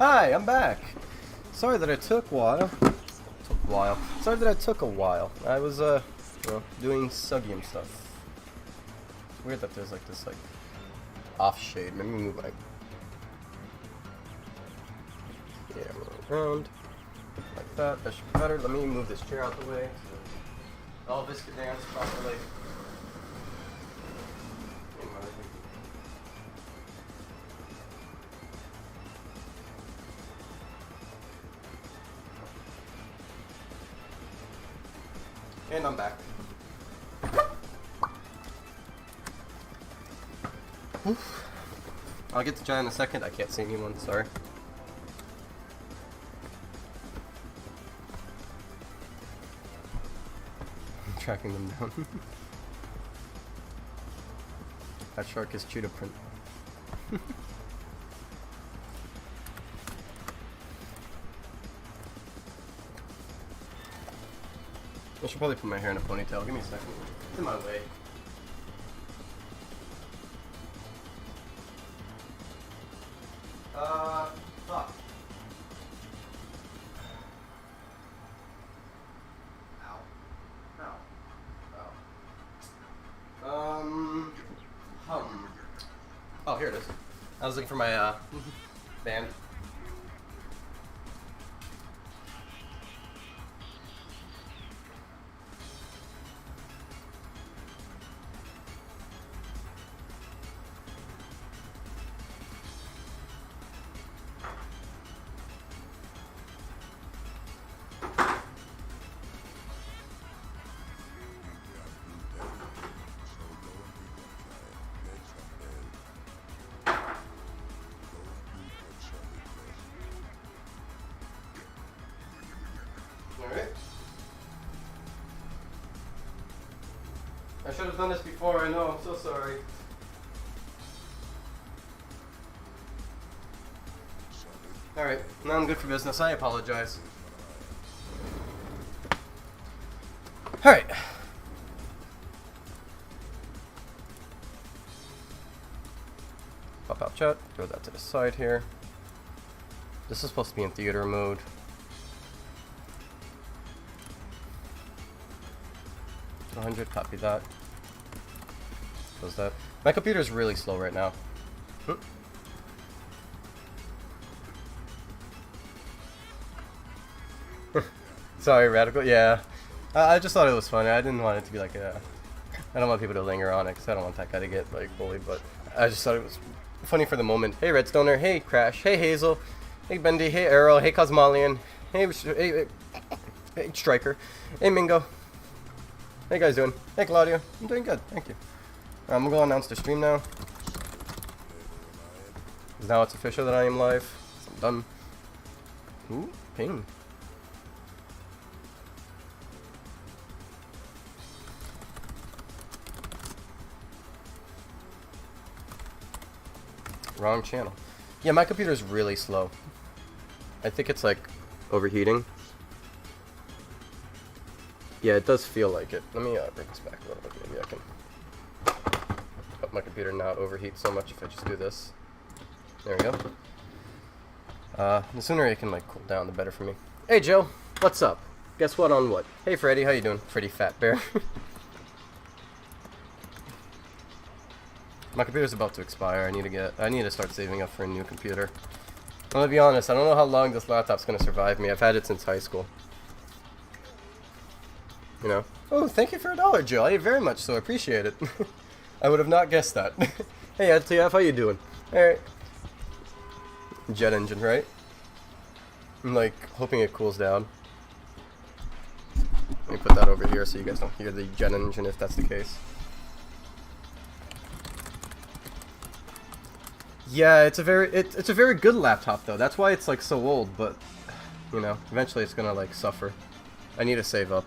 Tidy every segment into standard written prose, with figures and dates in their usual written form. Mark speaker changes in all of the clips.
Speaker 1: Hi, I'm back. Sorry that it took a while. Sorry that it took a while. I was doing Sugium stuff. It's weird that there's like this off shade. Let me move my around like that. That should be better. Let me move this chair out the way. All this could dance properly. And I'm back. Oof. I'll get to John in a second. I can't see anyone, sorry. I'm tracking them down. That shark is cheetah print. I should probably put my hair in a ponytail. Give me a second. It's in my way. Fuck. Ow. Oh, here it is. I was looking for my, band. Alright. I should have done this before, I know, I'm so sorry. Alright, now I'm good for business, I apologize. Alright. Pop out chat, throw that to the side here. This is supposed to be in theater mode. Copy that. Close that. My computer is really slow right now. Sorry, Radical. Yeah. I just thought it was funny. I didn't want it to be like a... I don't want people to linger on it because I don't want that guy to get like bullied, but I just thought it was funny for the moment. Hey, Redstoner. Hey, Crash. Hey, Hazel. Hey, Bendy. Hey, Arrow. Hey, Cosmolian. Hey, Striker. Hey, Mingo. How you guys doing? Hey, Claudio. I'm doing good, thank you. I'm gonna go announce the stream now. Now it's official that I am live. I'm done. Ooh, ping. Wrong channel. Yeah, my computer is really slow. I think it's like overheating. Yeah, it does feel like it. Let me bring this back a little bit. Maybe I can help my computer not overheat so much if I just do this. There we go. The sooner it can like cool down, the better for me. Hey Joe, what's up? Guess what on what? Hey Freddy, how you doing? Freddy Fat Bear. My computer's about to expire. I need to start saving up for a new computer. I'm gonna be honest, I don't know how long this laptop's gonna survive me. I've had it since high school. You know. Oh, thank you for $1, Joe. I very much so appreciate it. I would have not guessed that. Hey, LTF, how you doing? Alright. Jet engine, right? I'm like hoping it cools down. Let me put that over here so you guys don't hear the jet engine if that's the case. Yeah, it's a very good laptop though. That's why it's like so old, but you know, eventually it's gonna like suffer. I need to save up.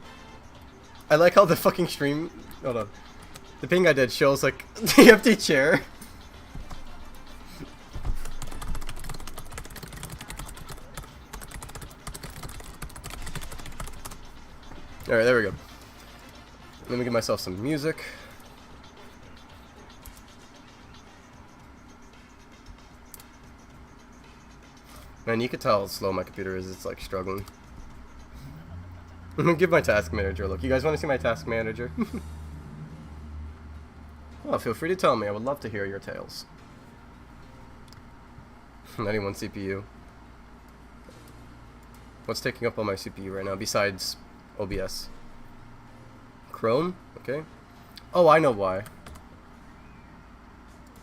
Speaker 1: I like how the fucking stream... Hold on. The ping I did shows, like, the empty chair. Alright, there we go. Let me give myself some music. Man, you could tell how slow my computer is. It's like struggling. Give my task manager a look. You guys want to see my task manager? Well, feel free to tell me. I would love to hear your tales. 91 CPU. What's taking up all my CPU right now besides OBS? Chrome? Okay. Oh, I know why.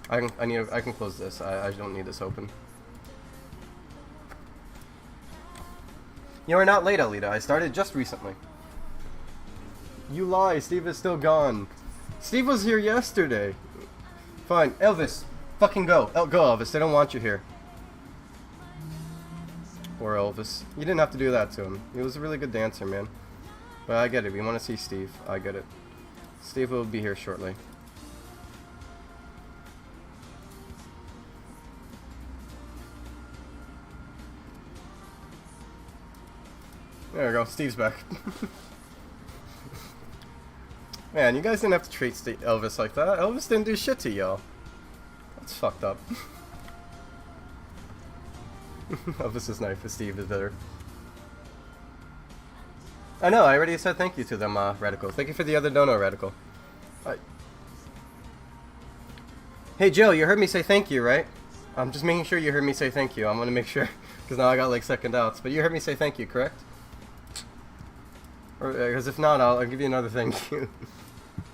Speaker 1: I can close this. I don't need this open. You are not late, Alita. I started just recently. You lie. Steve is still gone. Steve was here yesterday. Fine. Elvis, fucking go. Go, Elvis. They don't want you here. Poor Elvis. You didn't have to do that to him. He was a really good dancer, man. But I get it. We want to see Steve. I get it. Steve will be here shortly. There we go. Steve's back. Man, you guys didn't have to treat Elvis like that. Elvis didn't do shit to y'all. That's fucked up. Elvis is nice, but Steve is better. I know, I already said thank you to them, Radical. Thank you for the other dono, Radical. Hey, Jill, you heard me say thank you, right? I'm just making sure you heard me say thank you. I'm gonna make sure, because now I got like second doubts. But you heard me say thank you, correct? Because if not, I'll give you another thank you.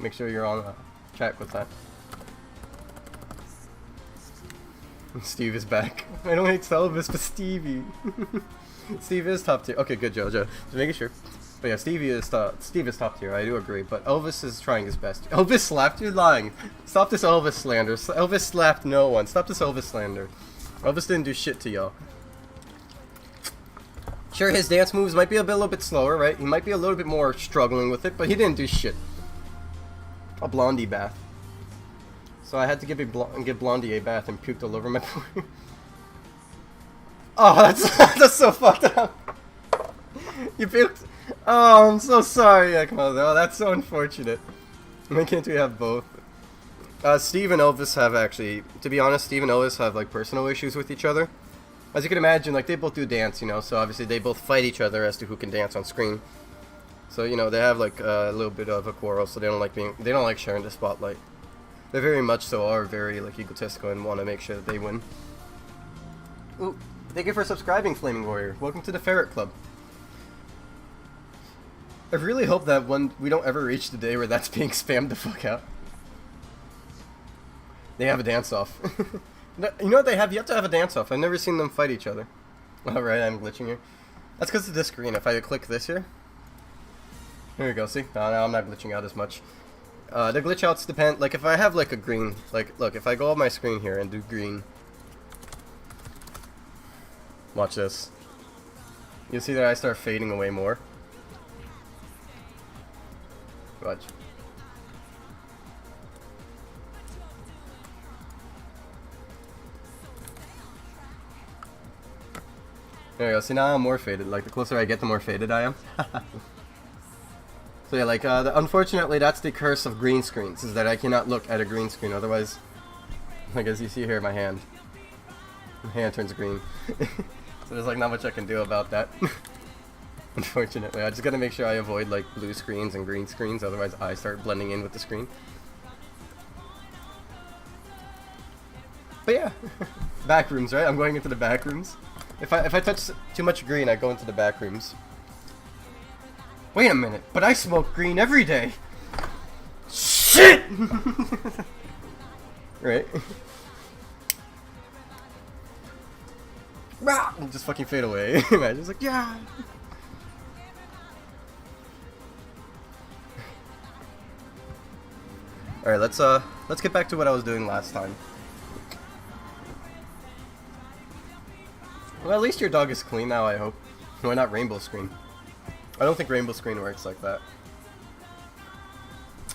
Speaker 1: Make sure you're on track with that. Steve is back. I don't hate Elvis, but Stevie. Steve is top tier. Okay, good, Jojo. Just making sure. But yeah, Steve is top tier. I do agree. But Elvis is trying his best. Elvis slapped you? Lying. Stop this Elvis slander. Elvis slapped no one. Stop this Elvis slander. Elvis didn't do shit to y'all. Sure, his dance moves might be a little bit slower, right? He might be a little bit more struggling with it, but he didn't do shit. A Blondie bath. So I had to give Blondie a bath and puked all over my boy. Oh, that's so fucked up. You puked? Oh, I'm so sorry, Ekmo. Oh, that's so unfortunate. Why can't we have both? Steve and Elvis have actually, to be honest, Steve and Elvis have like personal issues with each other. As you can imagine, like, they both do dance, you know, so obviously they both fight each other as to who can dance on screen. So, you know, they have, like, a little bit of a quarrel, so they don't like sharing the spotlight. They very much so are very, like, egotistical and want to make sure that they win. Ooh, thank you for subscribing, Flaming Warrior. Welcome to the Ferret Club. I really hope that we don't ever reach the day where that's being spammed the fuck out. They have a dance-off. You know what they have? You have to have a dance-off. I've never seen them fight each other. Alright, I'm glitching here. That's because of this screen. If I click this here. There we go, see? No, I'm not glitching out as much. The glitch outs depend, like, if I have, like, a green, like, look, if I go on my screen here and do green. Watch this. You'll see that I start fading away more. Watch. There you go. See, now I'm more faded. Like, the closer I get, the more faded I am. So yeah, like, unfortunately, that's the curse of green screens, is that I cannot look at a green screen. Otherwise, like, as you see here, my hand turns green. So there's, like, not much I can do about that. Unfortunately, I just gotta make sure I avoid, like, blue screens and green screens. Otherwise, I start blending in with the screen. But yeah, back rooms, right? I'm going into the back rooms. If I touch too much green, I go into the back rooms. Wait a minute, but I smoke green every day. Shit! Right? And just fucking fade away. Imagine it's like, yeah. All right, let's get back to what I was doing last time. Well, at least your dog is clean now, I hope. Why not rainbow screen? I don't think rainbow screen works like that.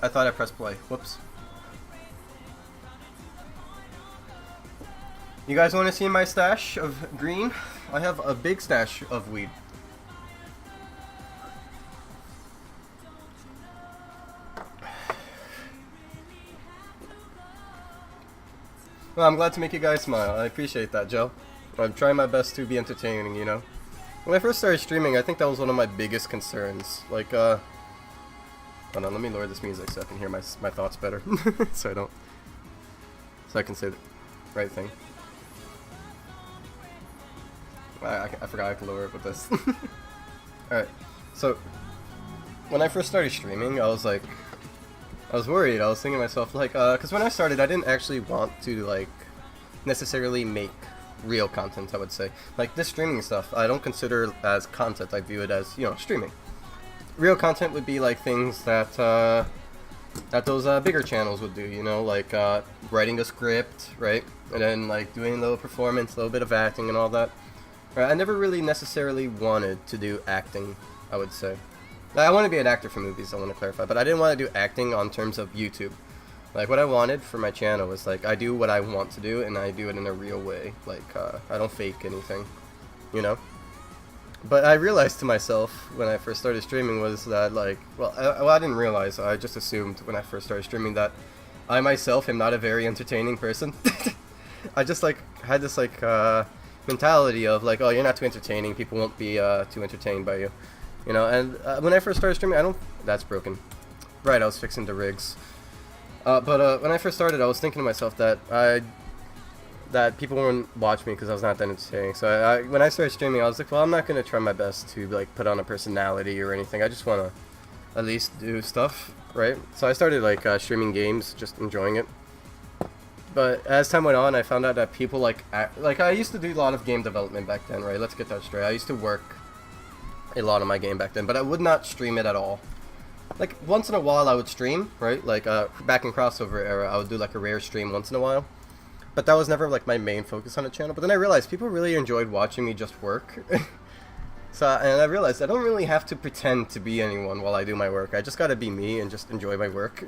Speaker 1: I thought I pressed play. Whoops. You guys want to see my stash of green? I have a big stash of weed. Well, I'm glad to make you guys smile. I appreciate that, Joe. I'm trying my best to be entertaining, you know? When I first started streaming, I think that was one of my biggest concerns. Like, hold on, let me lower this music so I can hear my thoughts better. So I can say the right thing. I forgot I could lower it with this. Alright, so when I first started streaming, I was worried. I was thinking to myself, like, because when I started, I didn't actually want to, like, necessarily make real content, I would say. Like, this streaming stuff, I don't consider as content. I view it as, you know, streaming. Real content would be, like, things that those bigger channels would do, you know, like, writing a script, right? And then, like, doing a little performance, a little bit of acting and all that. Right? I never really necessarily wanted to do acting, I would say. I want to be an actor for movies, I want to clarify, but I didn't want to do acting on terms of YouTube. Like, what I wanted for my channel was, like, I do what I want to do, and I do it in a real way. Like, I don't fake anything, you know? But I realized to myself, when I first started streaming, was that, like, well, I didn't realize, I just assumed when I first started streaming that I myself am not a very entertaining person. I just, like, had this, like, mentality of, like, oh, you're not too entertaining, people won't be, too entertained by you. You know, and when I first started streaming, that's broken. Right, I was fixing the rigs. But when I first started, I was thinking to myself that people wouldn't watch me because I was not that entertaining. So when I started streaming, I was like, well, I'm not going to try my best to, like, put on a personality or anything. I just want to at least do stuff, right? So I started, like, streaming games, just enjoying it. But as time went on, I found out that people, like, I used to do a lot of game development back then, right? Let's get that straight. I used to work a lot on my game back then, but I would not stream it at all. Like, once in a while I would stream, right? Like, back in crossover era, I would do, like, a rare stream once in a while. But that was never, like, my main focus on the channel. But then I realized people really enjoyed watching me just work. And I realized I don't really have to pretend to be anyone while I do my work. I just gotta be me and just enjoy my work.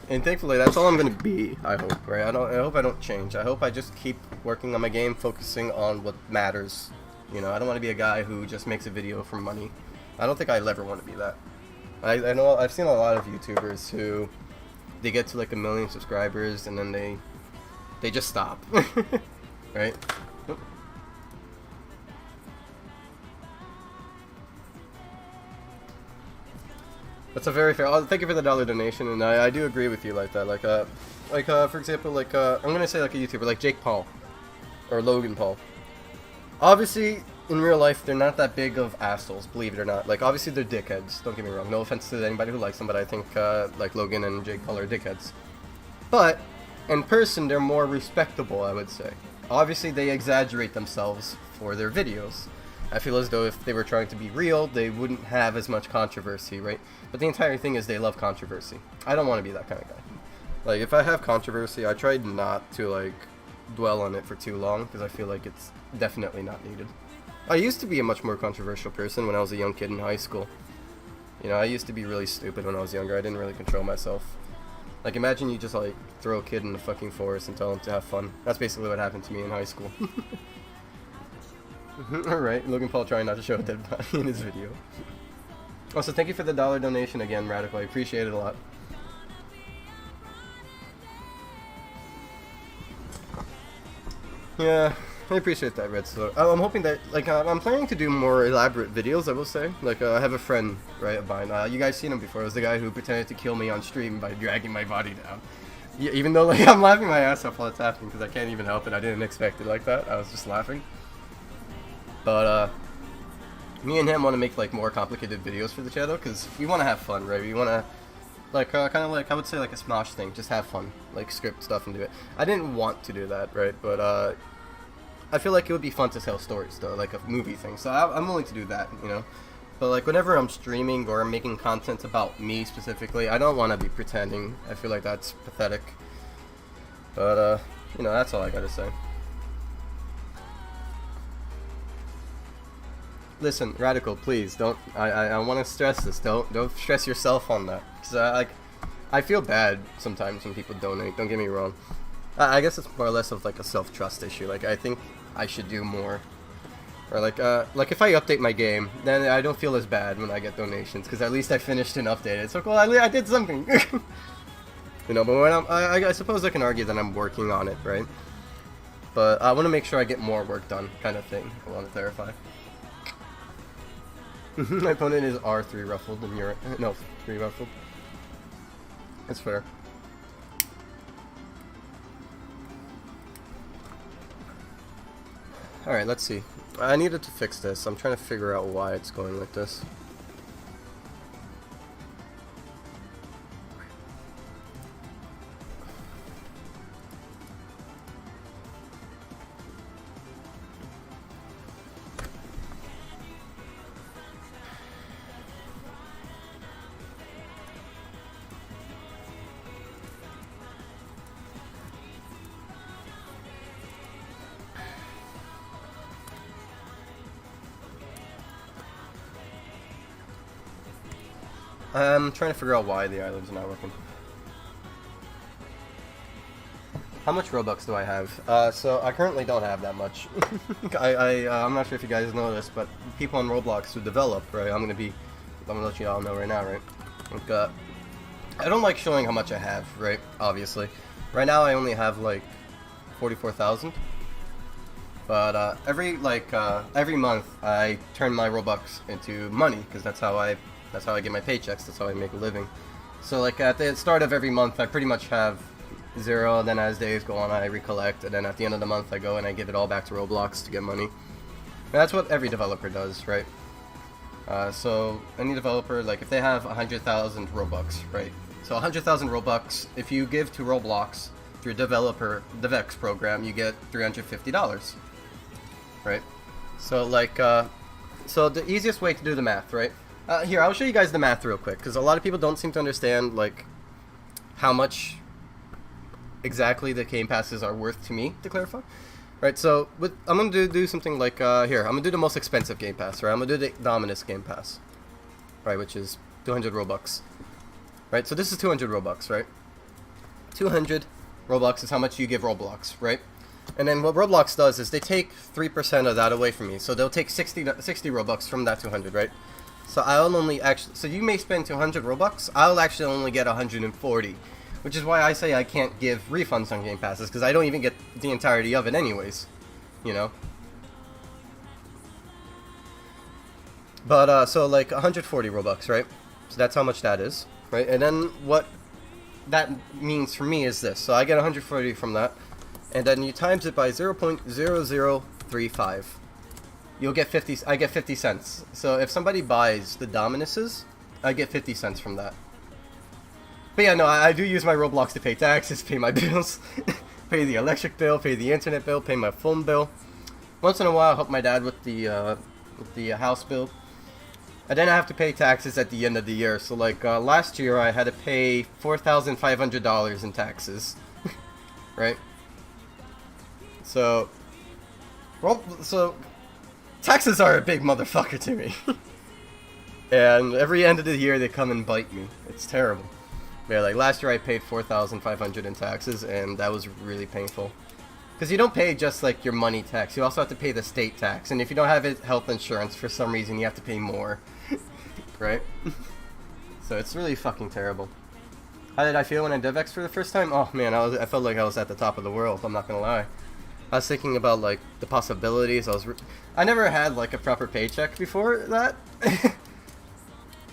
Speaker 1: And thankfully, that's all I'm gonna be, I hope, right? I hope I don't change. I hope I just keep working on my game, focusing on what matters. You know, I don't want to be a guy who just makes a video for money. I don't think I'll ever want to be that. I know I've seen a lot of YouTubers who they get to like 1 million subscribers and then they just stop, right? That's a very fair. Thank you for the $1 donation, and I do agree with you like that. Like for example, like I'm gonna say like a YouTuber like Jake Paul or Logan Paul. Obviously, in real life, they're not that big of assholes, believe it or not. Like, obviously, they're dickheads. Don't get me wrong. No offense to anybody who likes them, but I think, like, Logan and Jake Paul are dickheads. But, in person, they're more respectable, I would say. Obviously, they exaggerate themselves for their videos. I feel as though if they were trying to be real, they wouldn't have as much controversy, right? But the entire thing is they love controversy. I don't want to be that kind of guy. Like, if I have controversy, I try not to, like, dwell on it for too long, because I feel like it's definitely not needed. I used to be a much more controversial person when I was a young kid in high school. You know, I used to be really stupid when I was younger. I didn't really control myself. Like, imagine you just, like, throw a kid in the fucking forest and tell him to have fun. That's basically what happened to me in high school. Alright, Logan Paul trying not to show a dead body in his video. Also, thank you for the $1 donation again, Radical. I appreciate it a lot. Yeah, I appreciate that, Red Sword. I'm hoping that, like, I'm planning to do more elaborate videos, I will say. Like, I have a friend, right, of mine. You guys seen him before. It was the guy who pretended to kill me on stream by dragging my body down. Yeah, even though, like, I'm laughing my ass off while it's happening because I can't even help it. I didn't expect it like that. I was just laughing. But, me and him want to make, like, more complicated videos for the channel because we want to have fun, right? We want to, like, kind of like, I would say, like a Smosh thing. Just have fun. Like, script stuff and do it. I didn't want to do that, right? But, I feel like it would be fun to tell stories, though, like a movie thing. So I'm willing to do that, you know? But, like, whenever I'm streaming or I'm making content about me specifically, I don't want to be pretending. I feel like that's pathetic. But, you know, that's all I gotta say. Listen, Radical, please, don't, I want to stress this. Don't stress yourself on that. Because, I feel bad sometimes when people donate, don't get me wrong. I guess it's more or less of, like, a self-trust issue. Like, I think I should do more. Or, like if I update my game, then I don't feel as bad when I get donations, because at least I finished and updated. So, cool, I did something. You know, but when I suppose I can argue that I'm working on it, right? but I want to make sure I get more work done, kind of thing. I want to clarify. My opponent is R3 ruffled, and you're no 3 ruffled. That's fair. Alright, let's see. I needed to fix this. I'm trying to figure out why it's going like this. I'm trying to figure out why the island's not working. How much Robux do I have? So I currently don't have that much. I'm not sure if you guys know this, but people on Roblox who develop, right? I'm gonna let you all know right now, right? Like, I don't like showing how much I have, right? Obviously, right now I only have like 44,000. But every month I turn my Robux into money because that's how I get my paychecks. That's how I make a living. So like at the start of every month, I pretty much have 0. Then as days go on, I recollect, and then at the end of the month, I go and I give it all back to Roblox to get money. And that's what every developer does, right? So any developer, like if they have 100,000 Robux, right? So 100,000 Robux, if you give to Roblox through DevX program, you get $350, right? So like, so the easiest way to do the math, right? Here, I'll show you guys the math real quick, because a lot of people don't seem to understand, like, how much exactly the game passes are worth to me, to clarify. Right, so I'm going to do something like, here, I'm going to do the most expensive game pass, right? I'm going to do the Dominus game pass, right, which is 200 Robux. Right, so this is 200 Robux, right? 200 Robux is how much you give Roblox, right? And then what Roblox does is they take 3% of that away from me, so they'll take 60 Robux from that 200, right? So I'll only actually, so you may spend 200 Robux, I'll actually only get 140, which is why I say I can't give refunds on game passes, because I don't even get the entirety of it anyways, you know? But, so like 140 Robux, right? So that's how much that is, right? And then what that means for me is this, so I get 140 from that, and then you times it by 0.0035. You'll get 50. I get 50 cents. So if somebody buys the Dominuses, I get 50 cents from that. But yeah, no, I do use my Roblox to pay taxes, pay my bills, pay the electric bill, pay the internet bill, pay my phone bill. Once in a while, I help my dad with the house bill. And then I have to pay taxes at the end of the year. So like last year, I had to pay $4,500 in taxes, right? So, well, taxes are a big motherfucker to me. And every end of the year they come and bite me. It's terrible. Yeah, like last year I paid $4,500 in taxes, and that was really painful. Because you don't pay just like your money tax, you also have to pay the state tax. And if you don't have health insurance for some reason, you have to pay more. Right? So it's really fucking terrible. How did I feel when I DevX for the first time? Oh man, I felt like I was at the top of the world, I'm not gonna lie. I was thinking about like the possibilities. I never had like a proper paycheck before that.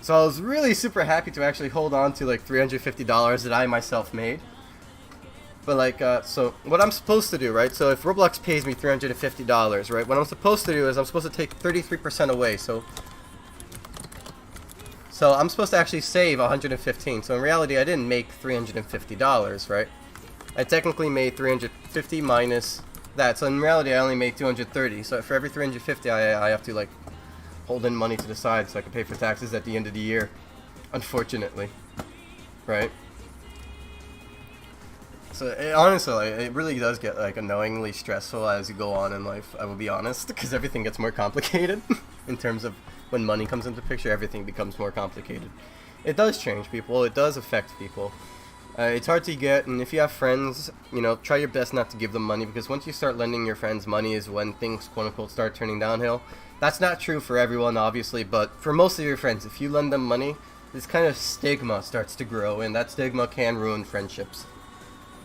Speaker 1: So I was really super happy to actually hold on to like $350 that I myself made. But like, so what I'm supposed to do, right? So if Roblox pays me $350, right? What I'm supposed to do is I'm supposed to take 33% away. So I'm supposed to actually save $115. So in reality, I didn't make $350, right? I technically made $350 minus that. So in reality, I only made $230. So for every $350, I have to like hold in money to the side so I can pay for taxes at the end of the year. Unfortunately, right? So honestly, it really does get like annoyingly stressful as you go on in life. I will be honest, because everything gets more complicated in terms of when money comes into the picture. Everything becomes more complicated. It does change people. It does affect people. It's hard to get, and if you have friends, you know, try your best not to give them money, because once you start lending your friends money is when things, quote-unquote, start turning downhill. That's not true for everyone, obviously, but for most of your friends, if you lend them money, this kind of stigma starts to grow, and that stigma can ruin friendships.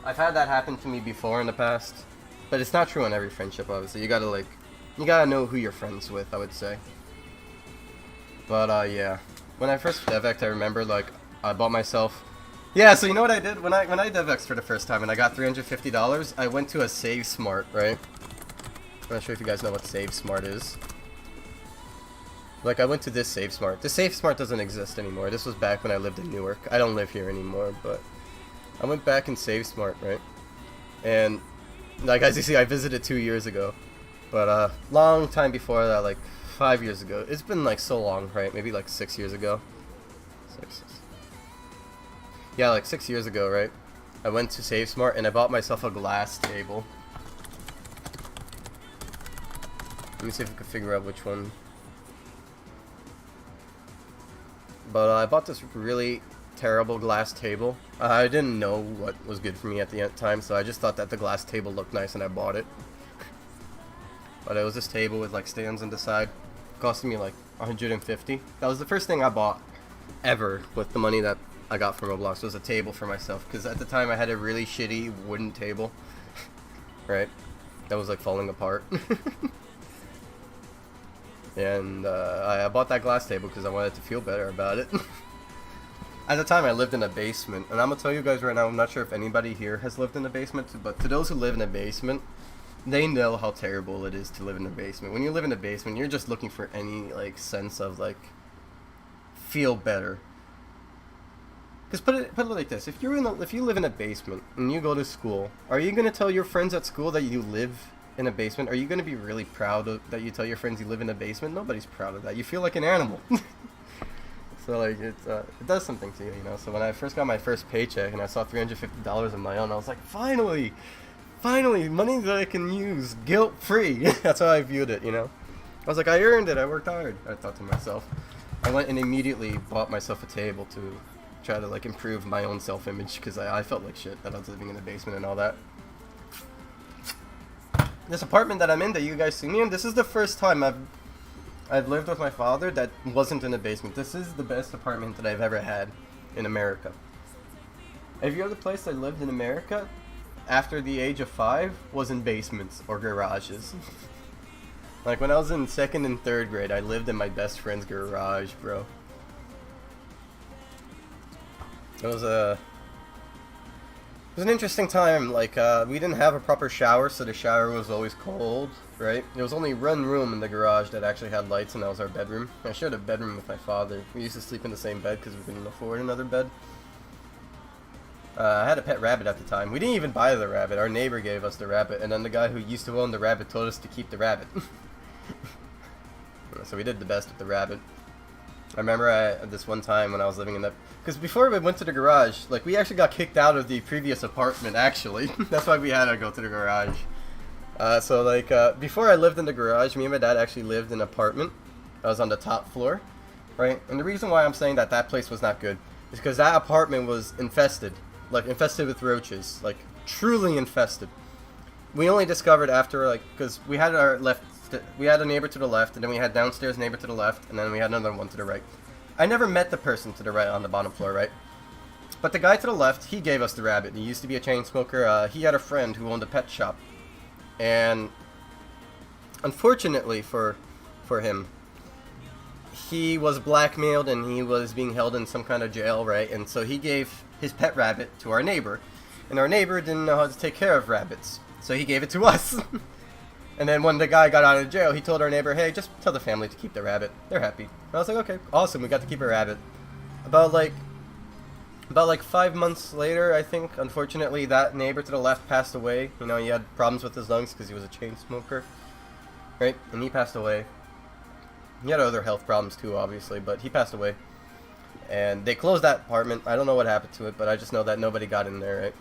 Speaker 1: I've had that happen to me before in the past, But it's not true on every friendship, obviously. You gotta know who you're friends with, I would say. But yeah, when I first DevExed, I remember like I bought myself. Yeah, so you know what I did when I DevExed for the first time and I got $350? I went to a Save Smart, right? I'm not sure if you guys know what Save Smart is. Like, I went to this Save Smart. This Save Smart doesn't exist anymore. This was back when I lived in Newark. I don't live here anymore, but I went back in Save Smart, right? And like, as you see, I visited 2 years ago. But long time before that, like 5 years ago. It's been like so long, right? Maybe like 6 years ago. Yeah, like 6 years ago, right? I went to Save Smart and I bought myself a glass table. Let me see if I can figure out which one. But I bought this really terrible glass table. I didn't know what was good for me at the time, so I just thought that the glass table looked nice and I bought it. But it was this table with like stands on the side, costing me like $150. That was the first thing I bought ever with the money that I got from Roblox. Was a table for myself, because at the time I had a really shitty wooden table, right? That was like falling apart. And I bought that glass table because I wanted to feel better about it. At the time I lived in a basement, and I'm gonna tell you guys right now, I'm not sure if anybody here has lived in a basement, but to those who live in a basement, they know how terrible it is to live in a basement. When you live in a basement, you're just looking for any like sense of like feel better. Because put it like this: if you live in a basement and you go to school, are you gonna tell your friends at school that you live in a basement? Are you gonna be really proud that you tell your friends you live in a basement? Nobody's proud of that. You feel like an animal. So like it does something to you, you know. So when I first got my first paycheck and I saw $350 of my own, I was like, finally, money that I can use guilt free. That's how I viewed it, you know. I was like, I earned it. I worked hard. I thought to myself. I went and immediately bought myself a table to try to like improve my own self-image, because I felt like shit that I was living in the basement and all that. This apartment that I'm in, that you guys see me in, this is the first time I've lived with my father that wasn't in a basement. This is the best apartment that I've ever had in America. Every other place I lived in America after the age of 5 was in basements or garages. Like when I was in 2nd and 3rd grade, I lived in my best friend's garage, bro. It was an interesting time. Like we didn't have a proper shower, so the shower was always cold, right? There was only one room in the garage that actually had lights, and that was our bedroom. I shared a bedroom with my father. We used to sleep in the same bed because we couldn't afford another bed. I had a pet rabbit at the time. We didn't even buy the rabbit. Our neighbor gave us the rabbit, and then the guy who used to own the rabbit told us to keep the rabbit. So we did the best with the rabbit. I remember this one time when I was living in that, because before we went to the garage, like we actually got kicked out of the previous apartment, actually. That's why we had to go to the garage. So like before I lived in the garage, me and my dad actually lived in an apartment. I was on the top floor, right? And the reason why I'm saying that that place was not good is because that apartment was infested, like infested with roaches, like truly infested. We only discovered after, like, because we had we had a neighbor to the left, and then we had downstairs neighbor to the left, and then we had another one to the right. I never met the person to the right on the bottom floor, right? But the guy to the left, he gave us the rabbit. He used to be a chain smoker. He had a friend who owned a pet shop, and unfortunately for him, he was blackmailed and he was being held in some kind of jail, right? And so he gave his pet rabbit to our neighbor, and our neighbor didn't know how to take care of rabbits, so he gave it to us. And then when the guy got out of jail, he told our neighbor, hey, just tell the family to keep the rabbit. They're happy. And I was like, okay, awesome, we got to keep a rabbit. About like 5 months later, I think, unfortunately, that neighbor to the left passed away. You know, he had problems with his lungs because he was a chain smoker, right? And he passed away. He had other health problems too, obviously, but he passed away. And they closed that apartment. I don't know what happened to it, but I just know that nobody got in there, right?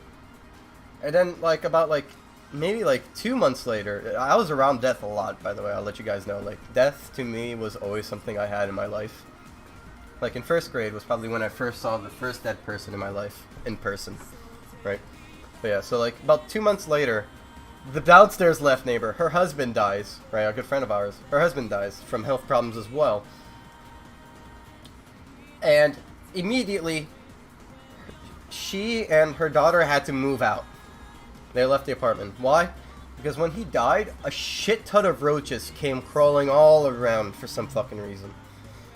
Speaker 1: And then, like, maybe 2 months later, I was around death a lot, by the way, I'll let you guys know. Like, death to me was always something I had in my life. Like, in 1st grade was probably when I first saw the first dead person in my life, in person, right? But yeah, so like, about 2 months later, the downstairs left neighbor, her husband dies, right, a good friend of ours, her husband dies from health problems as well. And immediately, she and her daughter had to move out. They left the apartment. Why? Because when he died, a shit ton of roaches came crawling all around for some fucking reason.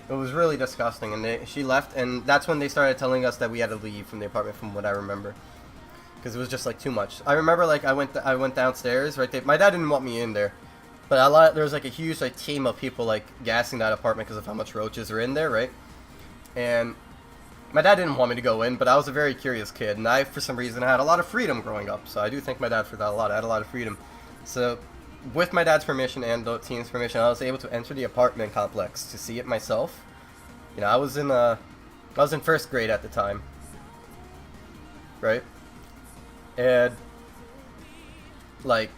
Speaker 1: It was really disgusting, and she left, and that's when they started telling us that we had to leave from the apartment, from what I remember. Because it was just like too much. I remember like I went downstairs, right there. My dad didn't want me in there, but there was like a huge like team of people like gassing that apartment because of how much roaches are in there, right? And my dad didn't want me to go in, but I was a very curious kid, and I, for some reason, had a lot of freedom growing up. So I do thank my dad for that a lot. I had a lot of freedom. So, with my dad's permission and the team's permission, I was able to enter the apartment complex to see it myself. You know, I was in first grade at the time, right? And like,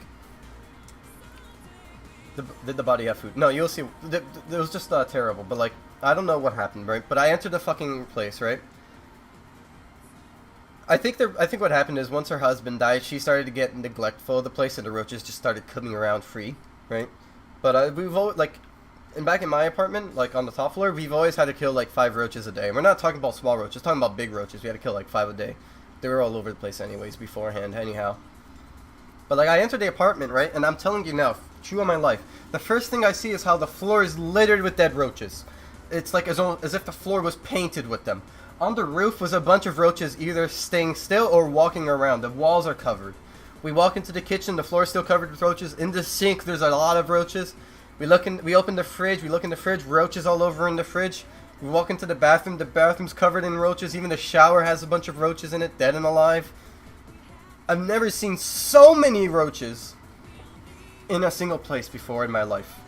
Speaker 1: did the body have food? No, you'll see. It was just terrible. But like, I don't know what happened, right? But I entered the fucking place, right? I think what happened is once her husband died, she started to get neglectful of the place, and the roaches just started coming around free, right? But we've always, like, and back in my apartment, like on the top floor, we've always had to kill like 5 roaches a day. And we're not talking about small roaches, talking about big roaches. We had to kill like 5 a day. They were all over the place anyways beforehand, anyhow. But like I entered the apartment, right? And I'm telling you now, true on my life, the first thing I see is how the floor is littered with dead roaches. It's like as if the floor was painted with them. On the roof was a bunch of roaches either staying still or walking around. The walls are covered. We walk into the kitchen, the floor is still covered with roaches. In the sink, there's a lot of roaches. We open the fridge, roaches all over in the fridge. We walk into the bathroom's covered in roaches. Even the shower has a bunch of roaches in it, dead and alive. I've never seen so many roaches in a single place before in my life.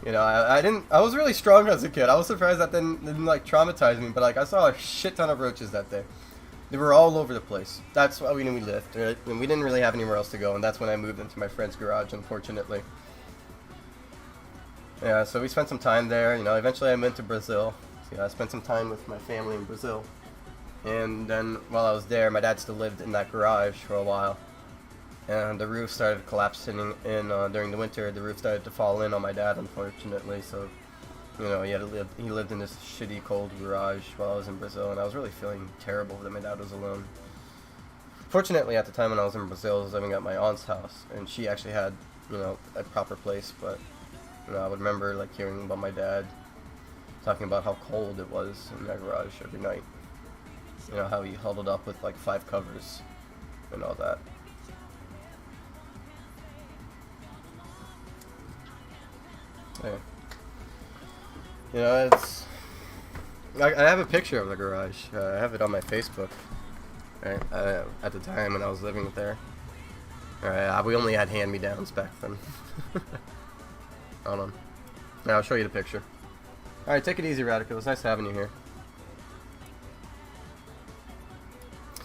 Speaker 1: You know, I was really strong as a kid. I was surprised that didn't like traumatize me, but like I saw a shit ton of roaches that day. They were all over the place. That's why we knew we lived, right? And we didn't really have anywhere else to go, and that's when I moved into my friend's garage, unfortunately. Yeah, so we spent some time there. You know, eventually I went to Brazil. So, yeah, I spent some time with my family in Brazil. And then while I was there, my dad still lived in that garage for a while. And the roof started collapsing in during the winter. The roof started to fall in on my dad, unfortunately. So, you know, he lived in this shitty, cold garage while I was in Brazil, and I was really feeling terrible that my dad was alone. Fortunately, at the time when I was in Brazil, I was living at my aunt's house, and she actually had, you know, a proper place. But, you know, I would remember like hearing about my dad talking about how cold it was in that garage every night. You know, how he huddled up with like 5 covers and all that. Yeah. You know, it's... I have a picture of the garage. I have it on my Facebook. Right? At the time when I was living there. Alright, we only had hand-me-downs back then. Hold on. Now I'll show you the picture. Alright, take it easy, Radical. It's nice having you here.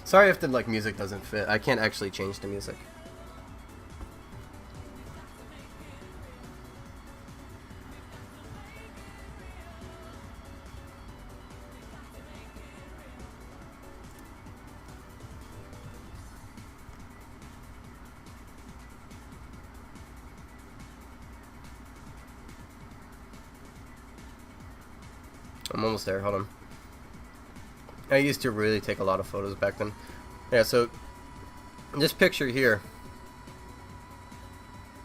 Speaker 1: Sorry if the like music doesn't fit. I can't actually change the music. I'm almost there, hold on. I used to really take a lot of photos back then. Yeah, so this picture here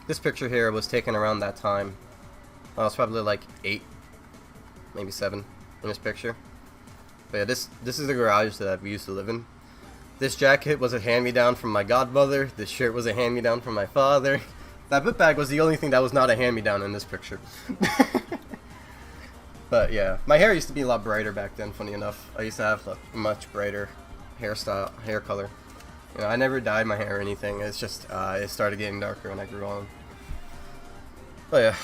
Speaker 1: was taken around that time. I was probably like 8, maybe 7 in this picture. But yeah, this is the garage that we used to live in. This jacket was a hand-me-down from my godmother. This shirt was a hand-me-down from my father. That book bag was the only thing that was not a hand-me-down in this picture. But yeah, my hair used to be a lot brighter back then, funny enough. I used to have a much brighter hair color. You know, I never dyed my hair or anything. It's just, it started getting darker when I grew on. But yeah,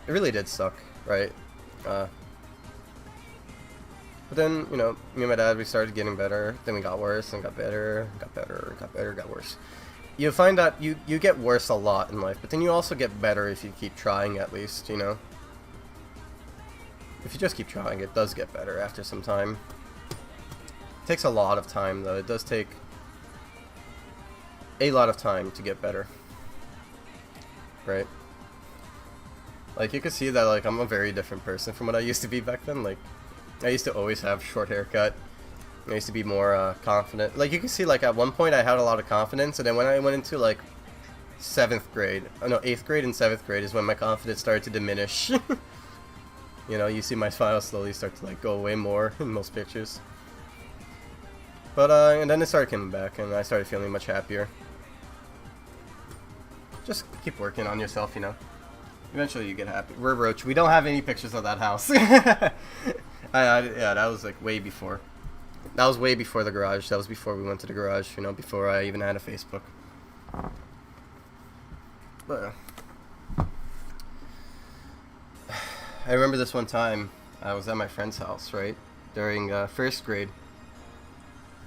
Speaker 1: it really did suck, right? But then, you know, me and my dad, we started getting better. Then we got worse and got better, got better, got better, got worse. You find that you get worse a lot in life, but then you also get better if you keep trying at least, you know? If you just keep trying, it does get better after some time. It takes a lot of time, though. It does take a lot of time to get better. Right? Like, you can see that, like, I'm a very different person from what I used to be back then. Like, I used to always have short haircut. I used to be more confident. Like, you can see, like, at one point I had a lot of confidence, and then when I went into, like, 7th grade. Oh no, 8th grade and 7th grade is when my confidence started to diminish. You know, you see my smile slowly start to like go away more in most pictures. But and then it started coming back, and I started feeling much happier. Just keep working on yourself, you know. Eventually you get happy. We're Roach. We don't have any pictures of that house. Yeah, that was like way before. That was way before the garage. That was before we went to the garage, you know, before I even had a Facebook. But I remember this one time I was at my friend's house, right, during 1st grade,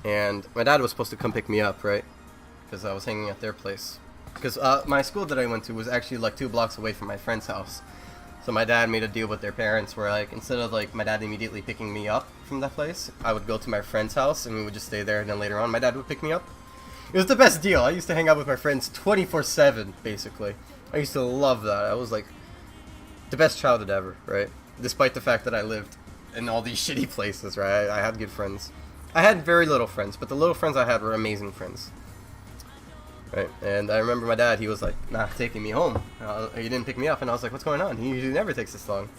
Speaker 1: and my dad was supposed to come pick me up, right, because I was hanging at their place. Because my school that I went to was actually like 2 blocks away from my friend's house. So my dad made a deal with their parents where, like, instead of like my dad immediately picking me up from that place, I would go to my friend's house and we would just stay there, and then later on my dad would pick me up. It was the best deal. I used to hang out with my friends 24/7, basically. I used to love that. I was like the best childhood ever, right? Despite the fact that I lived in all these shitty places, right? I had good friends. I had very little friends, but the little friends I had were amazing friends. Right, and I remember my dad, he was like, nah, taking me home. He didn't pick me up, and I was like, what's going on? He usually never takes this long.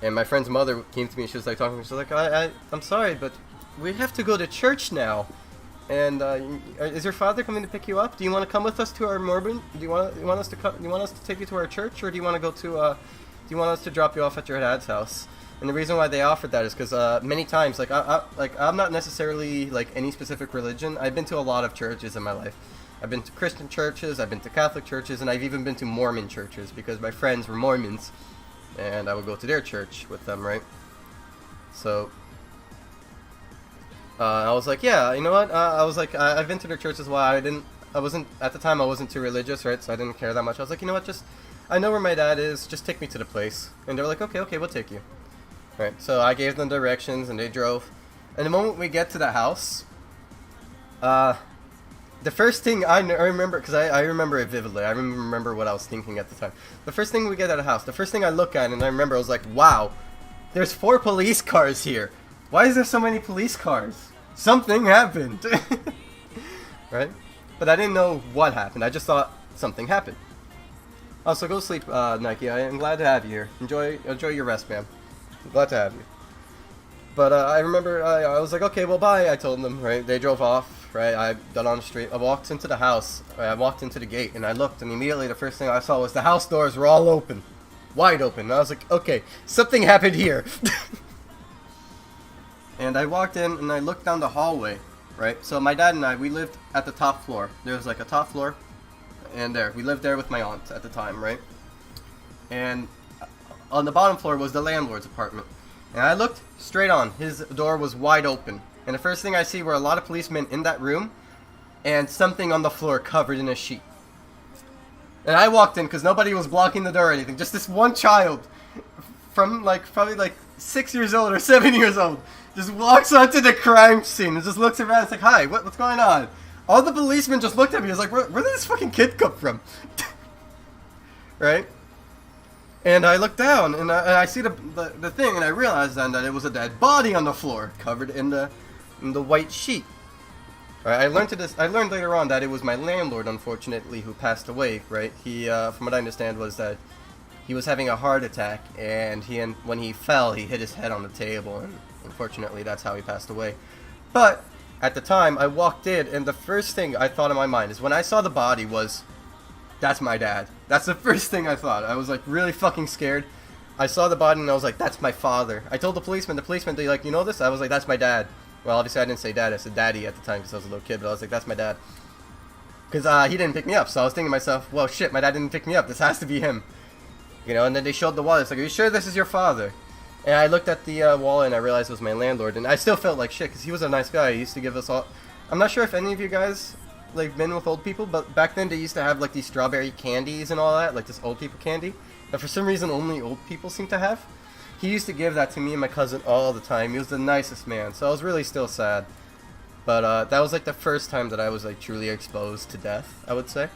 Speaker 1: And my friend's mother came to me, and she was like talking to me, she was like, I'm sorry, but we have to go to church now. And is your father coming to pick you up? Do you want to come with us to our Mormon? Do you want us to take you to our church, or do you want to go to do you want us to drop you off at your dad's house? And the reason why they offered that is because many times, like I'm not necessarily like any specific religion. I've been to a lot of churches in my life. I've been to Christian churches, I've been to Catholic churches, and I've even been to Mormon churches because my friends were Mormons, and I would go to their church with them, right? So I was like, yeah, you know what? I was like, I've been to their churches. Why I wasn't at the time. I wasn't too religious, right? So I didn't care that much. I was like, you know what? I know where my dad is. Just take me to the place. And they were like, okay, we'll take you. Right. So I gave them directions, and they drove. And the moment we get to the house, the first thing I remember, because I remember it vividly. I remember what I was thinking at the time. The first thing we get at the house, the first thing I look at, and I remember, I was like, wow, there's 4 police cars here. Why is there so many police cars? Something happened. Right? But I didn't know what happened. I just thought something happened. Also, go sleep, Nike. I am glad to have you here. Enjoy your rest, man. I'm glad to have you. But I remember I was like, okay, well, bye. I told them, right? They drove off. Right, I got on the street. I walked into the house. I walked into the gate, and I looked, and immediately the first thing I saw was the house doors were all open, wide open. And I was like, okay, something happened here. And I walked in, and I looked down the hallway. Right, so my dad and I, we lived at the top floor. There was like a top floor, and we lived there with my aunt at the time, right? And on the bottom floor was the landlord's apartment. And I looked straight on. His door was wide open. And the first thing I see were a lot of policemen in that room, and something on the floor covered in a sheet. And I walked in because nobody was blocking the door or anything. Just this one child from like probably like 6 years old or 7 years old just walks onto the crime scene and just looks around and is like, hi, what's going on? All the policemen just looked at me. I was like, where did this fucking kid come from? Right? And I looked down and I see the thing, and I realized then that it was a dead body on the floor covered in the white sheet. Right, I learned later on that it was my landlord, unfortunately, who passed away. Right, he, from what I understand, was that he was having a heart attack, and when he fell, he hit his head on the table, and unfortunately, that's how he passed away. But at the time, I walked in, and the first thing I thought in my mind is when I saw the body was, that's my dad. That's the first thing I thought. I was like really fucking scared. I saw the body, and I was like, that's my father. I told the policeman. They're like, you know this? I was like, that's my dad. Well, obviously I didn't say dad, I said daddy at the time because I was a little kid, but I was like, that's my dad. Because he didn't pick me up, so I was thinking to myself, well, shit, my dad didn't pick me up, this has to be him. You know, and then they showed the wall, it's like, are you sure this is your father? And I looked at the wall and I realized it was my landlord, and I still felt like shit, because he was a nice guy. He used to give us all, I'm not sure if any of you guys, like, been with old people, but back then they used to have, like, these strawberry candies and all that, like this old people candy, that for some reason only old people seem to have. He used to give that to me and my cousin all the time. He was the nicest man, so I was really still sad. But that was like the first time that I was like truly exposed to death, I would say.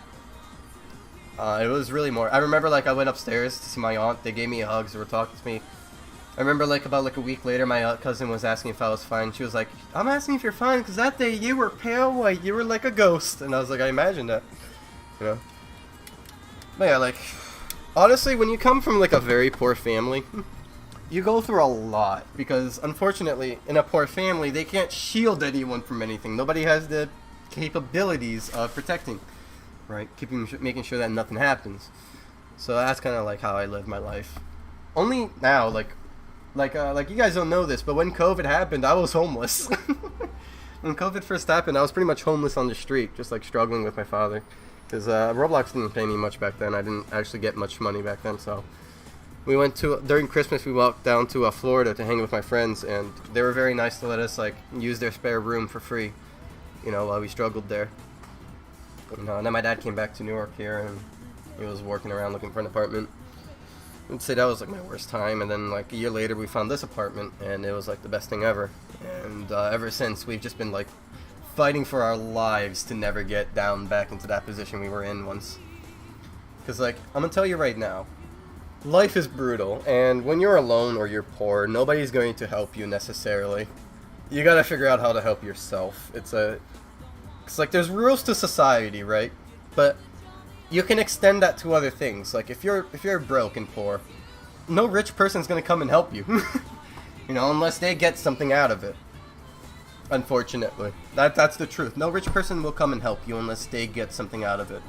Speaker 1: It was really more. I remember like I went upstairs to see my aunt. They gave me hugs. They were talking to me. I remember like about like a week later, my cousin was asking if I was fine. She was like, "I'm asking if you're fine because that day you were pale white. You were like a ghost." And I was like, "I imagined that," you know. But yeah, like, honestly, when you come from like a very poor family, you go through a lot because, unfortunately, in a poor family, they can't shield anyone from anything. Nobody has the capabilities of protecting, right? Making sure that nothing happens. So that's kind of like how I live my life. Only now, like you guys don't know this, but when COVID happened, I was homeless. When COVID first happened, I was pretty much homeless on the street, just like struggling with my father. Because Roblox didn't pay me much back then. I didn't actually get much money back then, so we went to, during Christmas, we walked down to Florida to hang with my friends, and they were very nice to let us like use their spare room for free, you know, while we struggled there. And then my dad came back to New York here, and he was working around looking for an apartment. I'd say that was like my worst time, and then like a year later we found this apartment, and it was like the best thing ever. And ever since, we've just been like fighting for our lives to never get down back into that position we were in once. Because like, I'm gonna tell you right now, life is brutal, and when you're alone or you're poor, nobody's going to help you necessarily. You gotta figure out how to help yourself. It's like there's rules to society, right? But you can extend that to other things. Like if you're broke and poor, no rich person's gonna come and help you. You know, unless they get something out of it. Unfortunately, that's the truth. No rich person will come and help you unless they get something out of it,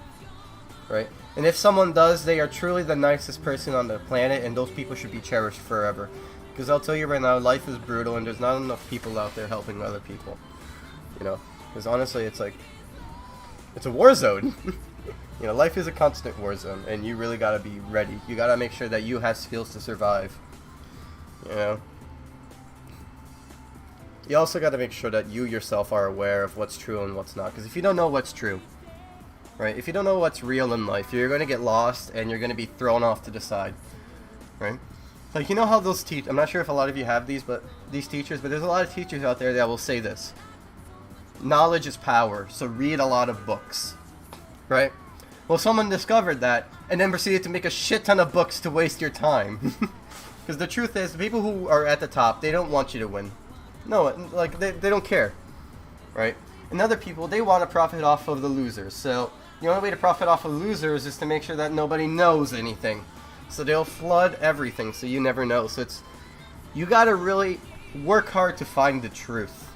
Speaker 1: right? And if someone does, they are truly the nicest person on the planet, and those people should be cherished forever. Because I'll tell you right now, life is brutal, and there's not enough people out there helping other people. You know, because honestly, it's like, it's a war zone. You know, life is a constant war zone, and you really gotta be ready. You gotta make sure that you have skills to survive. You know? You also gotta make sure that you yourself are aware of what's true and what's not. Because if you don't know what's true, right? If you don't know what's real in life, you're gonna get lost, and you're gonna be thrown off to the side, right? Like, you know how those I'm not sure if a lot of you have these teachers, but there's a lot of teachers out there that will say this. Knowledge is power, so read a lot of books, right? Well, someone discovered that, and then proceeded to make a shit ton of books to waste your time. Because the truth is, the people who are at the top, they don't want you to win. No, like, they don't care, right? And other people, they want to profit off of the losers. So the only way to profit off of losers is to make sure that nobody knows anything. So they'll flood everything, so you never know. So you gotta really work hard to find the truth.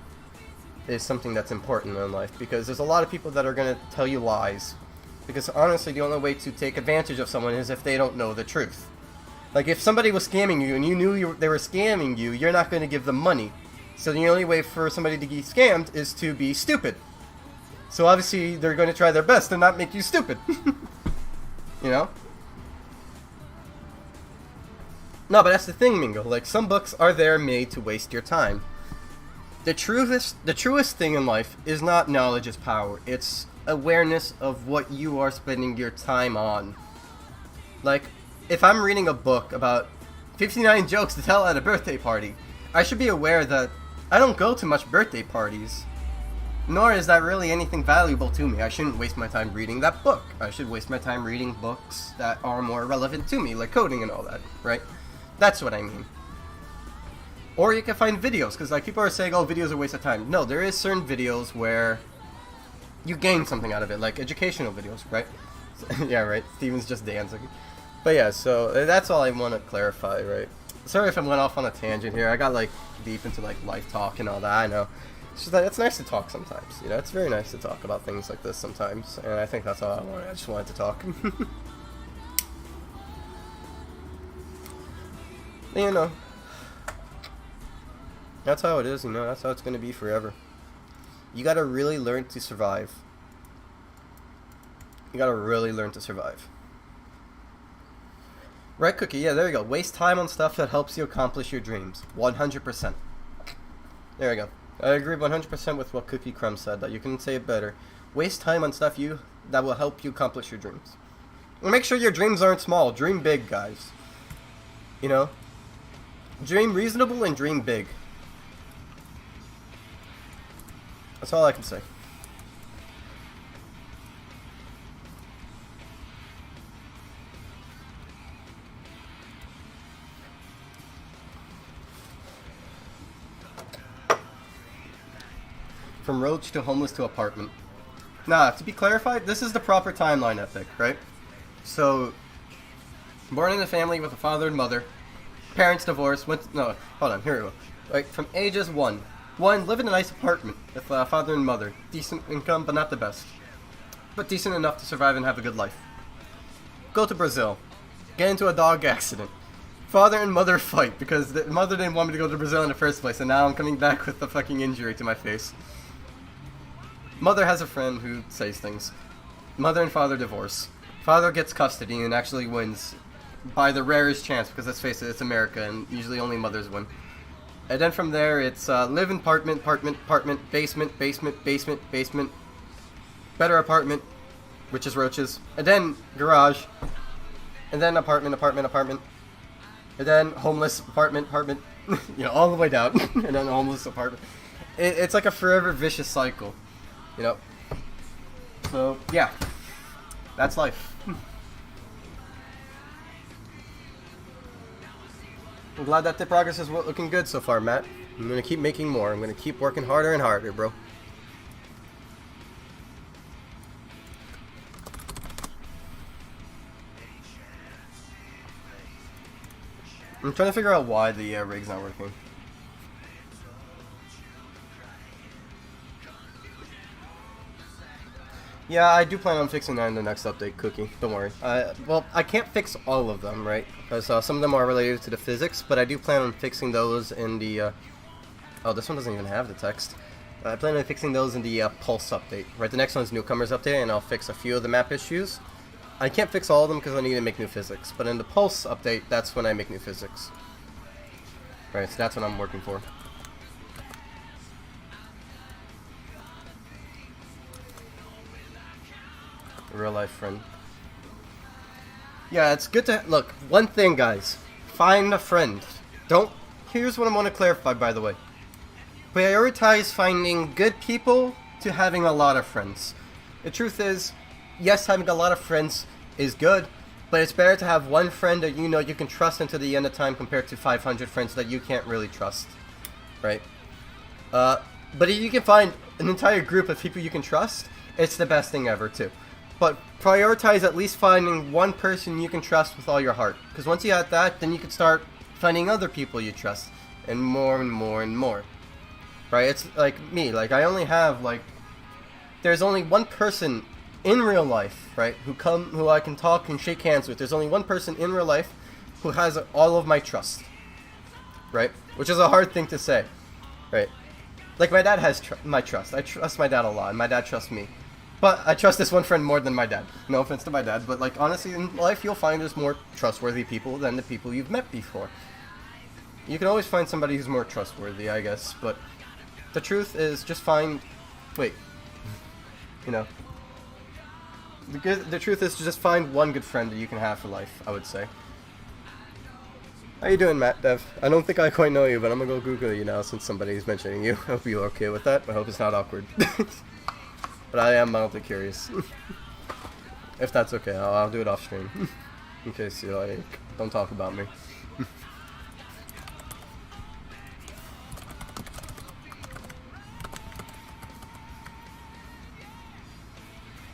Speaker 1: Is something that's important in life, because there's a lot of people that are gonna tell you lies. Because honestly, the only way to take advantage of someone is if they don't know the truth. Like, if somebody was scamming you and you knew they were scamming you, you're not going to give them money. So the only way for somebody to get scammed is to be stupid. So obviously, they're going to try their best to not make you stupid. You know? No, but that's the thing, Mingo. Like, some books are there made to waste your time. The truest thing in life is not knowledge is power. It's awareness of what you are spending your time on. Like, if I'm reading a book about 59 jokes to tell at a birthday party, I should be aware that I don't go to much birthday parties. Nor is that really anything valuable to me. I shouldn't waste my time reading that book. I should waste my time reading books that are more relevant to me, like coding and all that, right? That's what I mean. Or you can find videos, because like people are saying, oh, videos are a waste of time. No, there is certain videos where you gain something out of it, like educational videos, right? Yeah, right. Steven's just dancing. But yeah, so that's all I want to clarify, right? Sorry if I went off on a tangent here. I got like deep into like life talk and all that. I know. It's just that it's nice to talk sometimes. You know, it's very nice to talk about things like this sometimes. And I think that's all I wanted. I just wanted to talk. You know, that's how it is. You know, that's how it's gonna be forever. You gotta really learn to survive. You gotta really learn to survive. Right, Cookie? Yeah, there you go. Waste time on stuff that helps you accomplish your dreams. 100%. There you go. I agree 100% with what Cookie Crumb said, that you can say it better. Waste time on stuff that will help you accomplish your dreams. And make sure your dreams aren't small. Dream big, guys. You know? Dream reasonable and dream big. That's all I can say. From roach to homeless to apartment. Nah, to be clarified, this is the proper timeline, Epic, right? So, born in a family with a father and mother, parents divorced, no, hold on, here we go. Like, from ages 1. 1, live in a nice apartment with a father and mother. Decent income, but not the best. But decent enough to survive and have a good life. Go to Brazil. Get into a dog accident. Father and mother fight because the mother didn't want me to go to Brazil in the first place, and now I'm coming back with a fucking injury to my face. Mother has a friend who says things. Mother and father divorce. Father gets custody and actually wins by the rarest chance, because let's face it, it's America and usually only mothers win. And then from there, it's live in apartment, basement, better apartment, which is roaches, and then garage, and then apartment, and then homeless apartment, you know, all the way down, and then homeless apartment. It's like a forever vicious cycle, you know. So yeah, that's life. I'm glad that the progress is looking good so far, Matt. I'm gonna keep making more. I'm gonna keep working harder and harder, bro. I'm trying to figure out why the rig's not working. Yeah, I do plan on fixing that in the next update, Cookie. Don't worry. Well, I can't fix all of them, right? Because some of them are related to the physics, but I do plan on fixing those in the... oh, this one doesn't even have the text. I plan on fixing those in the Pulse update, right? The next one's Newcomers update, and I'll fix a few of the map issues. I can't fix all of them because I need to make new physics, but in the Pulse update, that's when I make new physics. Right, so that's what I'm working for. A real life friend. Yeah, it's good to look. One thing, guys, find a friend. Don't. Here's what I want to clarify, by the way. Prioritize finding good people to having a lot of friends. The truth is, yes, having a lot of friends is good, but it's better to have one friend that you know you can trust until the end of time compared to 500 friends that you can't really trust, right? But if you can find an entire group of people you can trust, it's the best thing ever, too. But prioritize at least finding one person you can trust with all your heart. Because once you have that, then you can start finding other people you trust. And more and more and more. Right? It's like me. Like, I only have, like... There's only one person in real life, right? Who I can talk and shake hands with. There's only one person in real life who has all of my trust. Right? Which is a hard thing to say. Right? Like, my dad has my trust. I trust my dad a lot. And my dad trusts me. But I trust this one friend more than my dad. No offense to my dad, but like honestly in life you'll find there's more trustworthy people than the people you've met before. You can always find somebody who's more trustworthy, I guess, but the truth is just find... Wait. You know. The truth is to just find one good friend that you can have for life, I would say. How you doing, Matt, Dev? I don't think I quite know you, but I'm gonna go Google you now since somebody's mentioning you. I hope you're okay with that. I hope it's not awkward. But I am mildly curious. If that's okay, I'll do it off stream. In case you like, don't talk about me.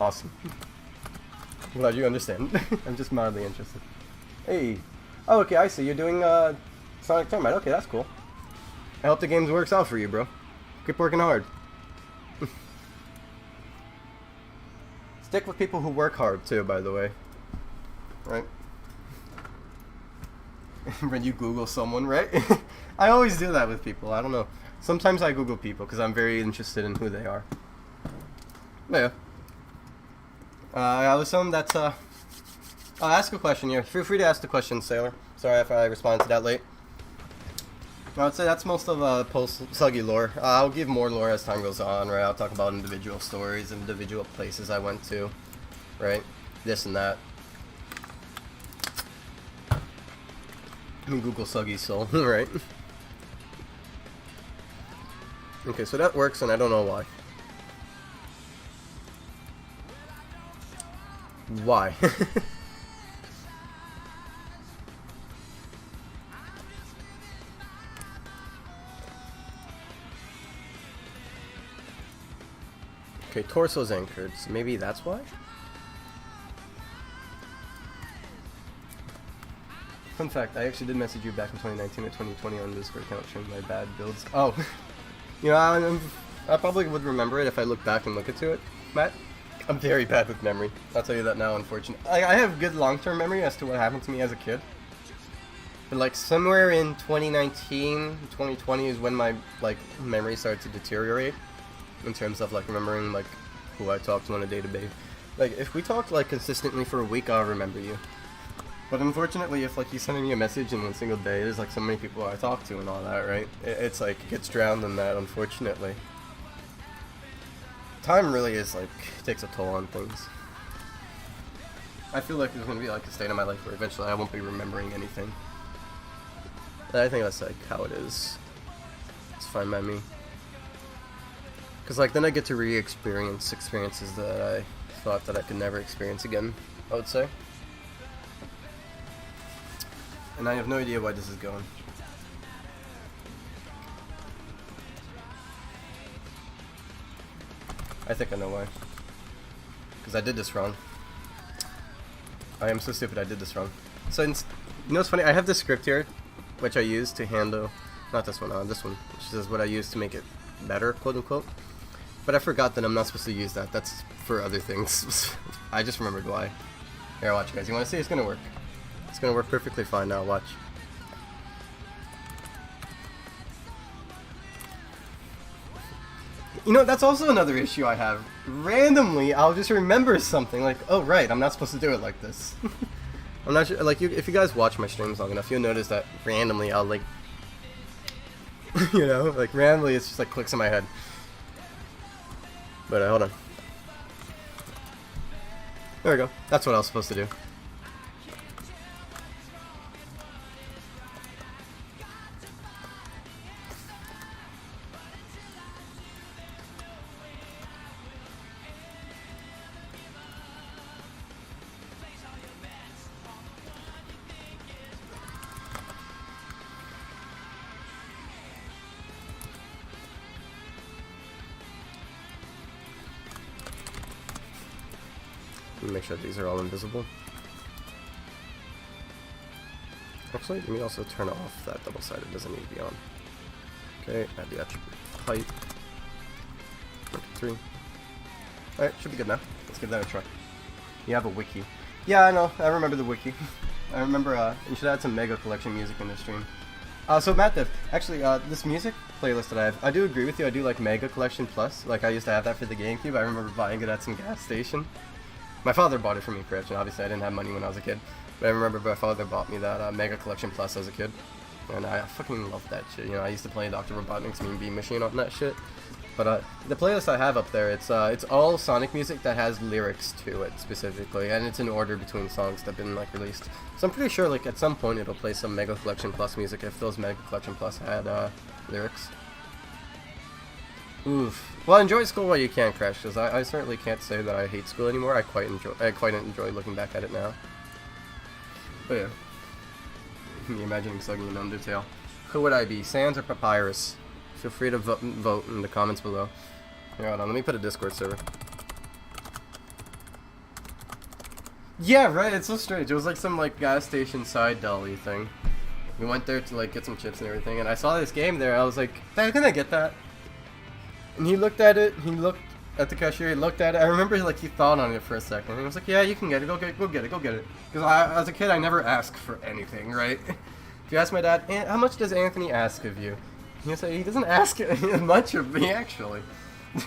Speaker 1: Awesome. I'm glad you understand. I'm just mildly interested. Hey. Oh, okay, I see. You're doing Sonic Tournament. Okay, that's cool. I hope the game works out for you, bro. Keep working hard. Stick with people who work hard, too, by the way. Right? When you Google someone, right? I always do that with people. I don't know. Sometimes I Google people because I'm very interested in who they are. But yeah. I was telling that, I'll ask a question here. Feel free to ask the question, Sailor. Sorry if I responded to that late. I would say that's most of post-Suggy lore. I'll give more lore as time goes on, right? I'll talk about individual stories, individual places I went to, right? This and that. Google Suggy Soul, right? Okay, so that works, and I don't know why. Why? Okay, torso's anchored, so maybe that's why? Fun fact, I actually did message you back in 2019 or 2020 on Discord account showing my bad builds. Oh, you know, I probably would remember it if I look back and look into it, Matt. I'm very bad with memory. I'll tell you that now, unfortunately. I have good long-term memory as to what happened to me as a kid. But like somewhere in 2019, 2020 is when my like memory started to deteriorate in terms of like remembering like who I talked to on a day-to-day. Like if we talked like consistently for a week, I'll remember you. But unfortunately, if like you send me a message in one single day, there's like so many people I talk to and all that, right? It's like it gets drowned in that, unfortunately. Time really is like takes a toll on things. I feel like there's gonna be like a state of my life where eventually I won't be remembering anything. And I think that's like how it is. It's fine by me. Cause like then I get to re-experience experiences that I thought that I could never experience again, I would say. And I have no idea why this is going. I think I know why. Because I did this wrong. I am so stupid, I did this wrong. So, you know what's funny? I have this script here, which I use to handle, not this one, this one, which is what I use to make it better, quote unquote. But I forgot that I'm not supposed to use that. That's for other things. I just remembered why. Here, watch, guys. You want to see? It's gonna work. It's gonna work perfectly fine now. Watch. You know, that's also another issue I have. Randomly, I'll just remember something like, oh right, I'm not supposed to do it like this. I'm not sure, like, if you guys watch my streams long enough, you'll notice that randomly I'll like, you know, like randomly it's just like clicks in my head. But hold on. There we go. That's what I was supposed to do. Make sure these are all invisible. Actually, let me also turn off that double-sided. Doesn't need to be on. Okay, add the attribute height. 3. Alright, should be good now. Let's give that a try. You have a wiki. Yeah, I know. I remember the wiki. I remember, you should add some Mega Collection music in the stream. So Matt Dev, actually, this music playlist that I have, I do agree with you. I do like Mega Collection Plus. Like, I used to have that for the GameCube. I remember buying it at some gas station. My father bought it for me, correction. Obviously, I didn't have money when I was a kid. But I remember my father bought me that Mega Collection Plus as a kid. And I fucking loved that shit. You know, I used to play Dr. Robotnik's Mean Bean Machine on that shit. But the playlist I have up there, it's all Sonic music that has lyrics to it, specifically. And it's in order between songs that have been, like, released. So I'm pretty sure, like, at some point it'll play some Mega Collection Plus music if those Mega Collection Plus had lyrics. Oof. Well, enjoy school while you can, Crash, because I certainly can't say that I hate school anymore. I quite enjoy looking back at it now. But yeah. Me imagining slugging an Undertale. Who would I be, Sans or Papyrus? Feel free to vote in the comments below. Here, hold on, let me put a Discord server. Yeah, right, it's so strange. It was like some like gas station side dolly thing. We went there to like get some chips and everything, and I saw this game there. I was like, can I get that? And he looked at it, he looked at the cashier, he looked at it. I remember like he thought on it for a second. And he was like, yeah, you can get it, go get it. Because as a kid, I never ask for anything, right? If you ask my dad, how much does Anthony ask of you? He'll say, he doesn't ask much of me, actually. Yeah,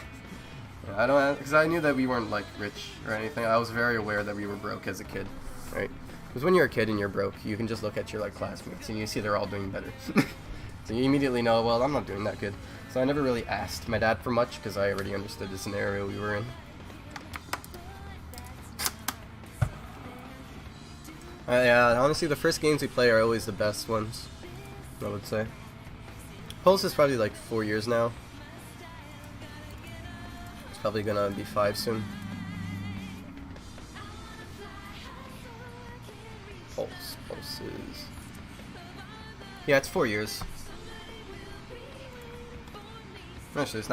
Speaker 1: I don't, because I knew that we weren't like rich or anything. I was very aware that we were broke as a kid, right? Because when you're a kid and you're broke, you can just look at your like classmates and you see they're all doing better. So you immediately know, well, I'm not doing that good. So I never really asked my dad for much because I already understood the scenario we were in. Yeah, honestly, the first games we play are always the best ones, I would say. Pulse is probably like 4 years now. It's probably gonna be 5 soon. Pulse is... Yeah, it's 4 years. Actually, it's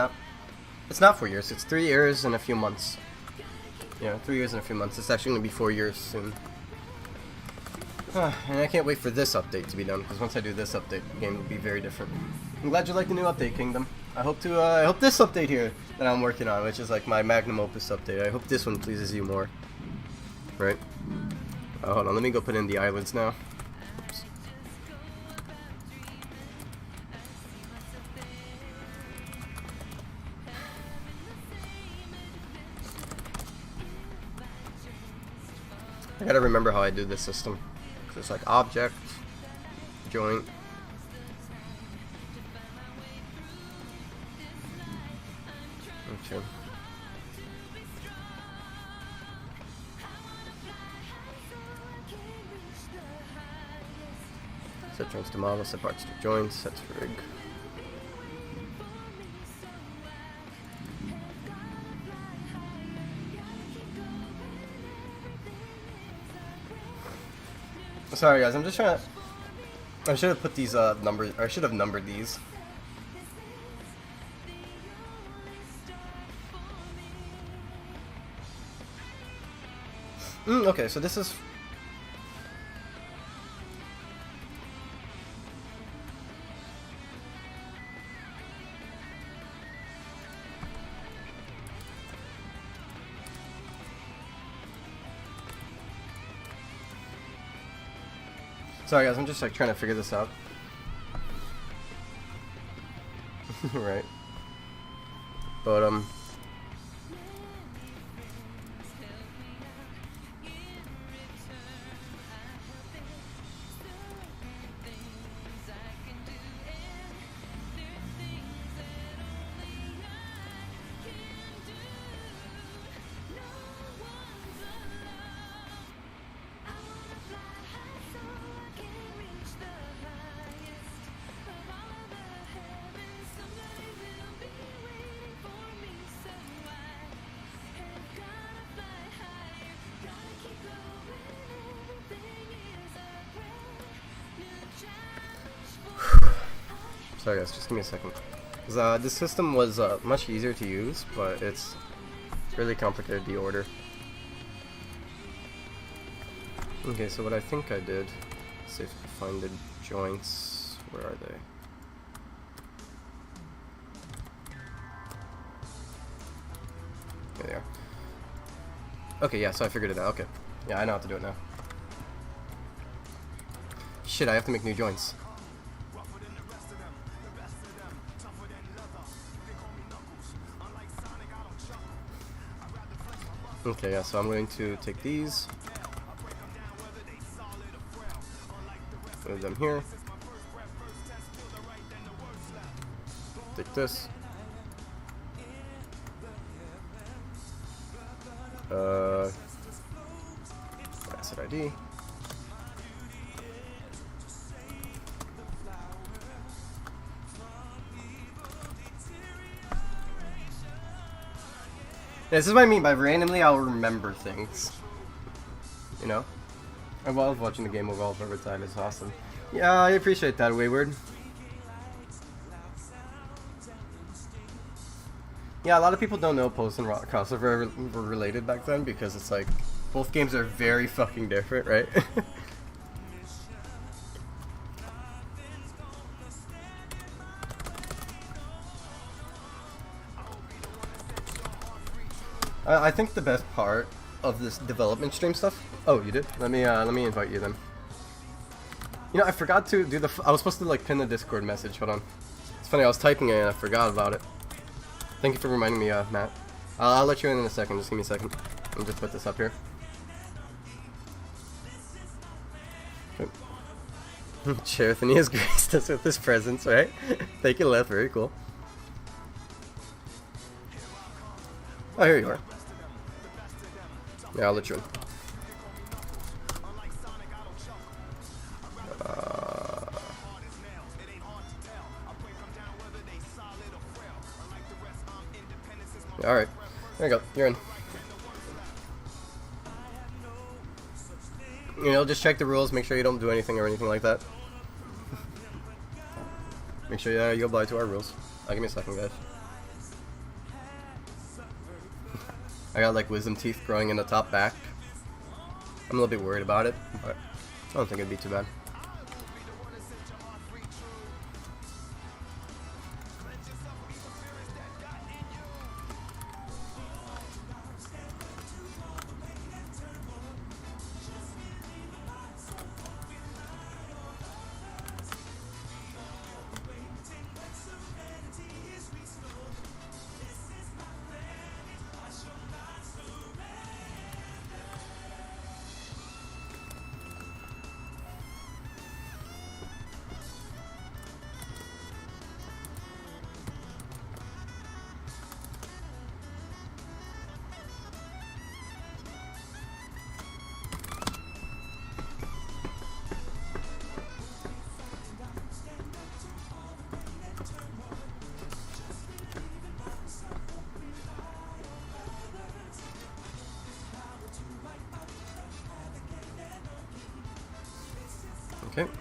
Speaker 1: not 4 years, it's 3 years and a few months. Yeah, 3 years and a few months. It's actually gonna be 4 years soon. And I can't wait for this update to be done, because once I do this update, the game will be very different. I'm glad you like the new update, Kingdom. I hope this update here that I'm working on, which is like my magnum opus update, I hope this one pleases you more. Right? Hold on, let me go put in the islands now. Oops. I gotta remember how I do this system. So it's like object, joint. Okay. Set joints to model, set parts to joints, sets rig. Sorry guys, I'm just trying to... I should have put these numbers... I should have numbered these. Okay, so this is... Sorry guys, I'm just like trying to figure this out. Right. But sorry guys, just give me a second. This system was much easier to use, but it's really complicated to order. Okay, so what I think I did, see if I can find the joints. Where are they? There they are. Okay, yeah, so I figured it out. Okay. Yeah, I know how to do it now. Shit, I have to make new joints. Okay, yeah, so I'm going to take these, move them here, take this, asset ID, this is what I mean by randomly I'll remember things. You know? I love watching the game evolve over time, it's awesome. Yeah, I appreciate that, Wayward. Yeah, a lot of people don't know Post and Crossover were related back then because it's like, both games are very fucking different, right? I think the best part of this development stream stuff. Oh, you did? Let me invite you then. You know, I forgot to do the. I was supposed to like pin the Discord message. Hold on. It's funny. I was typing it and I forgot about it. Thank you for reminding me, Matt. I'll let you in a second. Just give me a second. I'll just put this up here. Cherithany has graced us with his presence, right? Thank you, Left. Very cool. Oh, here you are. Yeah, I'll let you in. Alright. There you go. You're in. You know, just check the rules. Make sure you don't do anything or anything like that. Make sure you oblige to our rules. Give me a second, guys. I got like wisdom teeth growing in the top back. I'm a little bit worried about it, but I don't think it'd be too bad. Okay,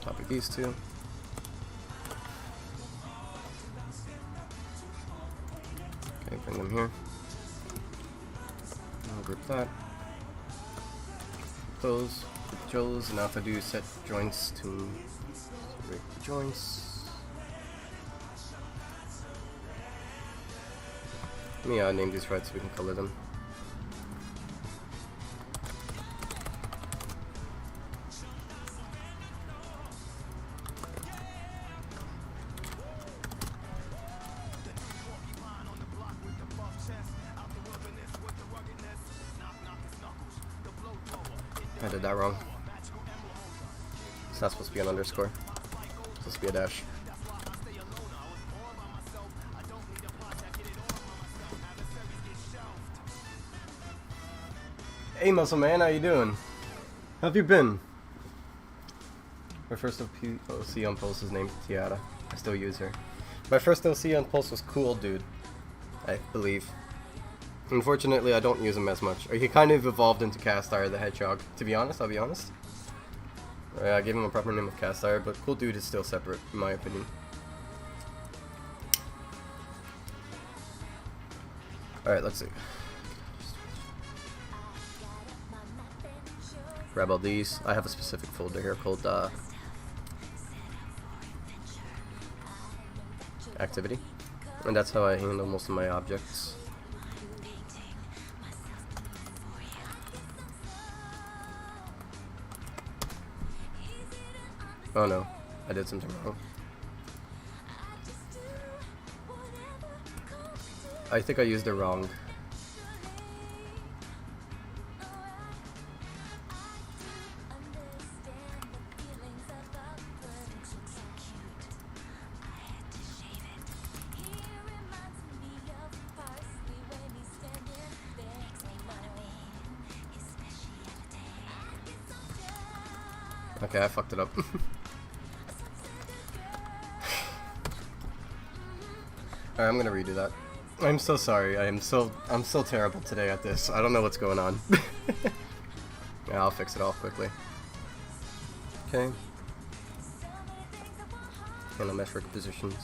Speaker 1: copy these two. Okay, bring them here. I'll group that. Those, Joes, now if I do set joints to break the joints. Let me name these right so we can color them. I did that wrong. It's not supposed to be an underscore. It's supposed to be a dash. Hey muscle man, how you doing? How have you been? My first OC on Pulse is named Tiara. I still use her. My first OC on Pulse was Cool Dude, I believe. Unfortunately, I don't use him as much. Or he kind of evolved into Castar the Hedgehog. To be honest, I'll be honest. I gave him a proper name of Castar, but Cool Dude is still separate, in my opinion. Alright, let's see. Grab all these. I have a specific folder here called Activity. And that's how I handle most of my objects. Oh no, I did something wrong. I think I used it wrong. Okay, I fucked it up. Alright, I'm gonna redo that. I'm so sorry. I'm so terrible today at this. I don't know what's going on. Yeah, I'll fix it all quickly. Okay. Antimetric positions.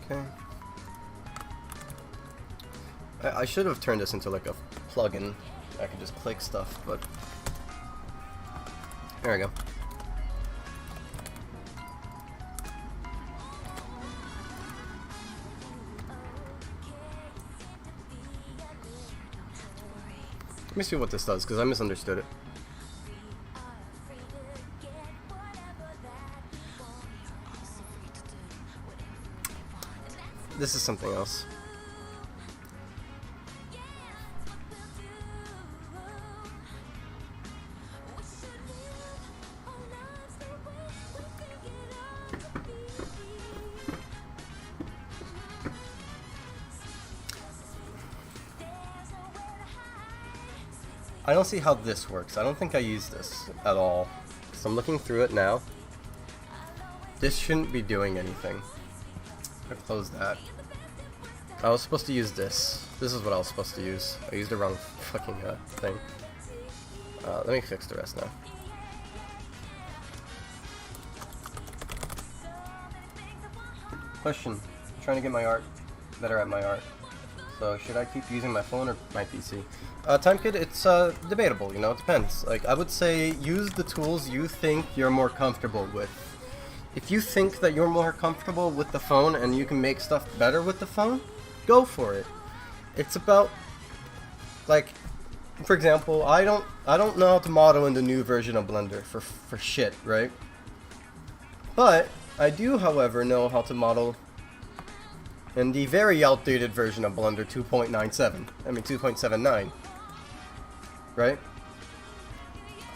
Speaker 1: Okay. I should have turned this into like a plugin. I could just click stuff, but there we go. Let me see what this does, because I misunderstood it. This is something else. I don't see how this works. I don't think I use this at all. So I'm looking through it now. This shouldn't be doing anything. I close that. I was supposed to use this. This is what I was supposed to use. I used the wrong fucking thing. Let me fix the rest now. Question. I'm trying to get my art better at my art. So should I keep using my phone or my PC? TimeKit, it's debatable, you know, it depends. Like, I would say use the tools you think you're more comfortable with. If you think that you're more comfortable with the phone and you can make stuff better with the phone, go for it. It's about, like, for example, I don't know how to model in the new version of Blender for shit, right? But I do, however, know how to model in the very outdated version of Blender 2.97. I mean 2.79. Right?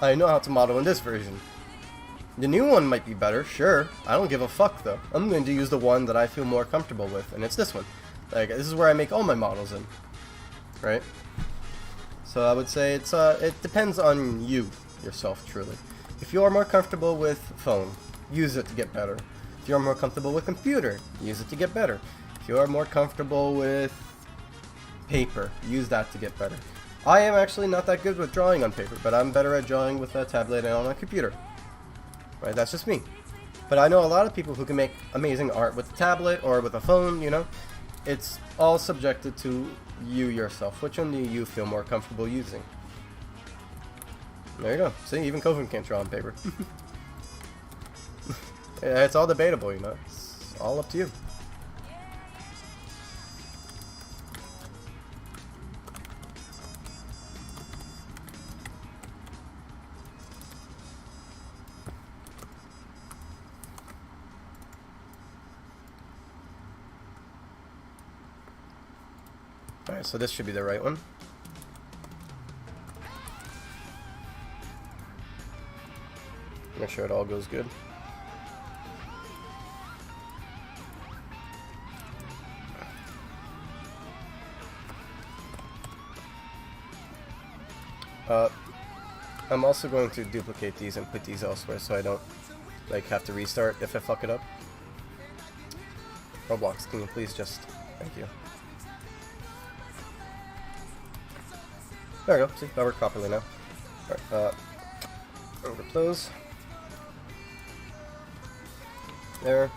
Speaker 1: I know how to model in this version. The new one might be better, sure. I don't give a fuck though. I'm going to use the one that I feel more comfortable with, and it's this one. Like, this is where I make all my models in. Right? So I would say it's it depends on you, yourself, truly. If you are more comfortable with phone, use it to get better. If you are more comfortable with computer, use it to get better. If you are more comfortable with paper, use that to get better. I am actually not that good with drawing on paper, but I'm better at drawing with a tablet and on a computer. Right, that's just me. But I know a lot of people who can make amazing art with a tablet or with a phone, you know. It's all subjected to you yourself. Which one do you feel more comfortable using? There you go. See, even Kovan can't draw on paper. Yeah, it's all debatable, you know. It's all up to you. Alright, so this should be the right one. Make sure it all goes good. I'm also going to duplicate these and put these elsewhere so I don't like have to restart if I fuck it up. Roblox, can you please just... Thank you. There we go. See, that worked properly now. Alright, over close. There.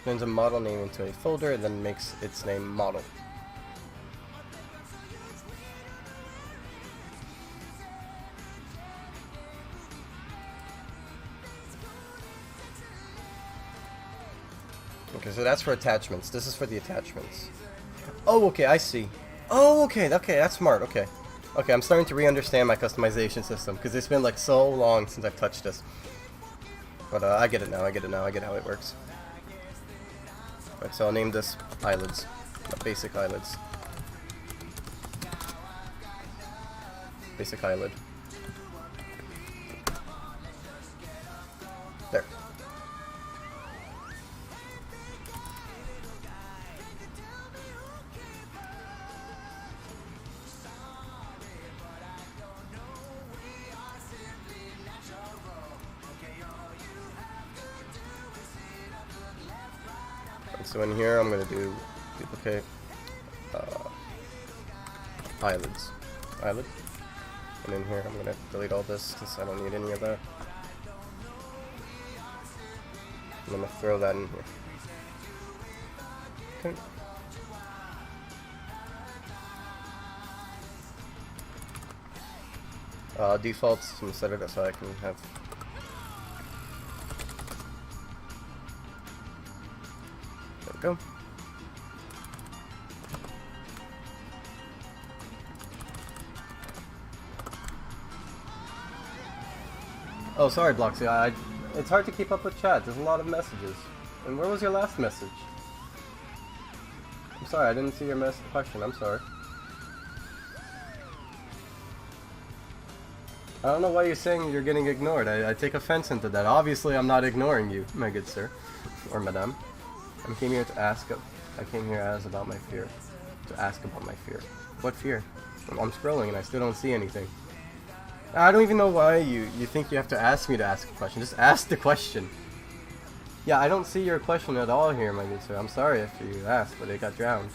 Speaker 1: Turns a model name into a folder and then makes its name model. Okay, so that's for attachments. This is for the attachments. Oh, okay, I see. Oh, okay, that's smart. Okay, I'm starting to re-understand my customization system because it's been like so long since I've touched this. But I get it now. I get how it works. Alright, so I'll name this eyelids, basic eyelids. Basic eyelid. There. So in here, I'm going to do duplicate eyelids. Eyelid. And in here, I'm going to delete all this because I don't need any of that. I'm going to throw that in here. Okay. Defaults, I'm going to set it so I can have... Go. Oh, sorry, Bloxy. It's hard to keep up with chat. There's a lot of messages. And where was your last message? I'm sorry, I didn't see your question. I'm sorry. I don't know why you're saying you're getting ignored. I take offense into that. Obviously, I'm not ignoring you, my good sir. Or madame. I came here to ask. I came here as about my fear. To ask about my fear. What fear? I'm scrolling and I still don't see anything. I don't even know why you think you have to ask me to ask a question. Just ask the question. Yeah, I don't see your question at all here, my good sir. I'm sorry if you asked, but it got drowned.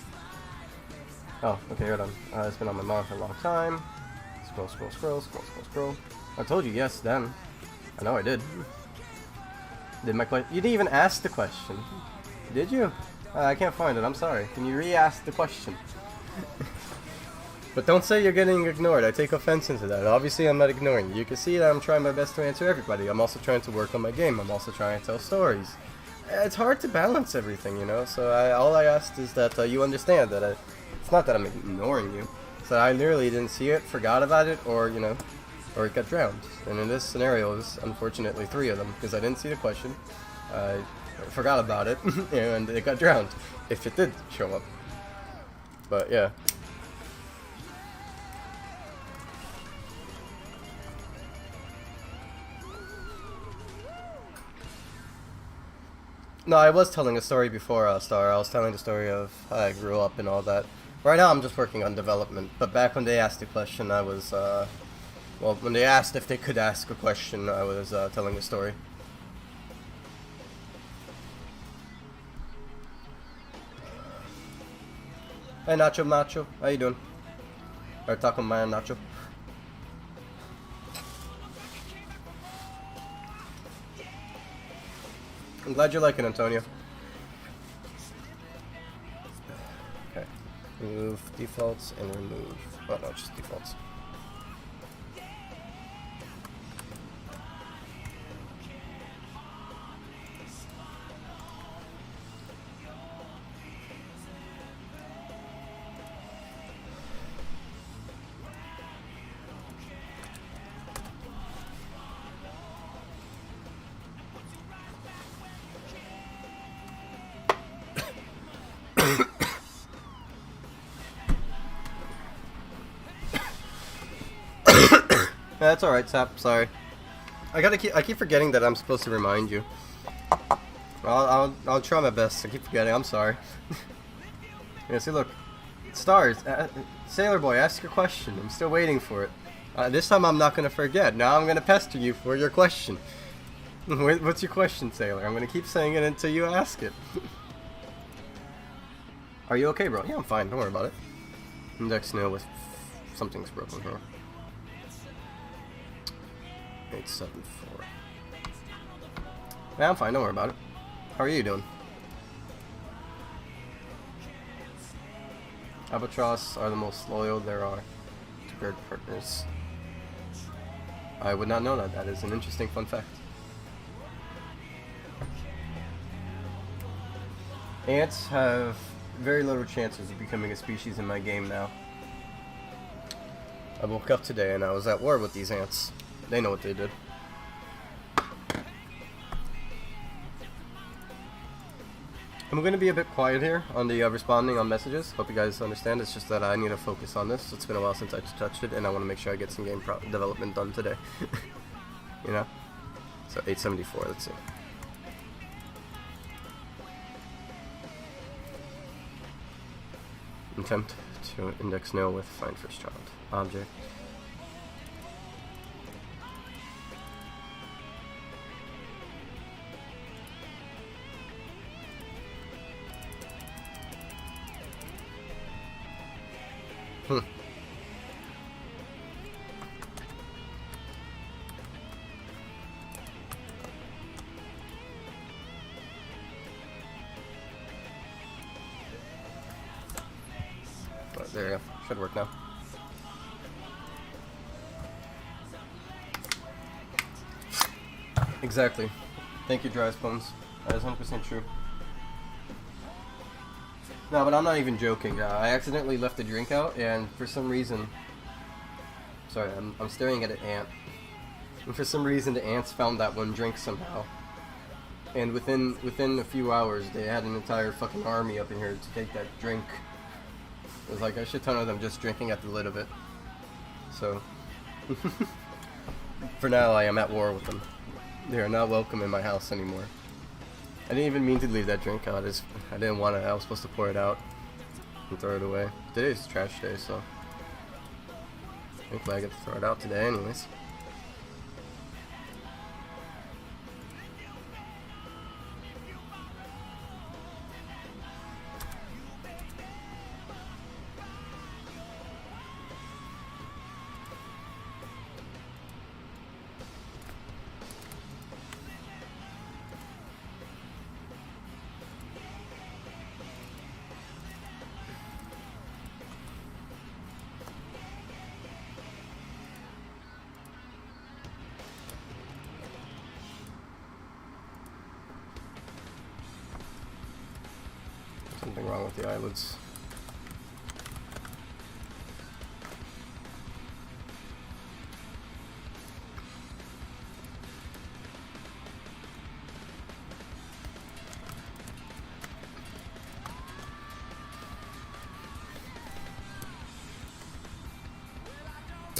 Speaker 1: Oh, okay, hold on. It's been on my mind for a long time. Scroll, scroll, scroll, scroll, scroll, scroll. I told you yes then. I know I did. Did my question? You didn't even ask the question. Did you? I can't find it. I'm sorry. Can you re-ask the question? But don't say you're getting ignored. I take offense into that. Obviously, I'm not ignoring you. You can see that I'm trying my best to answer everybody. I'm also trying to work on my game. I'm also trying to tell stories. It's hard to balance everything, you know? So all I asked is that you understand that it's not that I'm ignoring you. So I literally didn't see it, forgot about it, or, you know, or it got drowned. And in this scenario, it was unfortunately 3 of them, because I didn't see the question, I forgot about it, and it got drowned, if it did show up. But yeah. No, I was telling a story before Star. I was telling the story of how I grew up and all that. Right now I'm just working on development, but back when they asked the question, I was, well, when they asked if they could ask a question, I was telling a story. Hey Nacho Macho, how you doing? Or Taco Man Nacho. I'm glad you like it, Antonio. Okay. Remove defaults and remove... Oh no, just defaults. That's alright, Sap. Sorry. I keep forgetting that I'm supposed to remind you. I'll try my best. I keep forgetting. I'm sorry. Yeah, see, look. Stars. Sailor Boy, ask your question. I'm still waiting for it. This time I'm not gonna forget. Now I'm gonna pester you for your question. What's your question, Sailor? I'm gonna keep saying it until you ask it. Are you okay, bro? Yeah, I'm fine. Don't worry about it. Index nil with something's broken here. 874. Yeah, I'm fine. Don't worry about it. How are you doing? Albatross are the most loyal there are to bird partners. I would not know that. That is an interesting fun fact. Ants have very little chances of becoming a species in my game now. I woke up today and I was at war with these ants. They know what they did. I'm going to be a bit quiet here on the responding on messages. Hope you guys understand. It's just that I need to focus on this. It's been a while since I touched it, and I want to make sure I get some game development done today. You know? So 874, let's see. Attempt to index nil with find first child. Object. There you go. Should work now. Exactly. Thank you, Dry Bones. That is 100% true. No, but I'm not even joking. I accidentally left the drink out, and for some reason... Sorry, I'm staring at an ant. And for some reason, the ants found that one drink somehow. And within a few hours, they had an entire fucking army up in here to take that drink. There's like a shit ton of them just drinking at the lid of it. So, for now, I am at war with them. They are not welcome in my house anymore. I didn't even mean to leave that drink out. I didn't want it. I was supposed to pour it out and throw it away. Today's trash day, so hopefully I get to throw it out today anyways. Something wrong with the eyelids.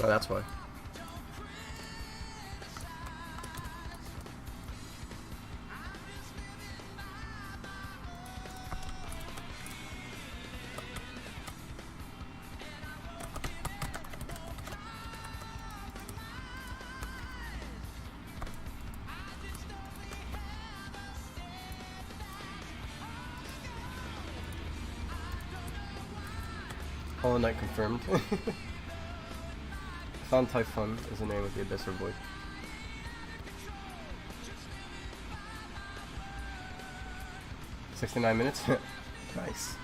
Speaker 1: Oh, that's why. Hollow Knight confirmed. Found Typhon is the name of the Abyssal Void. "69 minutes? Nice.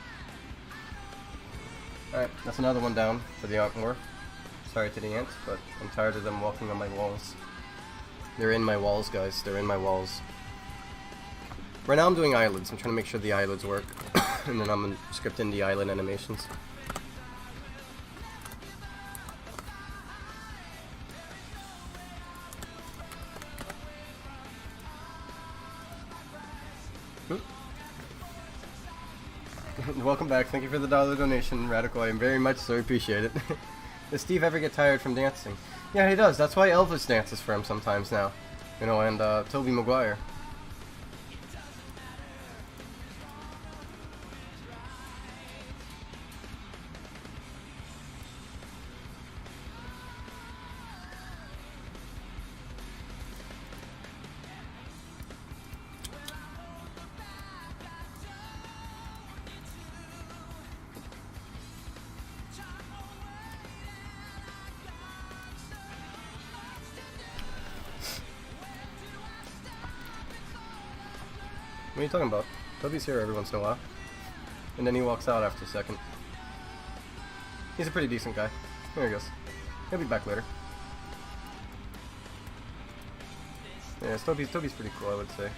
Speaker 1: Alright, that's another one down for the Ankh War. Sorry to the ants, but I'm tired of them walking on my walls. They're in my walls, guys. They're in my walls. Right now I'm doing eyelids. I'm trying to make sure the eyelids work. And then I'm scripting the eyelid animations. Welcome back. Thank you for the $1 donation, Radical. I very much so appreciate it. Does Steve ever get tired from dancing? Yeah, he does. That's why Elvis dances for him sometimes now. You know, and Tobey Maguire. What are you talking about? Toby's here every once in a while. And then he walks out after a second. He's a pretty decent guy. There he goes. He'll be back later. Yeah, Toby's pretty cool, I would say.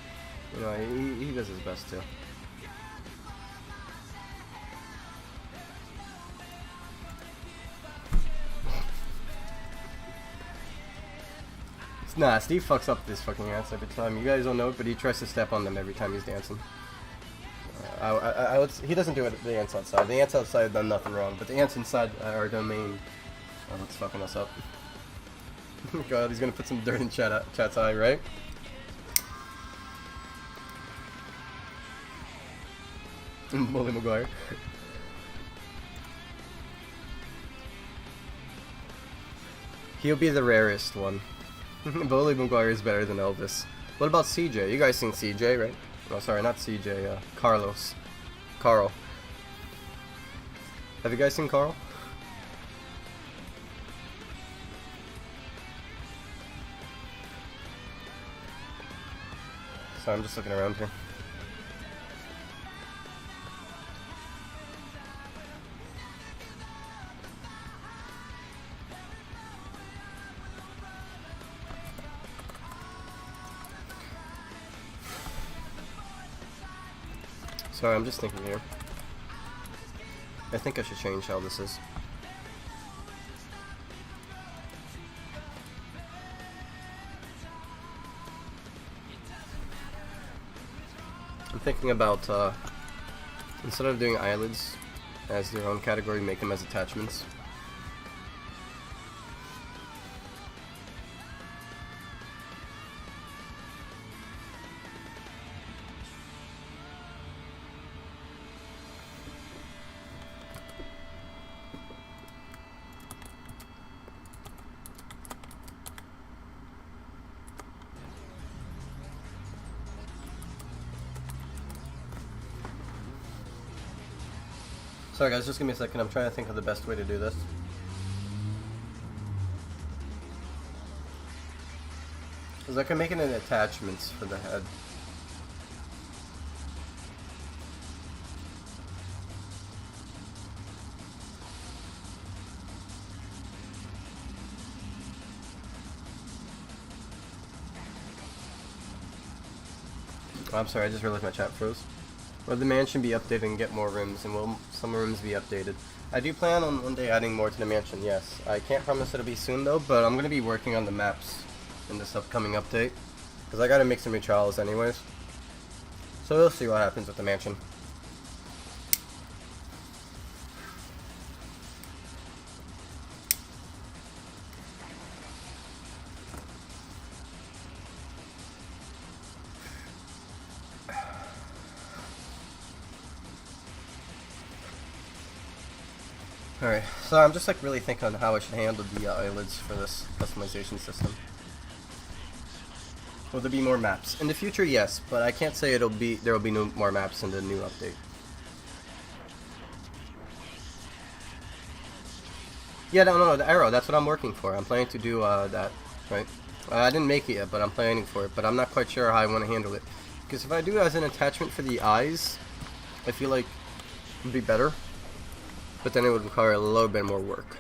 Speaker 1: You know, he does his best too. Nah, Steve fucks up this fucking ants every time. You guys don't know it, but he tries to step on them every time he's dancing. He doesn't do it to the ants outside. The ants outside have done nothing wrong, but the ants inside our domain are what's fucking us up. God, he's gonna put some dirt in chat's eye, right? Bully Maguire. He'll be the rarest one. Bully Maguire is better than Elvis. What about CJ? You guys seen CJ, right? Oh, sorry, not CJ. Carlos. Carl. Have you guys seen Carl? Sorry, I'm just looking around here. Sorry, I'm just thinking here. I think I should change how this is. I'm thinking about, instead of doing eyelids as their own category, make them as attachments. Sorry guys, just give me a second. I'm trying to think of the best way to do this. Because I can make it in attachments for the head. Oh, I'm sorry, I just realized my chat froze. Will the mansion be updated and get more rooms, and will some rooms be updated? I do plan on one day adding more to the mansion, yes. I can't promise it'll be soon though, but I'm going to be working on the maps in this upcoming update. Because I got to make some new trials anyways. So we'll see what happens with the mansion. Alright, so I'm just like really thinking on how I should handle the eyelids for this customization system. Will there be more maps? In the future, yes, but I can't say there will be no more maps in the new update. Yeah, no, the arrow, that's what I'm working for. I'm planning to do that, right? I didn't make it yet, but I'm planning for it, but I'm not quite sure how I want to handle it. Because if I do it as an attachment for the eyes, I feel like it would be better. But then it would require a little bit more work.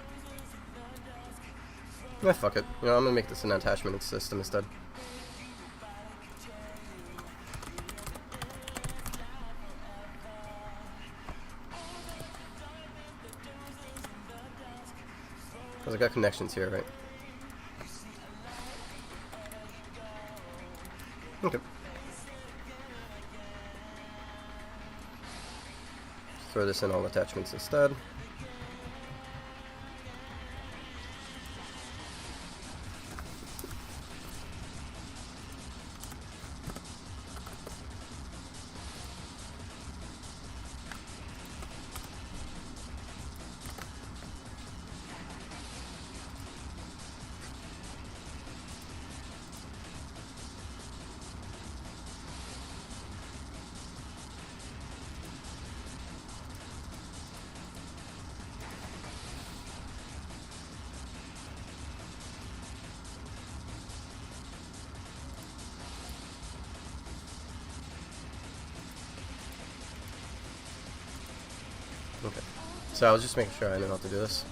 Speaker 1: Yeah, fuck it. You know, I'm gonna make this an attachment system instead. Because I got connections here, right? Okay. Throw this in all attachments instead. Okay. So I was just making sure I know how to do this.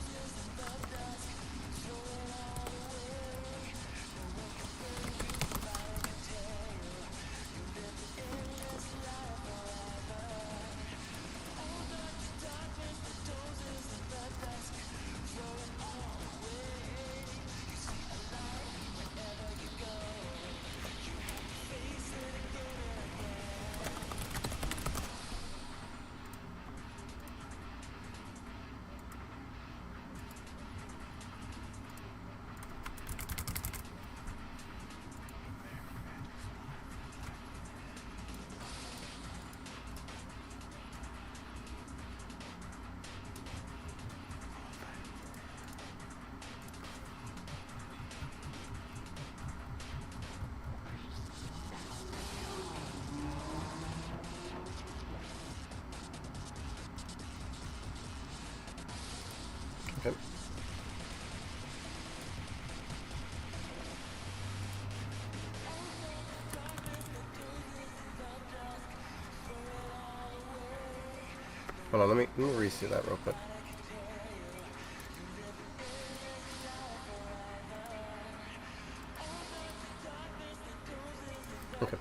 Speaker 1: Okay. Hold on, let me reset that real quick. Okay.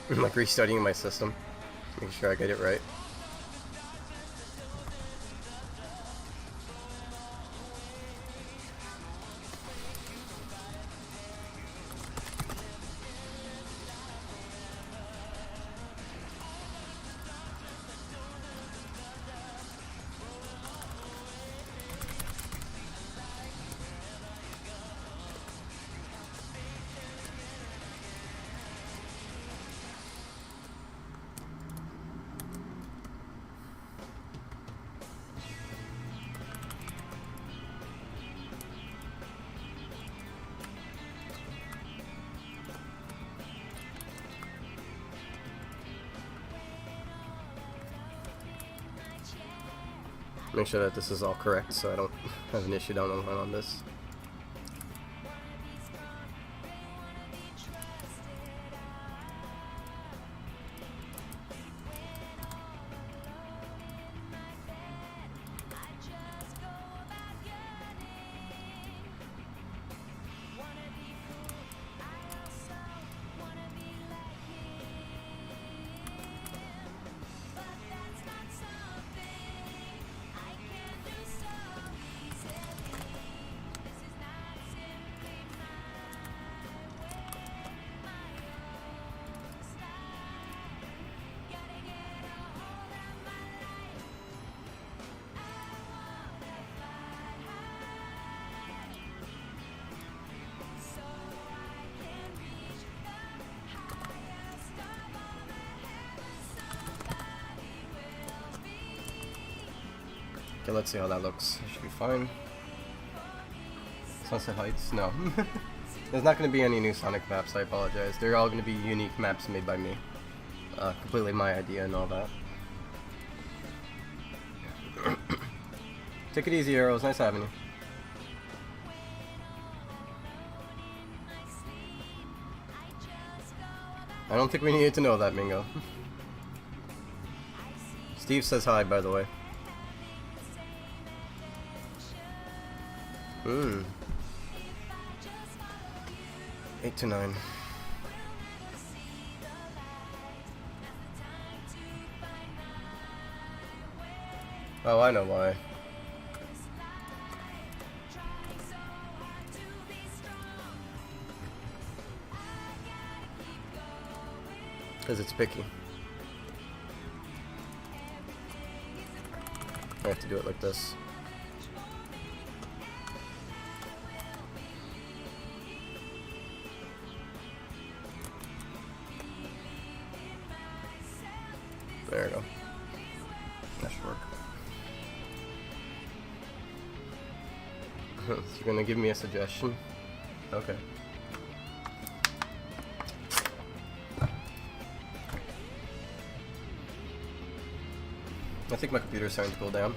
Speaker 1: I'm like restudying my system, making sure I get it right. Make sure that this is all correct so I don't have an issue down the line on this. Okay, let's see how that looks. It should be fine. Sunset Heights? No. There's not going to be any new Sonic maps, I apologize. They're all going to be unique maps made by me. Completely my idea and all that. Take it easy, Arrows. Nice having you. I don't think we needed to know that, Mingo. Steve says hi, by the way. 8 to 9. Oh, I know why. Because it's picky. I have to do it like this. There we go. That should work. You're gonna give me a suggestion? Okay. I think my computer's starting to cool down.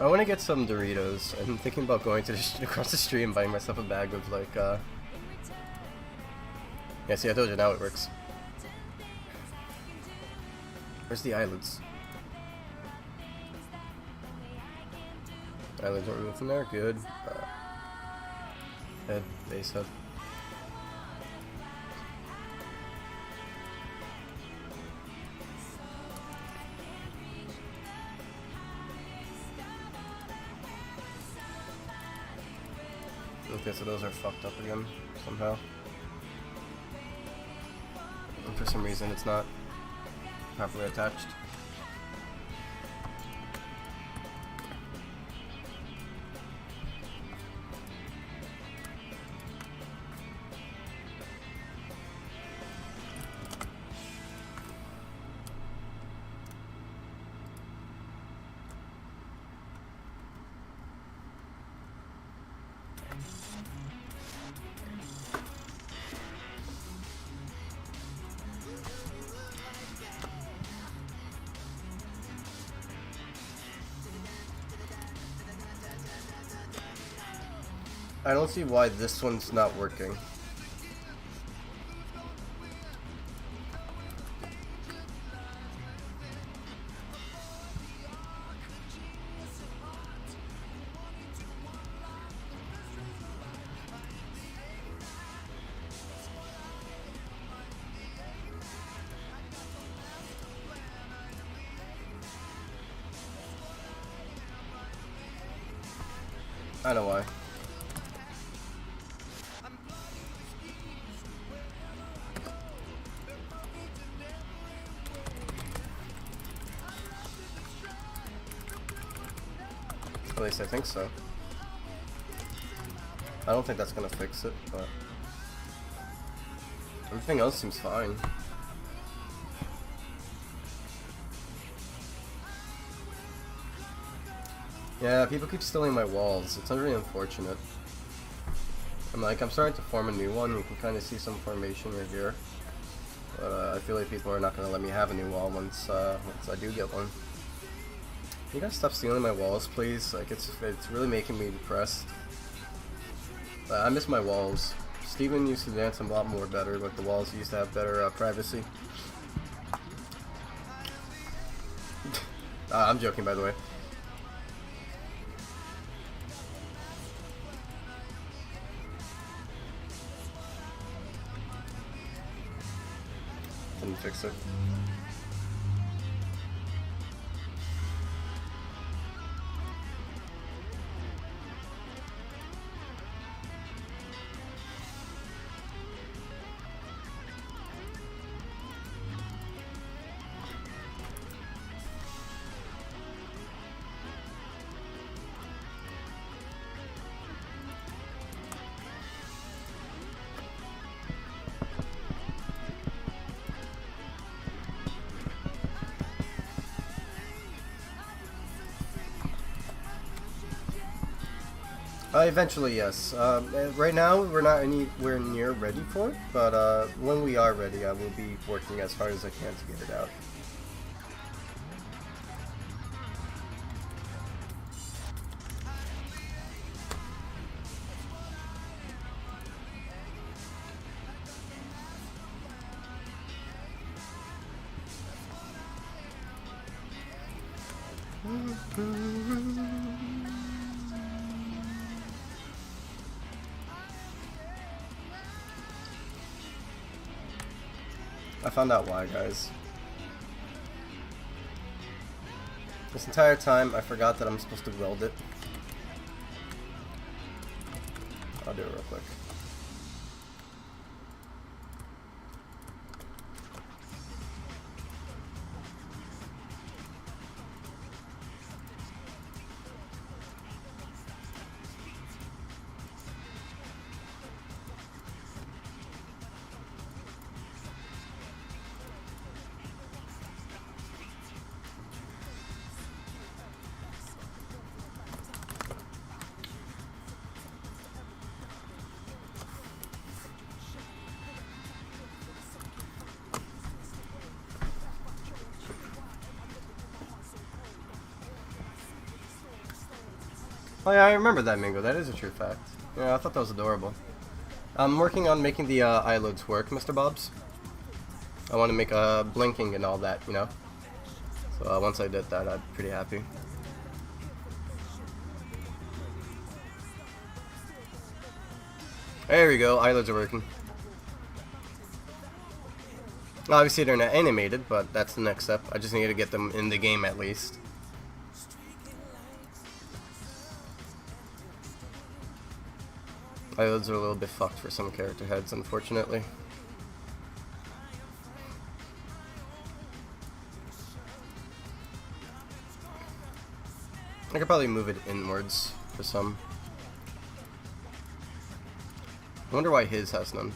Speaker 1: I want to get some Doritos. I'm thinking about going to across the street and buying myself a bag of like, yeah, see, I told you, now it works. Where's the eyelids? Eyelids are removed from there, good. Head, base head. Okay, so those are fucked up again, somehow. And for some reason it's not properly attached. I don't see why this one's not working. I know why. At least I think so. I don't think that's gonna fix it, but everything else seems fine. Yeah, people keep stealing my walls. It's really unfortunate. I'm starting to form a new one. You can kind of see some formation right here. But I feel like people are not gonna let me have a new wall once I do get one. You guys stop stealing my walls, please. Like it's really making me depressed. I miss my walls. Steven used to dance a lot more better, but the walls used to have better privacy. I'm joking, by the way. Didn't fix it. Eventually, yes. Right now, we're not anywhere near ready for it, but when we are ready, I will be working as hard as I can to get it out. I found out why, guys. This entire time, I forgot that I'm supposed to weld it. I'll do it real quick. Oh yeah, I remember that, Mingo. That is a true fact. Yeah, I thought that was adorable. I'm working on making the eyelids work, Mr. Bobs. I want to make blinking and all that, you know? So once I did that, I'm pretty happy. There we go, eyelids are working. Obviously they're not animated, but that's the next step. I just need to get them in the game at least. Eyelids are a little bit fucked for some character heads, unfortunately. I could probably move it inwards for some. I wonder why his has none.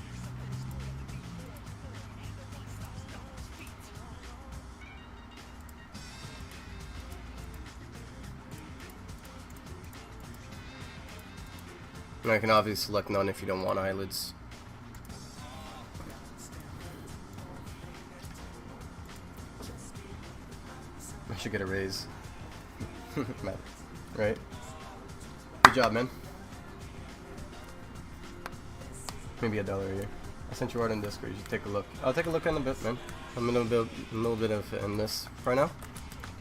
Speaker 1: And I can obviously select none if you don't want eyelids. I should get a raise. Matt, right? Good job, man. Maybe $1 a year. I sent you word on Discord. You should take a look. I'll take a look in a bit, man. I'm gonna build a little bit of in this right now,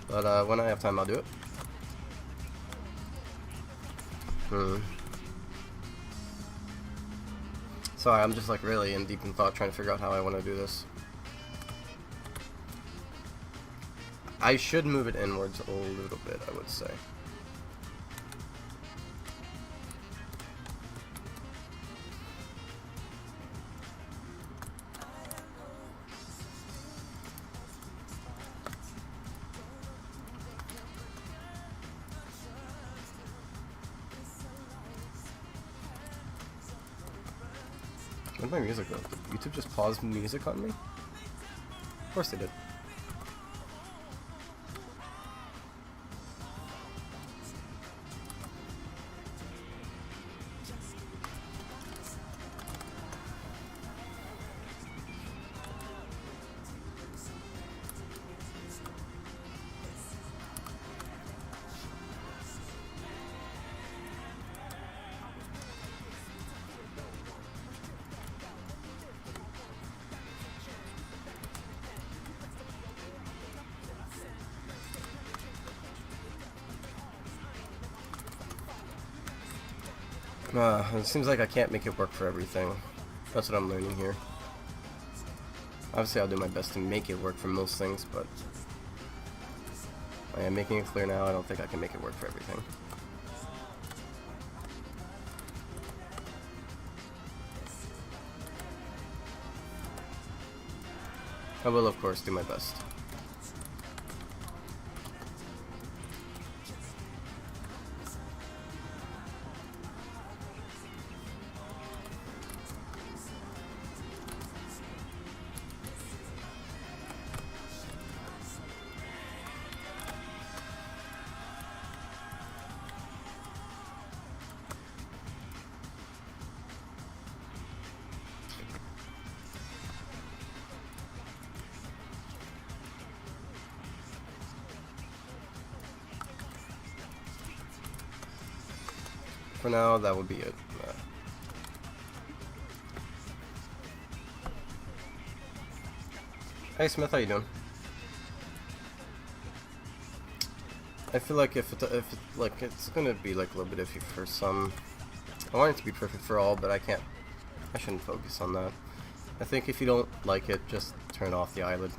Speaker 1: but when I have time, I'll do it. Sorry, I'm just like really in deep in thought trying to figure out how I want to do this. I should move it inwards a little bit, I would say. Where'd my music go? Did YouTube just pause music on me? Of course they did. It seems like I can't make it work for everything. That's what I'm learning here. Obviously, I'll do my best to make it work for most things, but I am making it clear now, I don't think I can make it work for everything. I will, of course, do my best. for now, that would be it. Hey Smith, how you doing? I feel like if it's gonna be like a little bit iffy for some. I want it to be perfect for all, but I can't. I shouldn't focus on that. I think if you don't like it, just turn off the eyelid.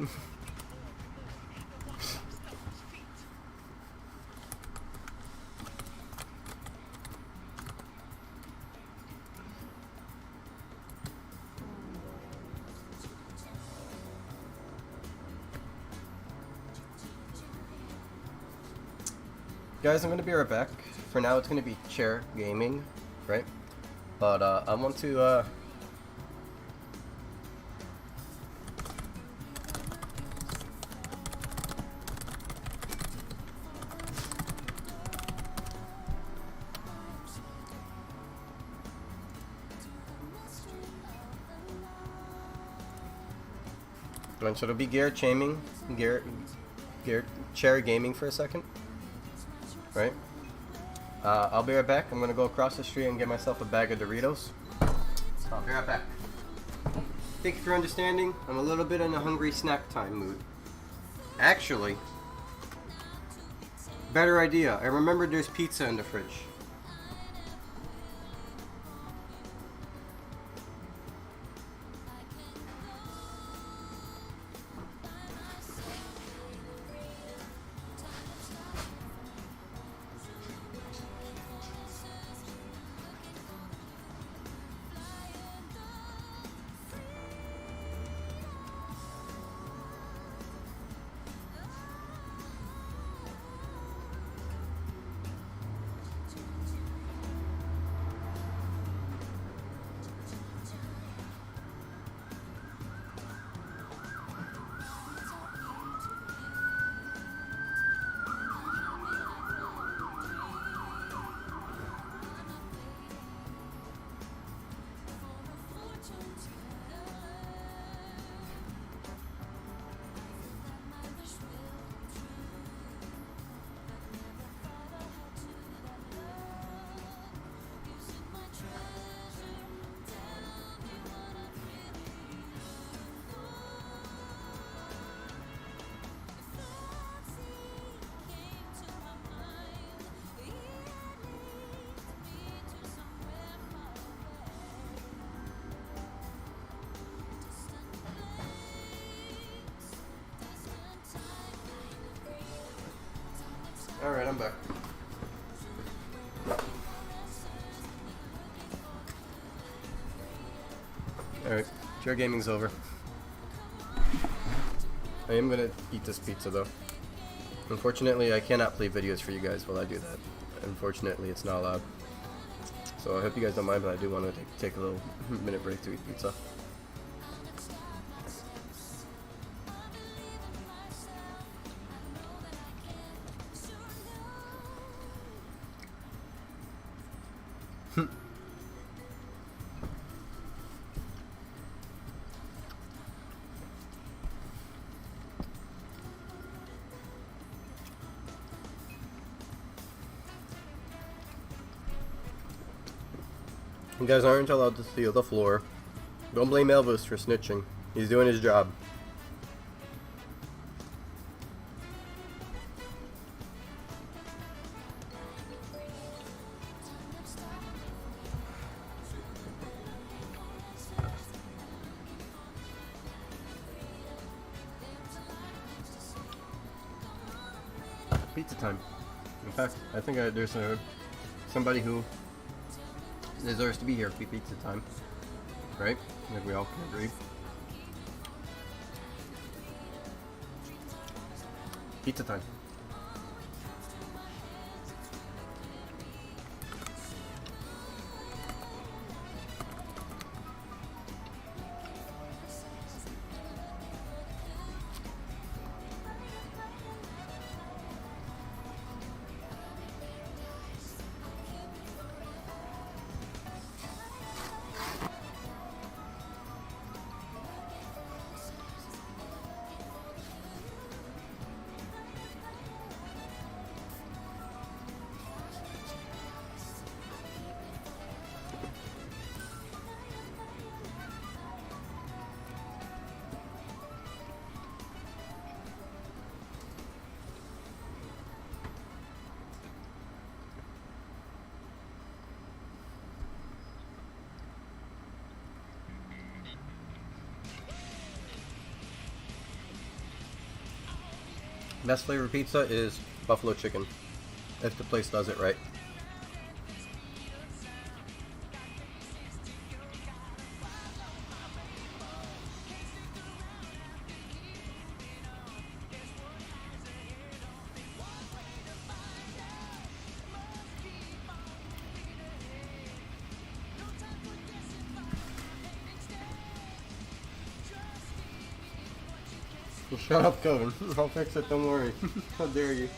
Speaker 1: Guys, I'm gonna be right back. For now, it's gonna be chair gaming, right? But I want to and so it'll be chair gaming for a second, right? I'll be right back. I'm gonna go across the street and get myself a bag of Doritos. I'll be right back. Thank you for understanding. I'm a little bit in a hungry snack time mood. Actually, better idea. I remembered there's pizza in the fridge. Alright, I'm back. Alright, chair gaming's over. I am gonna eat this pizza though. Unfortunately, I cannot play videos for you guys while I do that. Unfortunately, it's not allowed. So I hope you guys don't mind, but I do want to take a little minute break to eat pizza. You guys aren't allowed to steal the floor. Don't blame Elvis for snitching. He's doing his job. Pizza time. In fact, I think there's somebody who deserves to be here for pizza time, right? I think we all can agree. Pizza time. Best flavor pizza is buffalo chicken, if the place does it right. Shut up, Kevin. I'll fix it, don't worry. How dare you.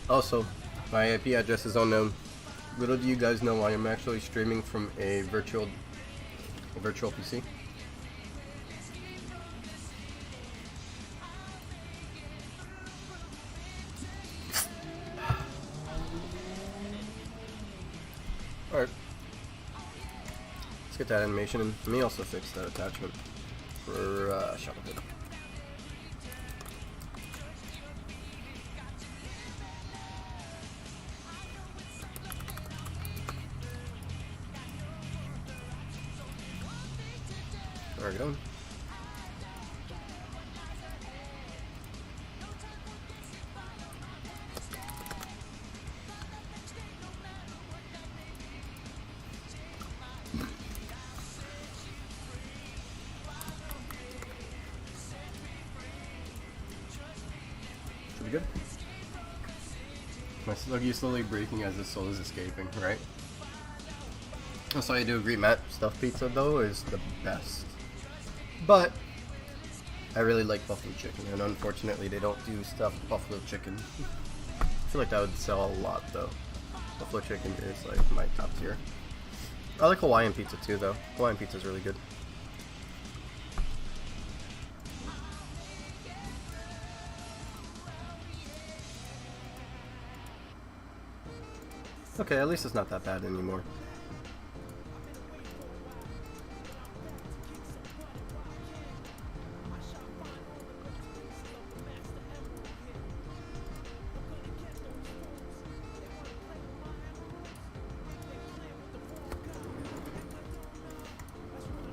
Speaker 1: Also, my IP address is unknown. Little do you guys know I am actually streaming from a virtual PC. Alright. Let's get that animation and let me also fix that attachment for shut up. There we go. Should be good. My sluggy slowly breaking as the soul is escaping, right? Also, I do agree, Matt. Stuffed pizza, though, is the best. But I really like buffalo chicken, and unfortunately they don't do stuffed buffalo chicken. I feel like that would sell a lot, though. Buffalo chicken is like my top tier. I like Hawaiian pizza too, though. Hawaiian pizza is really good. Okay, at least it's not that bad anymore.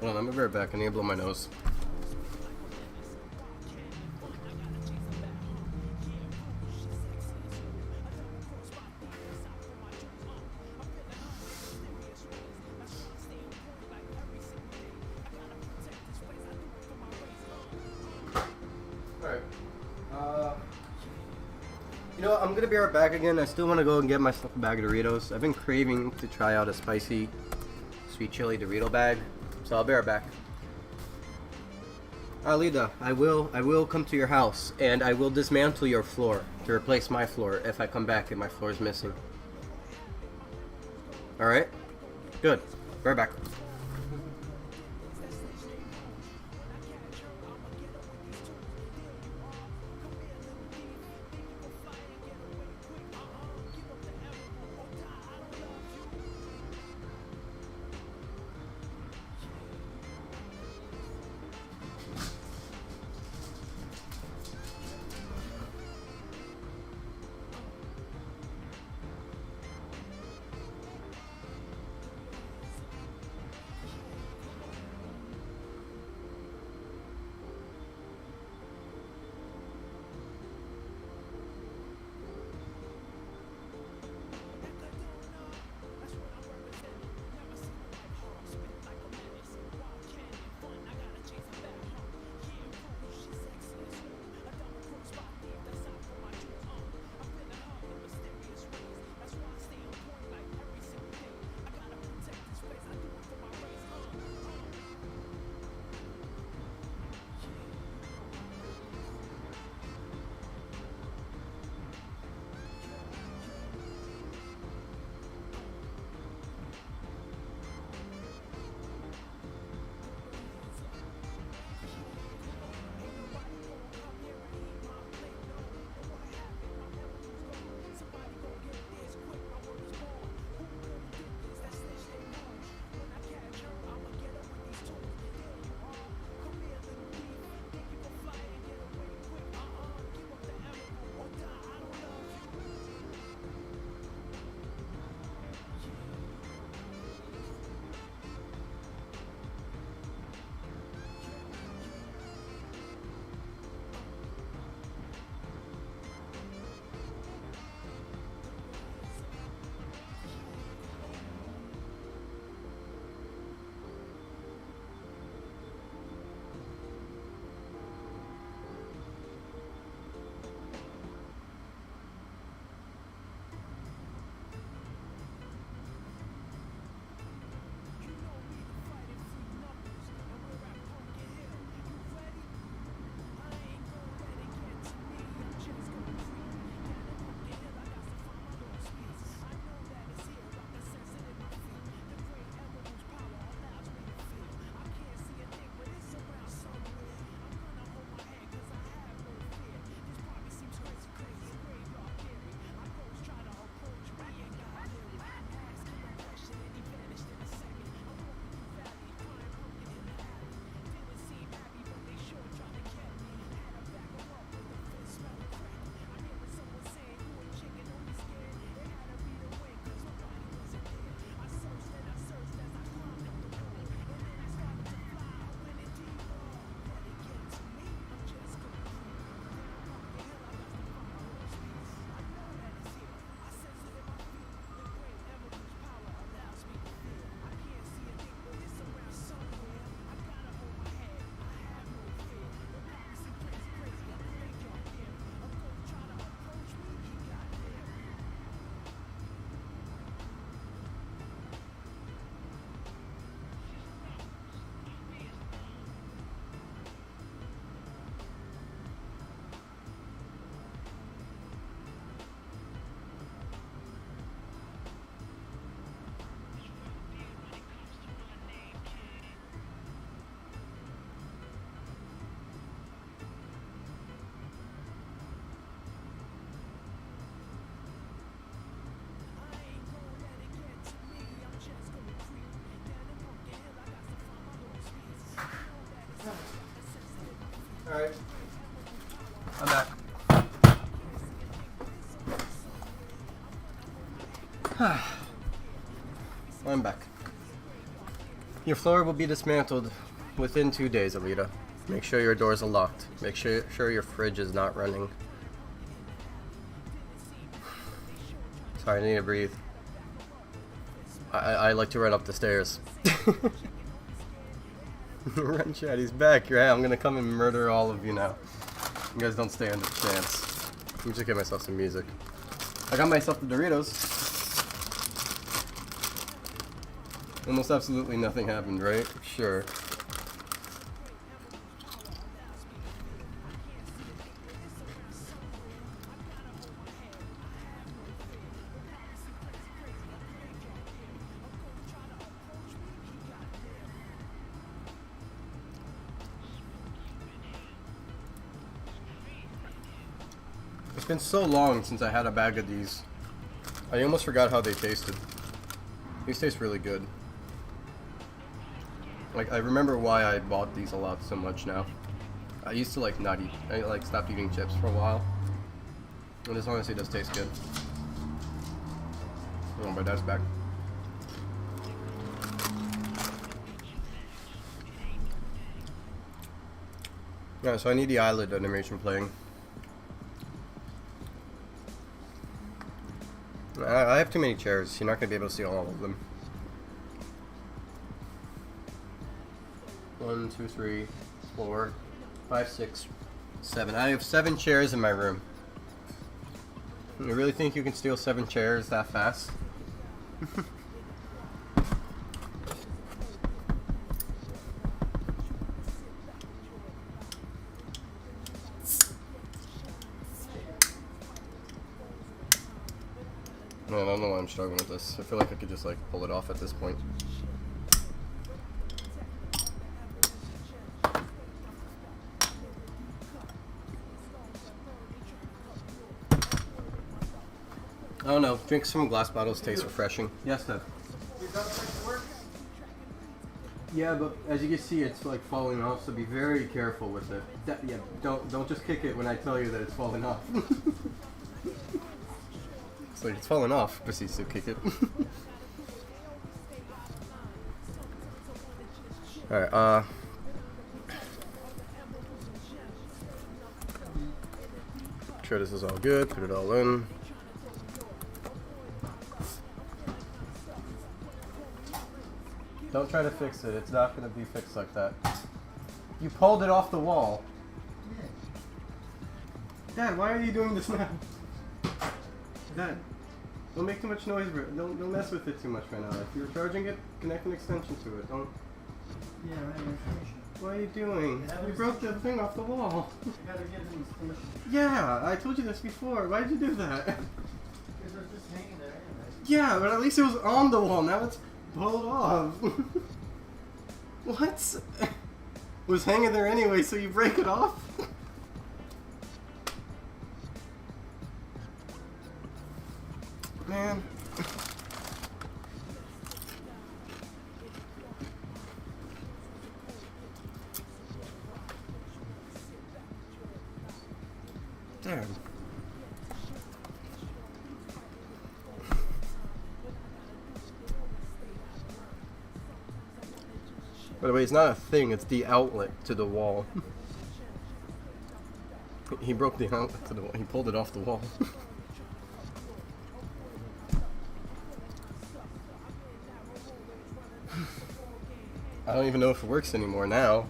Speaker 1: Hold on, I'm gonna be right back. I need to blow my nose. Alright. You know what? I'm gonna be right back again. I still want to go and get myself a bag of Doritos. I've been craving to try out a spicy, sweet chili Dorito bag. So I'll be right back. Alida, I will come to your house and I will dismantle your floor to replace my floor if I come back and my floor is missing. Alright? Good. Be right back. I'm back. Your floor will be dismantled within 2 days, Alita. Make sure your doors are locked. Make sure your fridge is not running. Sorry, I need to breathe. I like to run up the stairs. Run, Chad, he's back. Yeah, I'm gonna come and murder all of you now. You guys don't stand a chance. Let me just get myself some music. I got myself the Doritos. Almost absolutely nothing happened, right? Sure. It's been so long since I had a bag of these. I almost forgot how they tasted. These taste really good. Like, I remember why I bought these a lot so much now. I used to like not eat. I like stopped eating chips for a while. And this honestly does taste good. Oh, my dad's back. Yeah, so I need the eyelid animation playing. I have too many chairs. You're not going to be able to see all of them. 1, 2, 3, 4, 5, 6, 7. I have 7 chairs in my room. You really think you can steal 7 chairs that fast? Man, I don't know why I'm struggling with this. I feel like I could just like pull it off at this point. I don't know. Drinks from glass bottles taste refreshing. Yes, Dad. Yeah, but as you can see, it's like falling off. So be very careful with it. Yeah, don't just kick it when I tell you that it's falling off. It's like it's falling off. Proceeds to kick it. All right. Sure, this is all good. Put it all in. Don't try to fix it. It's not going to be fixed like that. You pulled it off the wall. Dad, why are you doing this now? Dad, don't make too much noise. Don't mess with it too much right now. If you're charging it, connect an extension to it. Don't.
Speaker 2: Yeah, right.
Speaker 1: What are you doing? You broke the thing off the wall.
Speaker 2: You gotta get an extension.
Speaker 1: Yeah, I told you this before. Why did you do that?
Speaker 2: Because it was just hanging there anyway.
Speaker 1: Yeah, but at least it was on the wall. Now it's pulled off. What? It was hanging there anyway, so you break it off? Man. Damn. By the way, it's not a thing, it's the outlet to the wall. He broke the outlet to the wall. He pulled it off the wall. I don't even know if it works anymore now.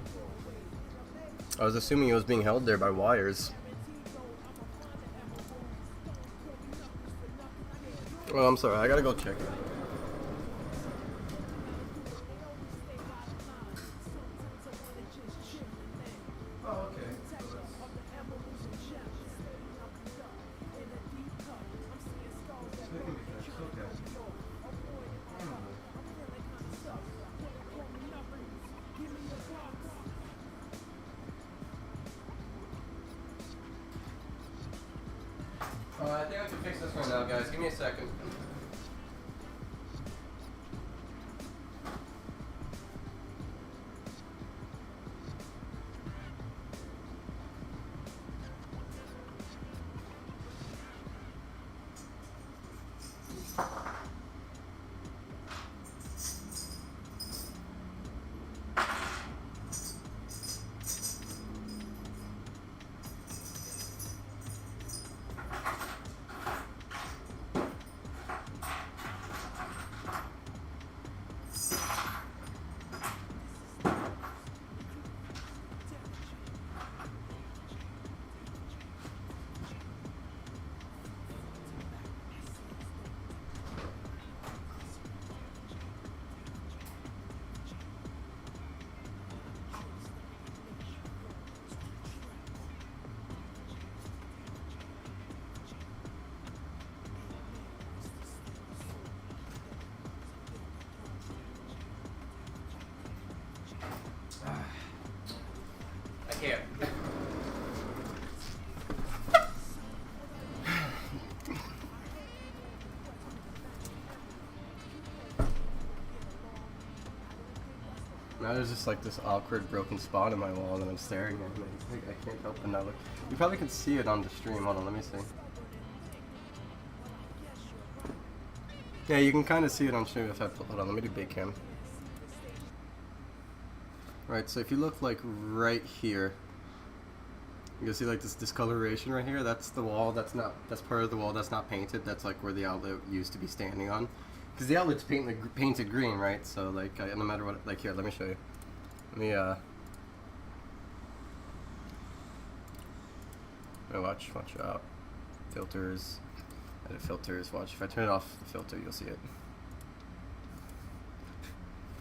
Speaker 1: I was assuming it was being held there by wires. Well, I'm sorry, I gotta go check it. I think I can fix this one now, guys. Give me a second. Now there's just like this awkward broken spot in my wall that I'm staring at. And I can't help but not look. You probably can see it on the stream. Hold on, let me see. Yeah, you can kind of see it on stream if I pull. Hold on, let me do big cam. Right, so if you look like right here, you can see like this discoloration right here. That's the wall. That's part of the wall that's not painted. That's like where the outlet used to be standing on. Because the outlet's painted green, right? So like no matter what, like here, let me show you. Let me watch out. Filters, edit filters. Watch, if I turn it off the filter, you'll see it.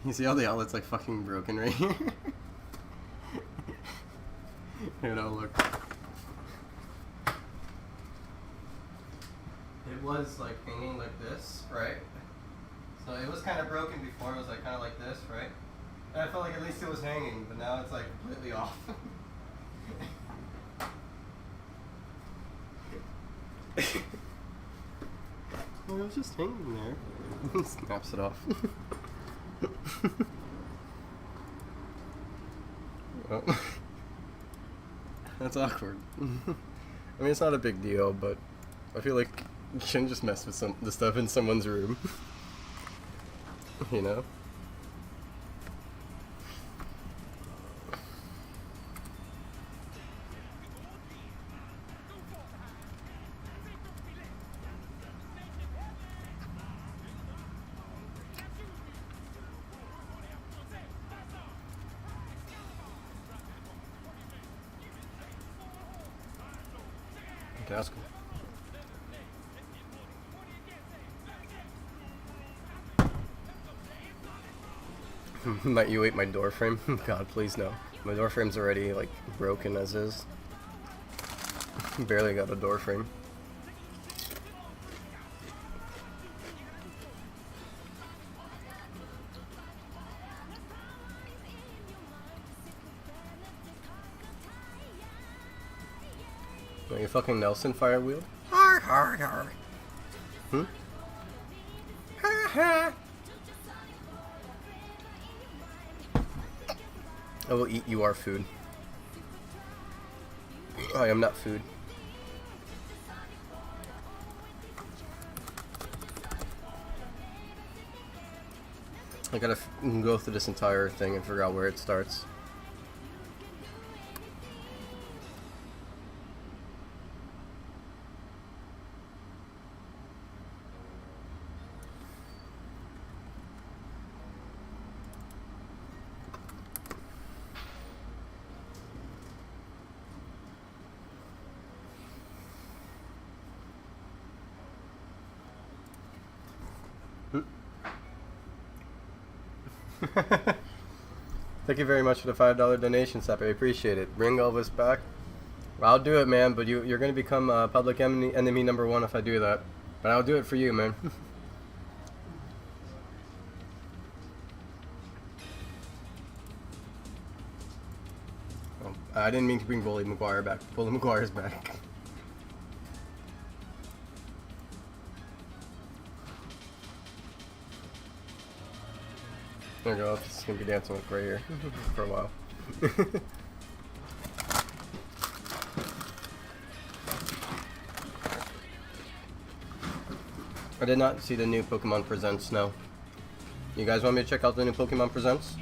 Speaker 1: You see how the outlet's like fucking broken right here? Here, now look. It was like hanging like this, right? So it was kind of broken before. It was like kind of like this, right? And I felt like at least it was hanging, but now it's like completely off. Well, it was just hanging there. Snaps it off. Well, that's awkward. I mean, it's not a big deal, but I feel like you shouldn't just mess with the stuff in someone's room. You know? Okay, that's cool. Might you ate my door frame? God, please no. My door frame's already like broken as is. Barely got a door frame. Are you fucking Nelson Firewheel? Har har har. Hmm? Ha ha. I will eat you our food. I am not food. I gotta go through this entire thing and figure out where it starts. Thank you very much for the $5 donation, Sap. I appreciate it. Bring Elvis back. I'll do it, man, but you're going to become public enemy #1 if I do that. But I'll do it for you, man. Oh, I didn't mean to bring Bully McGuire back. Bully McGuire's back. There we go. It's gonna be dancing with Gray here for a while. I did not see the new Pokemon Presents, no. You guys want me to check out the new Pokemon Presents?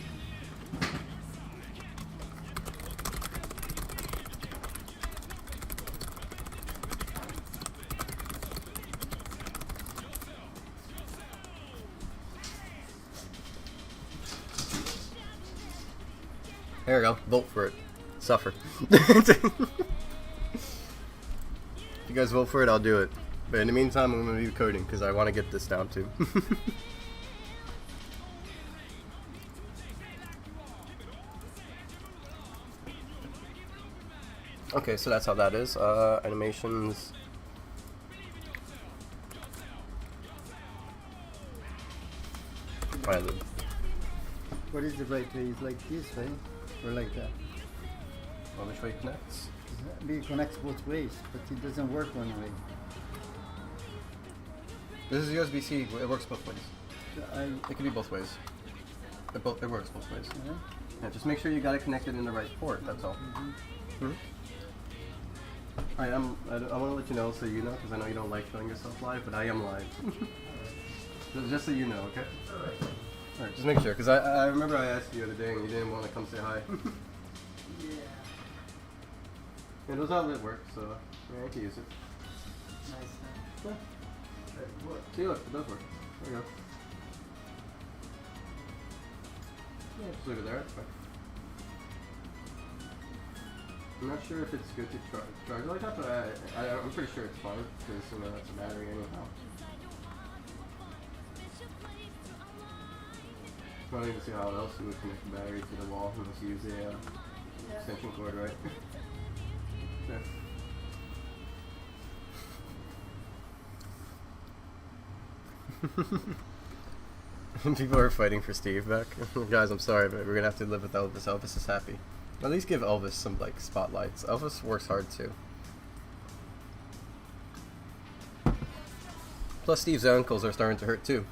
Speaker 1: There we go. Vote for it. Suffer. If you guys vote for it, I'll do it. But in the meantime, I'm going to be coding because I want to get this down too. Okay, so that's how that is. Animations.
Speaker 2: What is the right way? Is like this way or like that?
Speaker 1: Well, which way it connects?
Speaker 2: It connects both ways, but it doesn't work one way.
Speaker 1: This is USB-C. It works both ways. It can be both ways. It works both ways.
Speaker 2: Yeah.
Speaker 1: Yeah, just make sure you got it connected in the right port. That's all.
Speaker 2: Mm-hmm.
Speaker 1: I want to let you know so you know, because I know you don't like showing yourself live, but I am live. Just so you know, okay? Alright, just make sure, because I remember I asked you the other day and you didn't want to come say hi.
Speaker 2: Yeah.
Speaker 1: It was outlet work, so yeah, I can use it.
Speaker 2: Nice.
Speaker 1: Yeah. See, look, it does work. There you go. Yeah, just leave it there, it's fine. I'm not sure if it's good to charge like that, but I'm pretty sure it's fine, because you know, that's a battery anyhow. I don't even see how else you would connect the battery to the wall unless you use a extension cord, right? Yeah. People are fighting for Steve back. Guys, I'm sorry, but we're gonna have to live with Elvis. Elvis is happy. At least give Elvis some like spotlights. Elvis works hard too. Plus, Steve's ankles are starting to hurt too.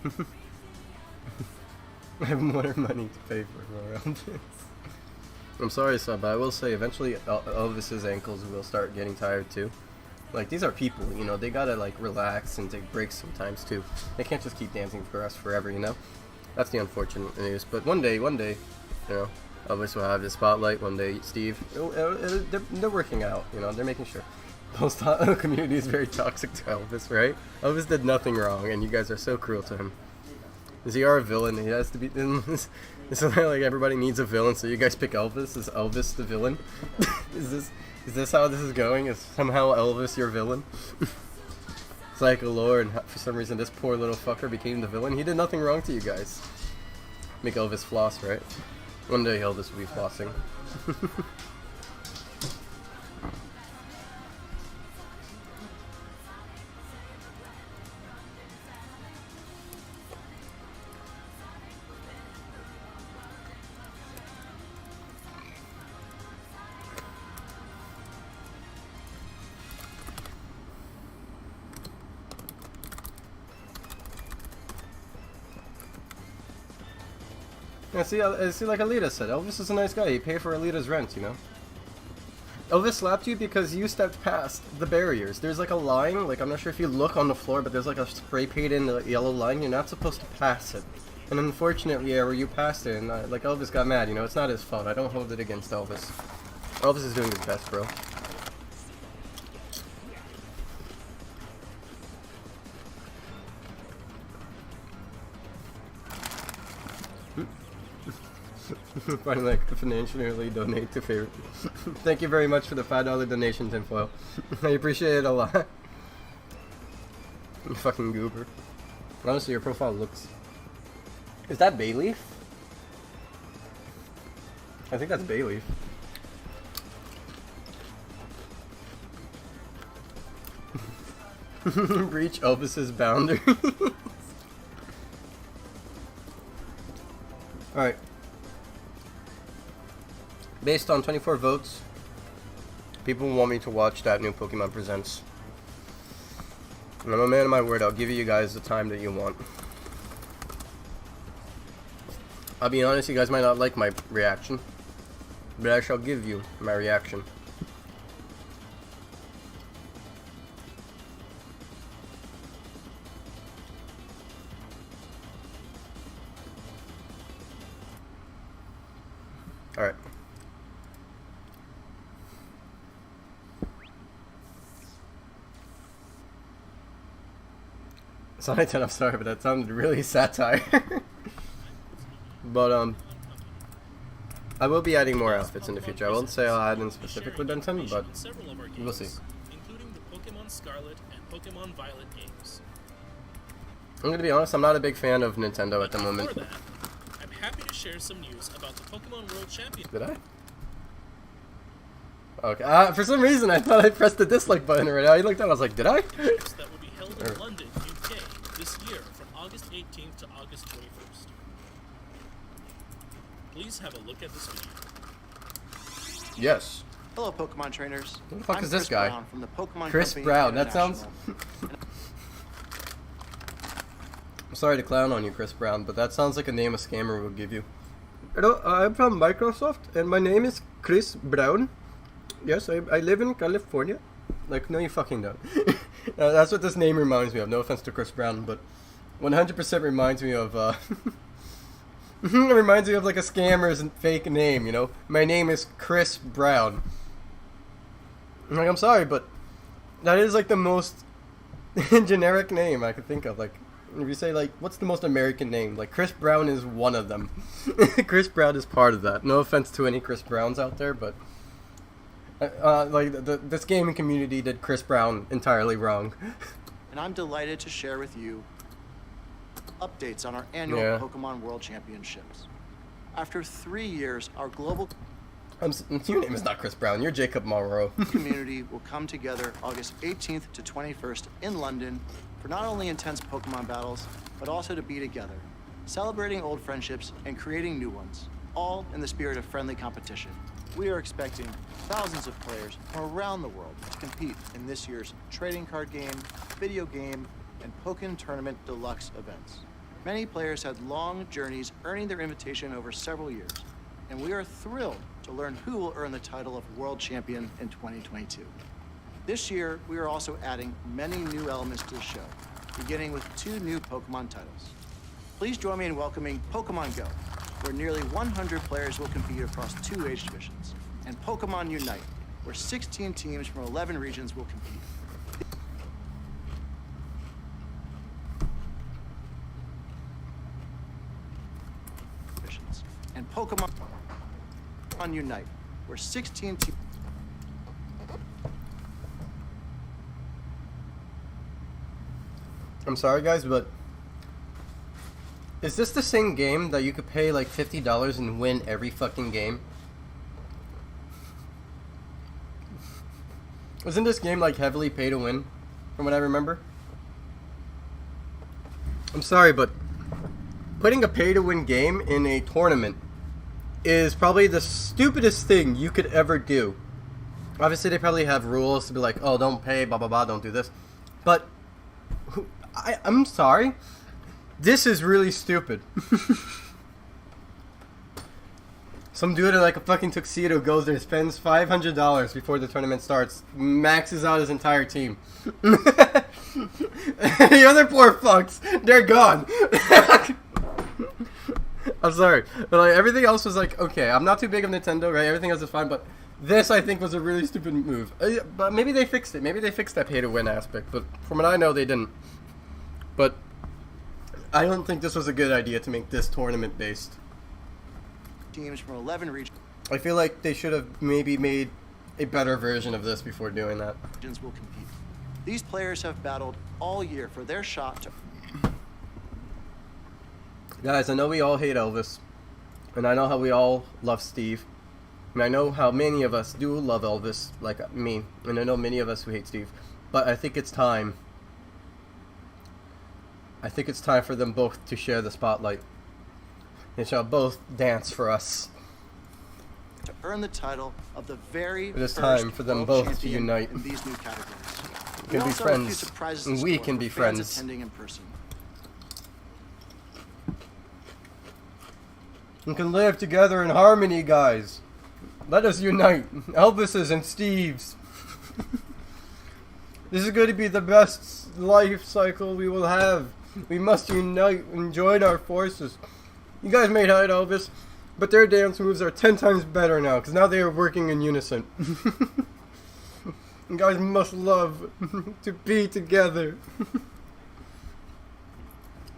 Speaker 1: I have more money to pay for around this. I'm sorry, son, but I will say eventually Elvis's ankles will start getting tired too. Like, these are people, you know, they gotta like relax and take breaks sometimes too. They can't just keep dancing for us forever, you know? That's the unfortunate news. But one day, you know, Elvis will have his spotlight. One day, Steve, they're working out, you know, they're making sure. The community is very toxic to Elvis, right? Elvis did nothing wrong, and you guys are so cruel to him. Is he our villain? He has to be. It's like everybody needs a villain, so you guys pick Elvis. Is Elvis the villain? Is this how this is going? Is somehow Elvis your villain? It's like a lore, and for some reason this poor little fucker became the villain. He did nothing wrong to you guys. Make Elvis floss, right? One day Elvis will be flossing. Yeah, see, like Alita said, Elvis is a nice guy. He paid for Alita's rent, you know? Elvis slapped you because you stepped past the barriers. There's like a line, like I'm not sure if you look on the floor, but there's like a spray painted yellow line. You're not supposed to pass it. And unfortunately, yeah, where you passed it, and like Elvis got mad, you know? It's not his fault. I don't hold it against Elvis. Elvis is doing his best, bro. Finally, I could financially donate to favorite. Thank you very much for the $5 donation, Tinfoil. I appreciate it a lot. You fucking goober. Honestly, your profile looks... Is that bay leaf? I think that's bay leaf. Breach Elvis's boundary. Alright. Based on 24 votes, people want me to watch that new Pokemon Presents. And I'm a man of my word, I'll give you guys the time that you want. I'll be honest, you guys might not like my reaction, but I shall give you my reaction. Alright. Sorry, I'm sorry, but that sounded really satire. But, I will be adding more outfits in the future. I won't say I'll add in specifically Benton, but we'll see.
Speaker 3: Including the Pokemon Scarlet and Pokemon Violet games.
Speaker 1: I'm gonna be honest, I'm not a big fan of Nintendo at the moment.
Speaker 3: Before that, I'm happy to share some news about the Pokemon World Championship.
Speaker 1: Did I? Okay, for some reason I thought I pressed the dislike button right now. I looked down, I was like, did I?
Speaker 3: That will be held in London, UK, this year from August 18th to August 21st. Please have a look at this video.
Speaker 1: Yes.
Speaker 4: Hello, Pokemon trainers.
Speaker 1: Who the fuck
Speaker 4: I'm
Speaker 1: is this
Speaker 4: Chris
Speaker 1: guy?
Speaker 4: Brown from the Pokemon
Speaker 1: Chris
Speaker 4: Company
Speaker 1: Brown, that sounds...
Speaker 4: International.
Speaker 1: I'm sorry to clown on you, Chris Brown, but that sounds like a name a scammer would give you. Hello, I'm from Microsoft, and my name is Chris Brown. Yes, I live in California. Like, no, you fucking don't. That's what this name reminds me of. No offense to Chris Brown, but 100% reminds me of, it reminds me of like a scammer's fake name, you know? My name is Chris Brown. Like, I'm sorry, but that is like the most generic name I could think of. Like, if you say, like, what's the most American name? Like, Chris Brown is one of them. Chris Brown is part of that. No offense to any Chris Browns out there, but this gaming community did Chris Brown entirely wrong.
Speaker 4: And I'm delighted to share with you updates on our annual Pokemon World Championships. After 3 years, our global
Speaker 1: your name is not Chris Brown. You're Jacob Monroe.
Speaker 4: community will come together August 18th to 21st in London for not only intense Pokemon battles, but also to be together, celebrating old friendships and creating new ones, all in the spirit of friendly competition. We are expecting thousands of players from around the world to compete in this year's trading card game, video game, and Pokken Tournament Deluxe events. Many players had long journeys earning their invitation over several years, and we are thrilled to learn who will earn the title of World Champion in 2022. This year, we are also adding many new elements to the show, beginning with 2 new Pokemon titles. Please join me in welcoming Pokemon Go, where nearly 100 players will compete across 2 age divisions, and Pokemon Unite, where 16 teams from 11 regions will compete. And Pokemon Unite, where 16 teams.
Speaker 1: I'm sorry, guys, but is this the same game that you could pay like $50 and win every fucking game? Wasn't this game like heavily pay to win, from what I remember? I'm sorry, but putting a pay to win game in a tournament is probably the stupidest thing you could ever do. Obviously, they probably have rules to be like, oh, don't pay, blah, blah, blah, don't do this. But I'm sorry. This is really stupid. Some dude in like a fucking tuxedo goes there, spends $500 before the tournament starts, maxes out his entire team. The other poor fucks, they're gone. I'm sorry, but like everything else was like, okay, I'm not too big of Nintendo, right? Everything else is fine, but this I think was a really stupid move. But maybe they fixed it. Maybe they fixed that pay to win aspect, but from what I know, they didn't. But I don't think this was a good idea to make this tournament based.
Speaker 4: Teams from 11 regions.
Speaker 1: I feel like they should have maybe made a better version of this before doing that.
Speaker 4: Will compete. These players have battled all year for their shot to.
Speaker 1: Guys, I know we all hate Elvis, and I know how we all love Steve, and I know how many of us do love Elvis, like me, and I know many of us who hate Steve, but I think it's time. I think it's time for them both to share the spotlight. They shall both dance for us.
Speaker 4: To earn the title of the very
Speaker 1: It is
Speaker 4: first
Speaker 1: time for them
Speaker 4: world
Speaker 1: both to
Speaker 4: champion
Speaker 1: unite.
Speaker 4: in these new categories.
Speaker 1: We can be
Speaker 4: also have a few
Speaker 1: friends,
Speaker 4: surprises
Speaker 1: and
Speaker 4: in
Speaker 1: we
Speaker 4: store
Speaker 1: can be
Speaker 4: for fans
Speaker 1: friends.
Speaker 4: attending in person.
Speaker 1: We can live together in harmony, guys. Let us unite. Elvis's and Steve's. This is going to be the best life cycle we will have. We must unite and join our forces. You guys may hate Elvis, but their dance moves are 10 times better now, because now they are working in unison. You guys must love to be together.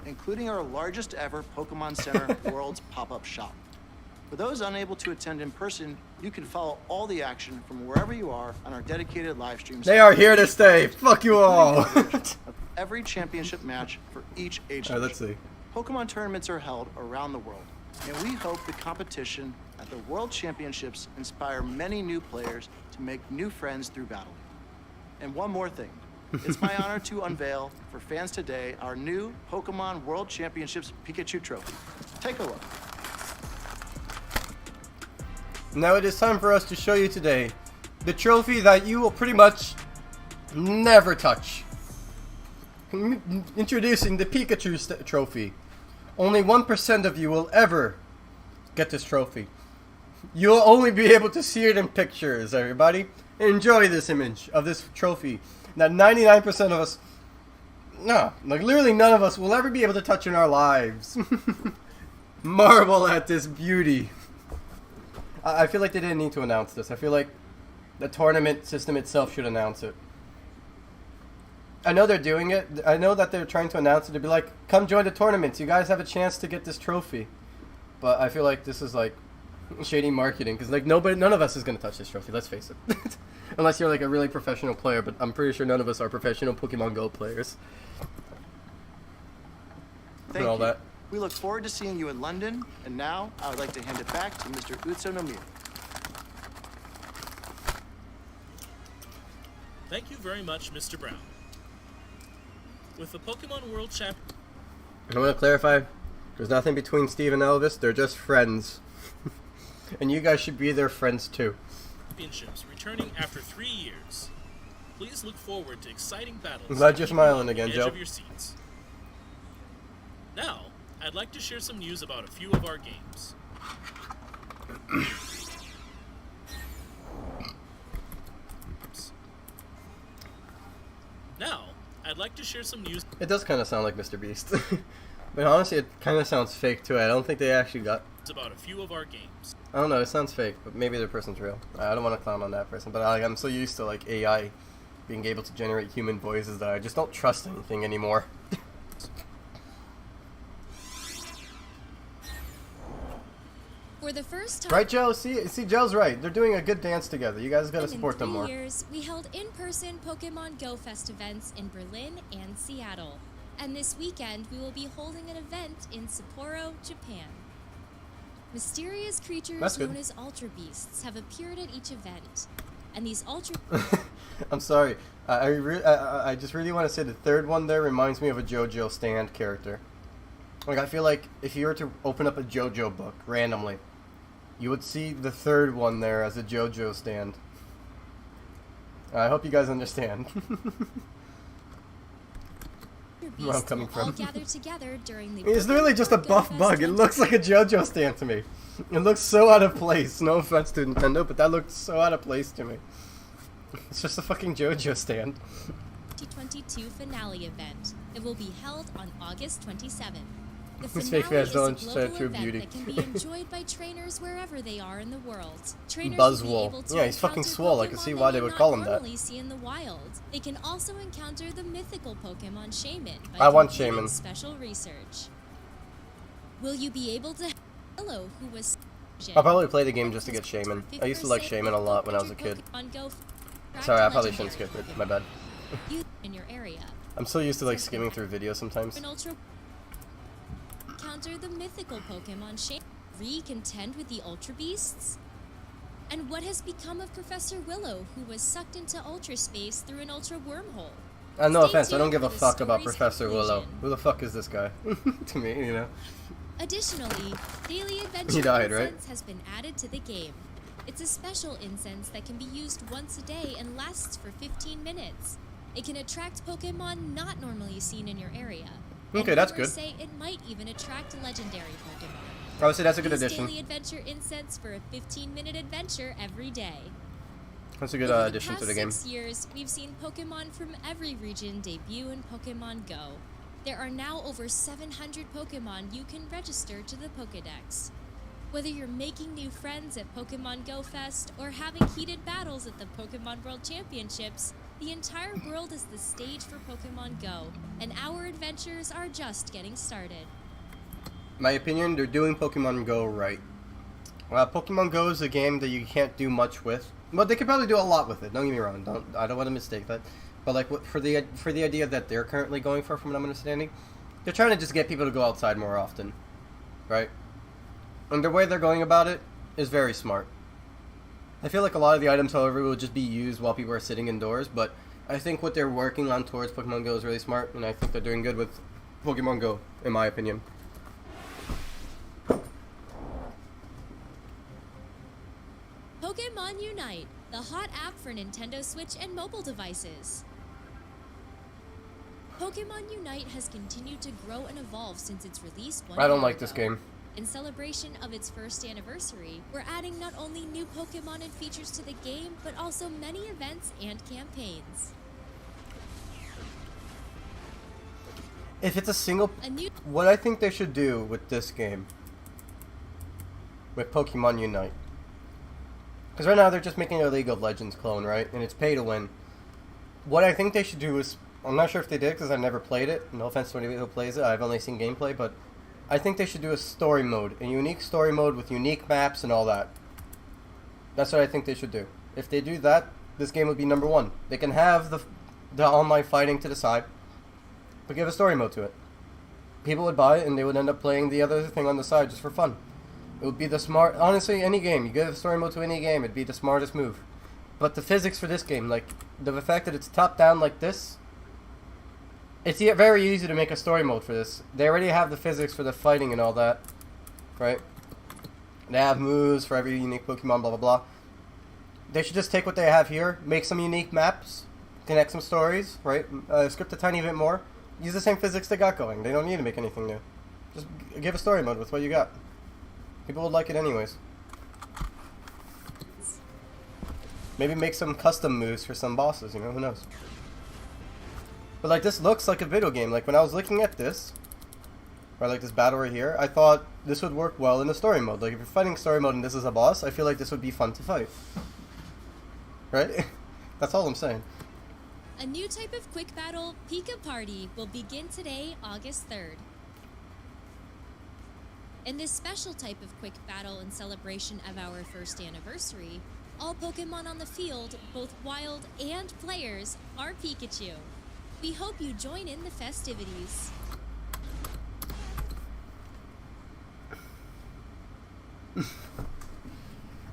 Speaker 4: Including our largest ever Pokemon Center World's pop-up shop. For those unable to attend in person, you can follow all the action from wherever you are on our dedicated live streams.
Speaker 1: They are here to stay. Fuck you all.
Speaker 4: Of every championship match for each age
Speaker 1: Alright, let's
Speaker 4: division.
Speaker 1: see.
Speaker 4: Pokemon tournaments are held around the world, and we hope the competition at the World Championships inspire many new players to make new friends through battling. And one more thing. It's my honor to unveil for fans today our new Pokemon World Championships Pikachu trophy. Take a look.
Speaker 1: Now it is time for us to show you today the trophy that you will pretty much never touch. Introducing the Pikachu trophy. Only 1% of you will ever get this trophy. You'll only be able to see it in pictures, everybody. Enjoy this image of this trophy that 99% of us, no, like literally none of us will ever be able to touch in our lives. Marvel at this beauty. I feel like they didn't need to announce this. I feel like the tournament system itself should announce it. I know they're doing it. I know that they're trying to announce it to be like, come join the tournament. You guys have a chance to get this trophy. But I feel like this is like shady marketing because like none of us is gonna touch this trophy. Let's face it. Unless you're like a really professional player, but I'm pretty sure none of us are professional Pokemon Go players.
Speaker 4: Thank
Speaker 1: all
Speaker 4: you.
Speaker 1: that.
Speaker 4: We look forward to seeing you in London, and now I would like to hand it back to Mr. Utsunomiya.
Speaker 3: Thank you very much, Mr. Brown. With the Pokemon World
Speaker 1: I want to clarify, there's nothing between Steve and Elvis. They're just friends. And you guys should be their friends too.
Speaker 3: Championships returning after 3 years, please look forward to exciting battles.
Speaker 1: I'm glad you're
Speaker 3: keep you
Speaker 1: smiling
Speaker 3: on the
Speaker 1: again,
Speaker 3: edge
Speaker 1: Joe.
Speaker 3: of your seats. Now, I'd like to share some news about a few of our games. Now, I'd like to share some news
Speaker 1: It does kind of sound like Mr. Beast. But honestly, it kind of sounds fake too. I don't think they actually got...
Speaker 3: about a few of our games.
Speaker 1: I don't know, it sounds fake, but maybe the person's real. I don't want to clown on that person, but I'm so used to like AI being able to generate human voices that I just don't trust anything anymore.
Speaker 5: For the first time
Speaker 1: Right, Joe? See, Joe's right. They're doing a good dance together. You guys gotta support them
Speaker 5: in 3
Speaker 1: more.
Speaker 5: years, we held in-person Pokemon Go Fest events in Berlin and Seattle. And this weekend, we will be holding an event in Sapporo, Japan. Mysterious creatures
Speaker 1: That's good.
Speaker 5: known as Ultra Beasts have appeared at each event. And these Ultra...
Speaker 1: I'm sorry. I just really want to say the third one there reminds me of a JoJo stand character. Like, I feel like if you were to open up a JoJo book randomly, you would see the third one there as a JoJo stand. I hope you guys understand. Where I'm coming
Speaker 5: all
Speaker 1: from.
Speaker 5: gather together during the
Speaker 1: It's literally just a
Speaker 5: Pokemon Go
Speaker 1: buff
Speaker 5: Fest
Speaker 1: bug. It looks like a JoJo stand to me. It looks so out of place. No offense to Nintendo, but that looked so out of place to me. It's just a fucking JoJo stand.
Speaker 5: 2022 finale event. It will be held on August 27th. The
Speaker 1: These
Speaker 5: finale
Speaker 1: fake fans
Speaker 5: is
Speaker 1: don't
Speaker 5: a
Speaker 1: show
Speaker 5: global
Speaker 1: true
Speaker 5: event
Speaker 1: beauty.
Speaker 5: that can be enjoyed by trainers wherever they are in the world. Trainers
Speaker 1: Buzzwole.
Speaker 5: will be able to
Speaker 1: Yeah, he's fucking
Speaker 5: encounter
Speaker 1: swole. I can
Speaker 5: Pokemon
Speaker 1: see why they would
Speaker 5: may
Speaker 1: call
Speaker 5: not
Speaker 1: him that.
Speaker 5: normally see in the wild. They can also encounter the mythical Pokemon Shaman by
Speaker 1: I want
Speaker 5: completing
Speaker 1: Shaman.
Speaker 5: special research. Will you be able to Hello, who was
Speaker 1: I'll probably play the game just to get Shaman. I used to like Shaman a lot when I was a kid. Sorry, I probably shouldn't skip it. My bad.
Speaker 5: In your area.
Speaker 1: I'm so used to like skimming through videos sometimes.
Speaker 5: An ultra encounter the mythical Pokemon Shaman. Recontend with the Ultra Beasts? And what has become of Professor Willow, who was sucked into Ultra Space through an Ultra Wormhole?
Speaker 1: No
Speaker 5: Stay
Speaker 1: offense, I don't
Speaker 5: tuned
Speaker 1: give a
Speaker 5: for the
Speaker 1: fuck about
Speaker 5: story's
Speaker 1: Professor Willow.
Speaker 5: conclusion.
Speaker 1: Who the fuck is this guy? To me, you know.
Speaker 5: Additionally, Daily Adventure
Speaker 1: He died, right?
Speaker 5: Incense has been added to the game. It's a special incense that can be used once a day and lasts for 15 minutes. It can attract Pokemon not normally seen in your area.
Speaker 1: Okay,
Speaker 5: And
Speaker 1: that's
Speaker 5: rumors
Speaker 1: good.
Speaker 5: say it might even attract legendary Pokemon.
Speaker 1: I would say that's a good
Speaker 5: Use
Speaker 1: addition.
Speaker 5: Daily Adventure Incense for a 15-minute adventure every day.
Speaker 1: That's a good
Speaker 5: Over
Speaker 1: addition to
Speaker 5: the
Speaker 1: the game.
Speaker 5: past 6 years, we've seen Pokemon from every region debut in Pokemon Go. There are now over 700 Pokemon you can register to the Pokédex. Whether you're making new friends at Pokemon Go Fest or having heated battles at the Pokemon World Championships, the entire world is the stage for Pokemon Go, and our adventures are just getting started.
Speaker 1: My opinion, they're doing Pokemon Go right. Pokemon Go is a game that you can't do much with. But they could probably do a lot with it. Don't get me wrong. I don't want to mistake that. But like for the idea that they're currently going for, from what I'm understanding, they're trying to just get people to go outside more often, right? And the way they're going about it is very smart. I feel like a lot of the items, however, will just be used while people are sitting indoors. But I think what they're working on towards Pokemon Go is really smart, and I think they're doing good with Pokemon Go, in my opinion.
Speaker 5: Pokemon Unite, the hot app for Nintendo Switch and mobile devices. Pokemon Unite has continued to grow and evolve since its release 1
Speaker 1: I don't
Speaker 5: year
Speaker 1: like this
Speaker 5: ago.
Speaker 1: game.
Speaker 5: In celebration of its first anniversary, we're adding not only new Pokemon and features to the game, but also many events and campaigns.
Speaker 1: If it's a single...
Speaker 5: A new
Speaker 1: What I think they should do with this game, with Pokemon Unite, because right now they're just making a League of Legends clone, right? And it's pay to win. What I think they should do is, I'm not sure if they did because I never played it. No offense to anybody who plays it, I've only seen gameplay, but I think they should do a story mode, a unique story mode with unique maps and all that. That's what I think they should do. If they do that, this game would be number one. They can have the online fighting to the side, but give a story mode to it. People would buy it and they would end up playing the other thing on the side just for fun. It would be the smart... Honestly, any game. You give a story mode to any game, it'd be the smartest move. But the physics for this game, like, the fact that it's top-down like this, it's very easy to make a story mode for this. They already have the physics for the fighting and all that, right? They have moves for every unique Pokemon, blah, blah, blah. They should just take what they have here, make some unique maps, connect some stories, right? Script a tiny bit more. Use the same physics they got going. They don't need to make anything new. Just give a story mode with what you got. People would like it anyways. Maybe make some custom moves for some bosses, you know, who knows? But like, this looks like a video game. Like, when I was looking at this, or like this battle right here, I thought this would work well in the story mode. Like, if you're fighting story mode and this is a boss, I feel like this would be fun to fight. Right? That's all I'm saying.
Speaker 5: A new type of quick battle, Pika Party, will begin today, August 3rd. In this special type of quick battle in celebration of our first anniversary, all Pokemon on the field, both wild and players, are Pikachu. We hope you join in the festivities.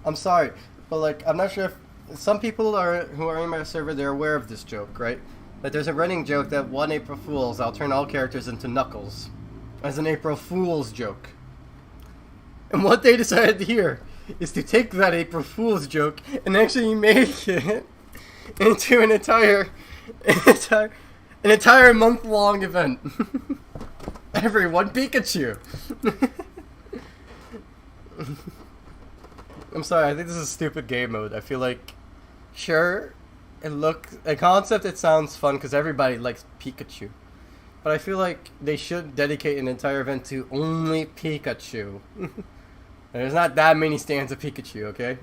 Speaker 1: I'm sorry, but like, I'm not sure if some people who are in my server, they're aware of this joke, right? But there's a running joke that one April Fool's, I'll turn all characters into Knuckles, as an April Fool's joke. And what they decided here is to take that April Fool's joke and actually make it into an entire month-long event. Everyone Pikachu. I'm sorry, I think this is a stupid game mode. I feel like, sure, a concept, it sounds fun because everybody likes Pikachu. But I feel like they should dedicate an entire event to only Pikachu. There's not that many stands of Pikachu, okay?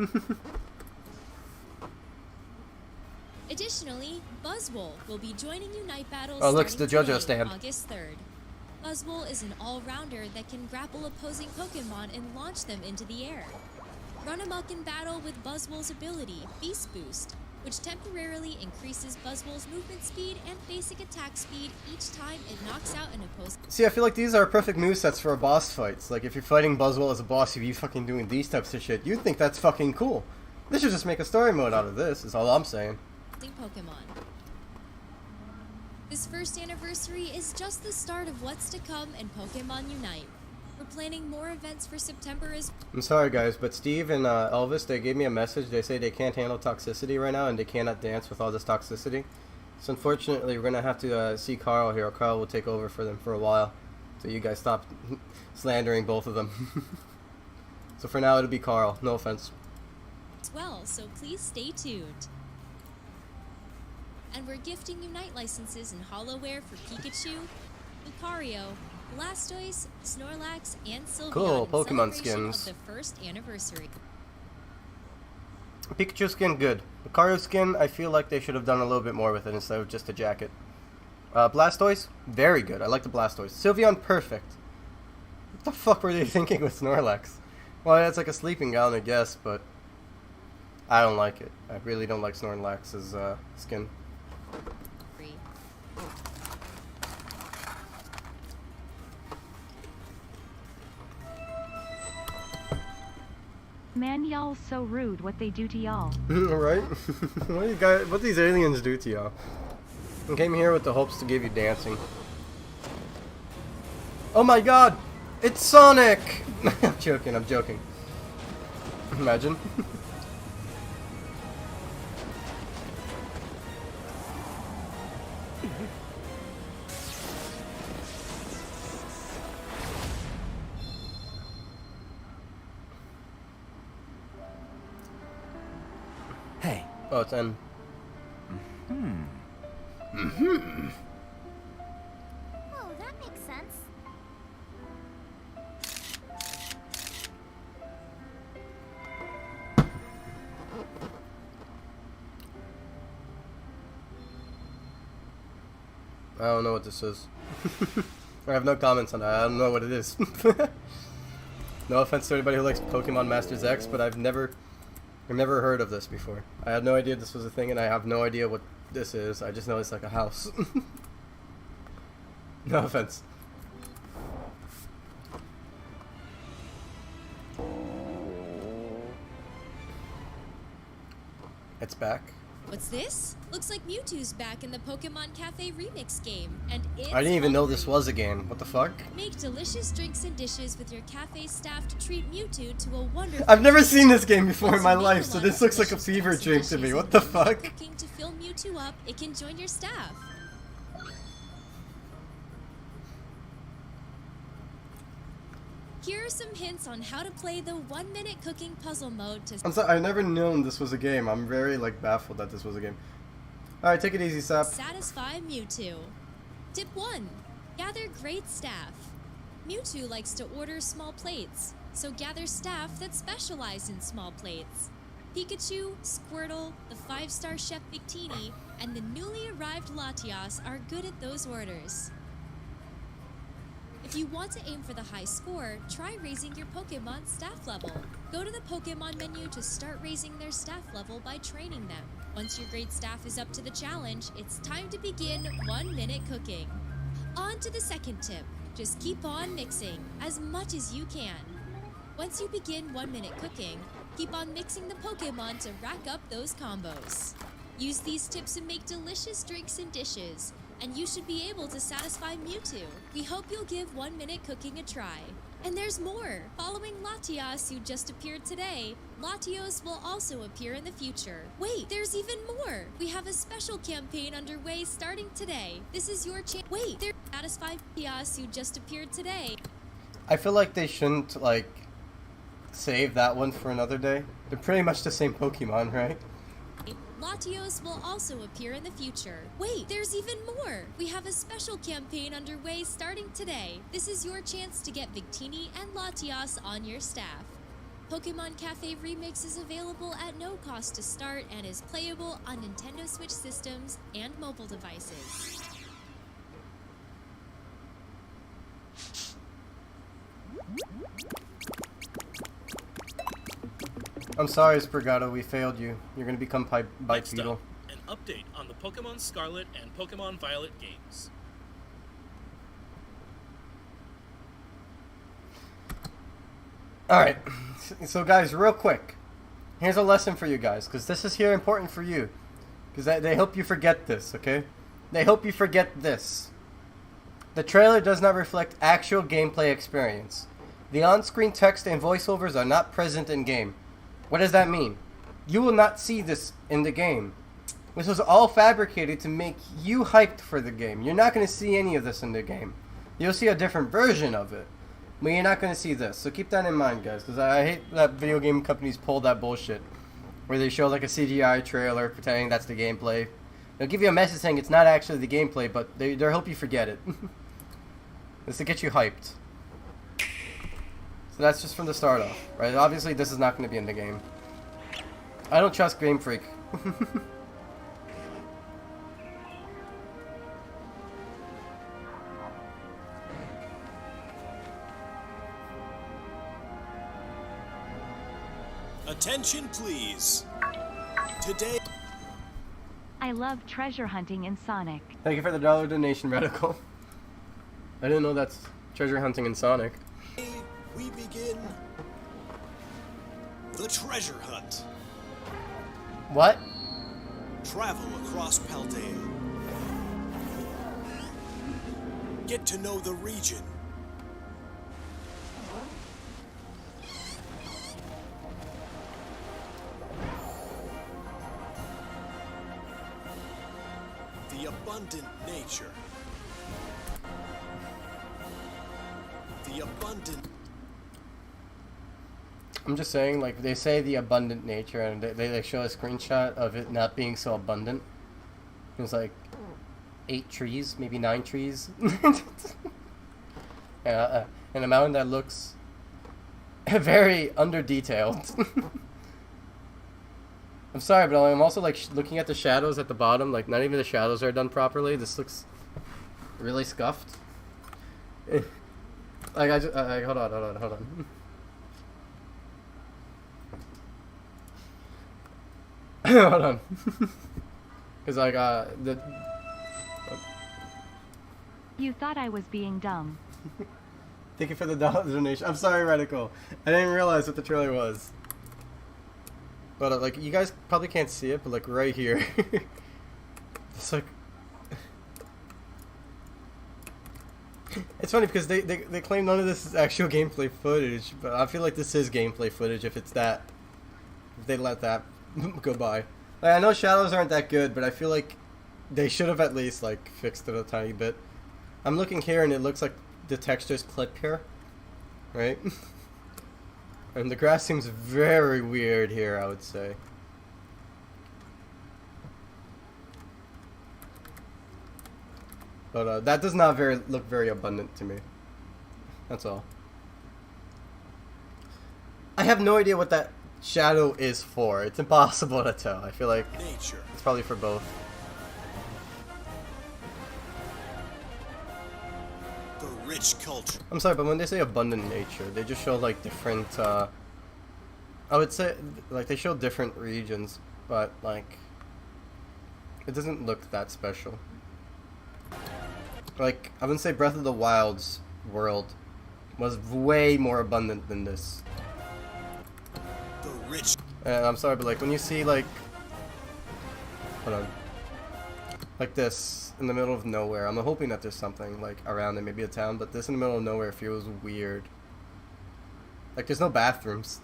Speaker 5: Additionally, Buzzwole will be joining Unite battles
Speaker 1: Oh, look, it's
Speaker 5: starting
Speaker 1: the JoJo
Speaker 5: today,
Speaker 1: stand.
Speaker 5: August 3rd. Buzzwole is an all-rounder that can grapple opposing Pokemon and launch them into the air. Run amok in battle with Buzzwole's ability, Beast Boost, which temporarily increases Buzzwole's movement speed and basic attack speed each time it knocks out an opposing...
Speaker 1: See, I feel like these are perfect movesets for a boss fights. Like, if you're fighting Buzzwole as a boss, you'd be fucking doing these types of shit. You'd think that's fucking cool. They should just make a story mode out of this, is all I'm saying.
Speaker 5: Pokemon. This first anniversary is just the start of what's to come in Pokemon Unite. We're planning more events for September as...
Speaker 1: I'm sorry guys, but Steve and Elvis, they gave me a message. They say they can't handle toxicity right now and they cannot dance with all this toxicity. So unfortunately, we're going to have to see Carl here. Carl will take over for them for a while. So you guys stop slandering both of them. So for now, it'll be Carl. No offense.
Speaker 5: well, so please stay tuned. And we're gifting Unite licenses and HoloWare for Pikachu, Lucario, Blastoise, Snorlax, and Sylveon
Speaker 1: Cool,
Speaker 5: in
Speaker 1: Pokemon
Speaker 5: celebration
Speaker 1: skins.
Speaker 5: of the first anniversary.
Speaker 1: Pikachu skin, good. Lucario skin, I feel like they should have done a little bit more with it instead of just a jacket. Blastoise, very good. I like the Blastoise. Sylveon, perfect. What the fuck were they thinking with Snorlax? Well, it's like a sleeping gown, I guess, but I don't like it. I really don't like Snorlax's skin.
Speaker 6: Man, y'all so rude what they do to y'all.
Speaker 1: Right? What these aliens do to y'all? I came here with the hopes to give you dancing. Oh my god! It's Sonic! I'm joking, I'm joking. Imagine. Oh, it's N.
Speaker 7: Oh, that makes sense.
Speaker 1: I don't know what this is. I have no comments on that. I don't know what it is. No offense to anybody who likes Pokemon Masters X, but I've never heard of this before. I had no idea this was a thing, and I have no idea what this is. I just know it's like a house. No offense. It's back.
Speaker 5: What's this? Looks like Mewtwo's back in the Pokemon Cafe Remix game, and it's
Speaker 1: I didn't even know this
Speaker 5: hungry.
Speaker 1: was a game. What the fuck?
Speaker 5: Make delicious drinks and dishes with your cafe staff to treat Mewtwo to a wonderful.
Speaker 1: I've never seen this game before in
Speaker 5: Once
Speaker 1: my
Speaker 5: you make
Speaker 1: life,
Speaker 5: a
Speaker 1: so
Speaker 5: lot
Speaker 1: this
Speaker 5: of
Speaker 1: looks like a
Speaker 5: delicious
Speaker 1: fever
Speaker 5: drinks and
Speaker 1: dream to me.
Speaker 5: dishes
Speaker 1: What
Speaker 5: and
Speaker 1: the
Speaker 5: you love
Speaker 1: fuck?
Speaker 5: Cooking to fill Mewtwo up, it can join your staff. Here are some hints on how to play the 1-minute cooking puzzle mode to
Speaker 1: I'm sorry, I've never known this was a game. I'm very like baffled that this was a game. Alright, take it easy, Sap.
Speaker 5: satisfy Mewtwo. Tip 1. Gather great staff. Mewtwo likes to order small plates, so gather staff that specialize in small plates. Pikachu, Squirtle, the 5-star chef Victini, and the newly arrived Latias are good at those orders. If you want to aim for the high score, try raising your Pokemon staff level. Go to the Pokemon menu to start raising their staff level by training them. Once your great staff is up to the challenge, it's time to begin 1-minute cooking. On to the second tip. Just keep on mixing, as much as you can. Once you begin 1-minute cooking, keep on mixing the Pokemon to rack up those combos. Use these tips to make delicious drinks and dishes, and you should be able to satisfy Mewtwo. We hope you'll give 1-minute cooking a try. And there's more! Following Latias, who just appeared today, Latios will also appear in the future. Wait, there's even more! We have a special campaign underway starting today. This is your chance. Wait, there's satisfy Latias, who just appeared today.
Speaker 1: I feel like they shouldn't like save that one for another day. They're pretty much the same Pokemon, right?
Speaker 5: Latios will also appear in the future. Wait, there's even more! We have a special campaign underway starting today. This is your chance to get Victini and Latias on your staff. Pokemon Cafe Remix is available at no cost to start and is playable on Nintendo Switch systems and mobile devices.
Speaker 1: I'm sorry, Sprigato, we failed you. You're gonna become
Speaker 3: Next
Speaker 1: bipedal.
Speaker 3: up, an update on the Pokemon Scarlet and Pokemon Violet games.
Speaker 1: Alright, so guys, real quick. Here's a lesson for you guys, because this is here important for you. Because they hope you forget this, okay? They hope you forget this. The trailer does not reflect actual gameplay experience. The on-screen text and voiceovers are not present in game. What does that mean? You will not see this in the game. This was all fabricated to make you hyped for the game. You're not going to see any of this in the game. You'll see a different version of it. But you're not going to see this. So keep that in mind, guys. Because I hate that video game companies pull that bullshit. Where they show like a CGI trailer pretending that's the gameplay. They'll give you a message saying it's not actually the gameplay, but they'll help you forget it. It's to get you hyped. So that's just from the start off, right? Obviously this is not going to be in the game. I don't trust Game Freak.
Speaker 8: Attention, please. Today.
Speaker 6: I love treasure hunting in Sonic.
Speaker 1: Thank you for the $1 donation, Radical. I didn't know that's treasure hunting in Sonic.
Speaker 8: We begin the treasure hunt.
Speaker 1: What?
Speaker 8: Travel across Paldea. Get to know the region. The abundant nature. The abundant.
Speaker 1: I'm just saying, like, they say the abundant nature, and they show a screenshot of it not being so abundant. It was like 8 trees, maybe 9 trees. And a mountain that looks very under-detailed. I'm sorry, but I'm also, like, looking at the shadows at the bottom. Like, not even the shadows are done properly. This looks really scuffed. Like, hold on. Hold on. Because, like,
Speaker 6: You thought I was being dumb.
Speaker 1: Thank you for the donation. I'm sorry, Radical. I didn't realize what the trailer was. But, like, you guys probably can't see it, but, like, right here. It's like... It's funny because they claim none of this is actual gameplay footage, but I feel like this is gameplay footage if it's that... If they let that go by. Like, I know shadows aren't that good, but I feel like they should have at least, like, fixed it a tiny bit. I'm looking here and it looks like the texture's clipped here. Right? And the grass seems very weird here, I would say. But that does not look very abundant to me. That's all. I have no idea what that shadow is for. It's impossible to tell. I feel like
Speaker 8: Nature.
Speaker 1: it's probably for both.
Speaker 8: The rich culture.
Speaker 1: I'm sorry, but when they say abundant nature, they just show like different, I would say, like they show different regions, but like, it doesn't look that special. Like, I wouldn't say Breath of the Wild's world was way more abundant than this.
Speaker 8: The rich.
Speaker 1: And I'm sorry, but like when you see like, hold on, like this in the middle of nowhere, I'm hoping that there's something like around it, maybe a town, but this in the middle of nowhere feels weird. Like there's no bathrooms.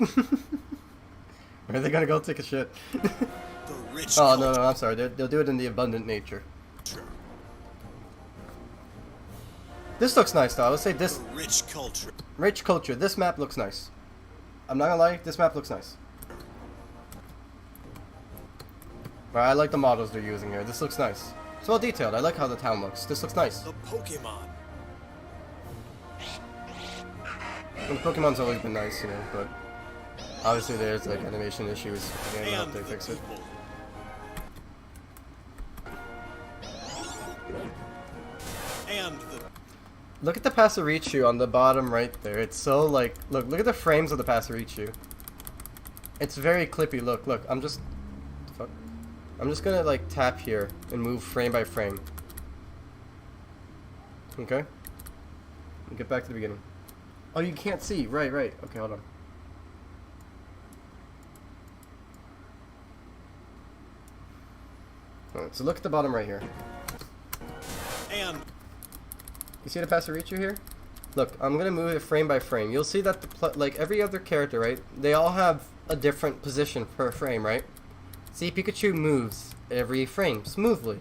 Speaker 1: Where are they gonna go take a shit?
Speaker 8: The rich.
Speaker 1: Oh no, I'm sorry. They'll do it in the abundant nature. This looks nice though. I would say this.
Speaker 8: The rich culture.
Speaker 1: Rich culture. This map looks nice. I'm not gonna lie. This map looks nice. Alright, I like the models they're using here. This looks nice. It's well detailed. I like how the town looks. This looks nice.
Speaker 8: The Pokemon.
Speaker 1: And the Pokemon's always been nice, you know, but obviously there's like animation issues. Again, I hope
Speaker 8: And
Speaker 1: they
Speaker 8: the
Speaker 1: fix it.
Speaker 8: people. And the
Speaker 1: Look at the Pasarichu on the bottom right there. It's so like, look at the frames of the Pasarichu. It's very clippy. Look, I'm just gonna like tap here and move frame by frame. Okay. Get back to the beginning. Oh, you can't see. Right. Okay, hold on. Alright, so look at the bottom right here.
Speaker 8: and
Speaker 1: You see the Pasarichu here? Look, I'm gonna move it frame by frame. You'll see that like every other character, right? They all have a different position per frame, right? See, Pikachu moves every frame smoothly.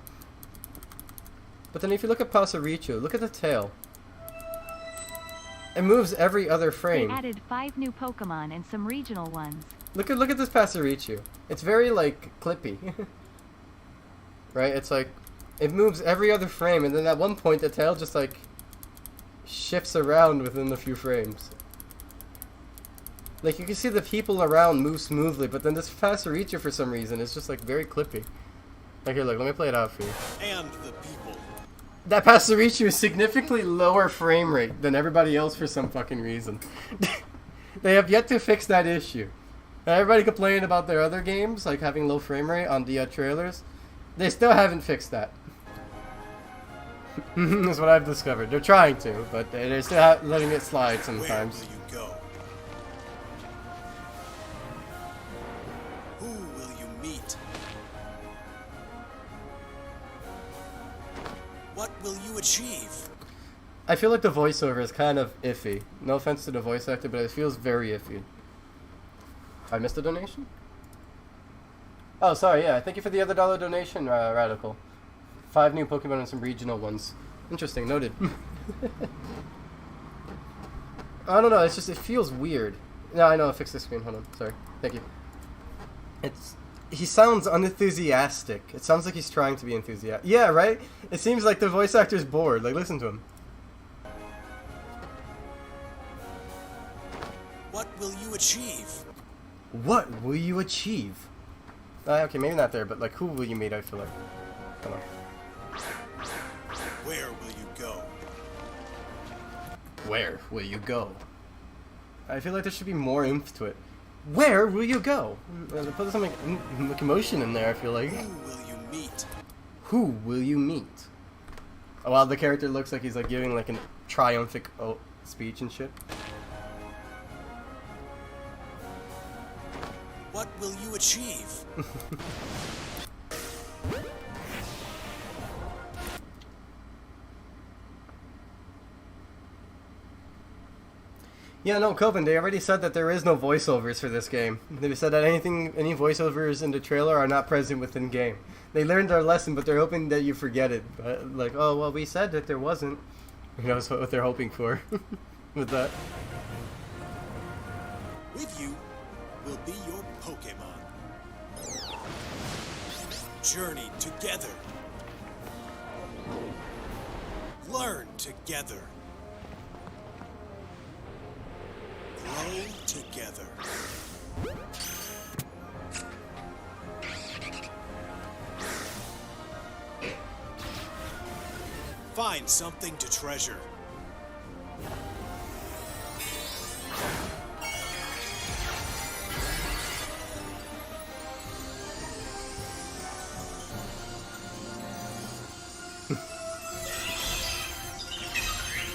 Speaker 1: But then if you look at Pasarichu, look at the tail. It moves every other
Speaker 6: They
Speaker 1: frame.
Speaker 6: added 5 new Pokemon and some regional ones.
Speaker 1: Look at this Pasarichu. It's very like clippy. Right? It's like it moves every other frame, and then at one point the tail just like shifts around within a few frames. Like you can see the people around move smoothly, but then this Pasarichu for some reason is just like very clippy. Like here, look, let me play it out for you.
Speaker 8: and the people.
Speaker 1: That Pasarichu is significantly lower frame rate than everybody else for some fucking reason. They have yet to fix that issue. And everybody complaining about their other games, like having low frame rate on the trailers. They still haven't fixed that. That's what I've discovered. They're trying to, but they're still letting it slide sometimes.
Speaker 8: Where will you go? Who will you meet? What will you achieve?
Speaker 1: I feel like the voiceover is kind of iffy. No offense to the voice actor, but it feels very iffy. I missed a donation? Oh, sorry, yeah. Thank you for the other dollar donation, Radical. 5 new Pokemon and some regional ones. Interesting, noted. I don't know, it's just, it feels weird. No, I know. Fix the screen. Hold on. Sorry. Thank you. He sounds unenthusiastic. It sounds like he's trying to be enthusiastic. Yeah, right? It seems like the voice actor's bored. Like, listen to him.
Speaker 8: What will you achieve?
Speaker 1: What will you achieve? Okay, maybe not there, but like, who will you meet? I feel like. I don't know.
Speaker 8: Where will you go?
Speaker 1: Where will you go? I feel like there should be more oomph to it. Where will you go? Put some like emotion in there. I feel like.
Speaker 8: Who will you meet?
Speaker 1: Who will you meet? Oh, wow, the character looks like he's like giving like a triumphant speech and shit.
Speaker 8: What will you achieve?
Speaker 1: Yeah, no, Coven, they already said that there is no voiceovers for this game. They said that any voiceovers in the trailer are not present within game. They learned their lesson, but they're hoping that you forget it. Like, oh, well, we said that there wasn't. Who knows what they're hoping for with that.
Speaker 8: With you will be your Pokemon. Journey together. Learn together. Grow together. Find something to treasure.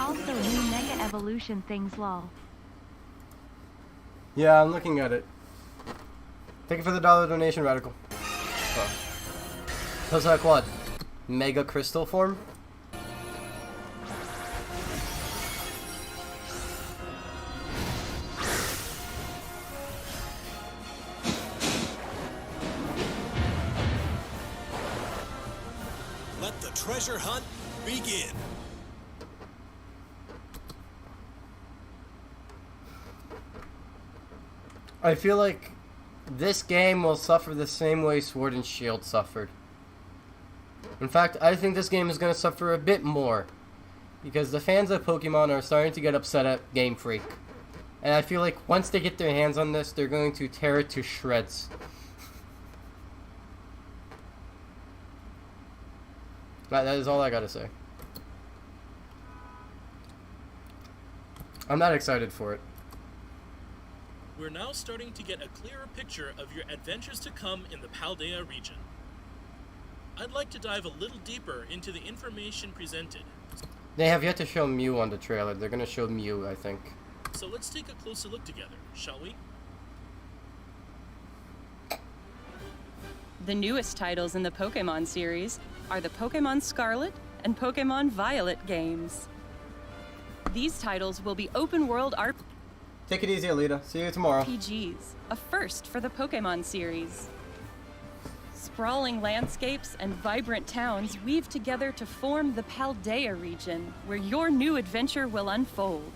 Speaker 6: Also new Mega Evolution things lol.
Speaker 1: Yeah, I'm looking at it. Thank you for the $1 donation, Radical. Oh. How's that quad? Mega Crystal form?
Speaker 8: Let the treasure hunt begin.
Speaker 1: I feel like this game will suffer the same way Sword and Shield suffered. In fact, I think this game is going to suffer a bit more. Because the fans of Pokemon are starting to get upset at Game Freak. And I feel like once they get their hands on this, they're going to tear it to shreds. That is all I gotta say. I'm not excited for it.
Speaker 3: We're now starting to get a clearer picture of your adventures to come in the Paldea region. I'd like to dive a little deeper into the information presented.
Speaker 1: They have yet to show Mew on the trailer. They're gonna show Mew, I think.
Speaker 3: So let's take a closer look together, shall we?
Speaker 9: The newest titles in the Pokemon series are the Pokemon Scarlet and Pokemon Violet games. These titles will be open-world
Speaker 1: Take it easy, Alita. See you tomorrow.
Speaker 9: RPGs, a first for the Pokemon series. Sprawling landscapes and vibrant towns weave together to form the Paldea region, where your new adventure will unfold.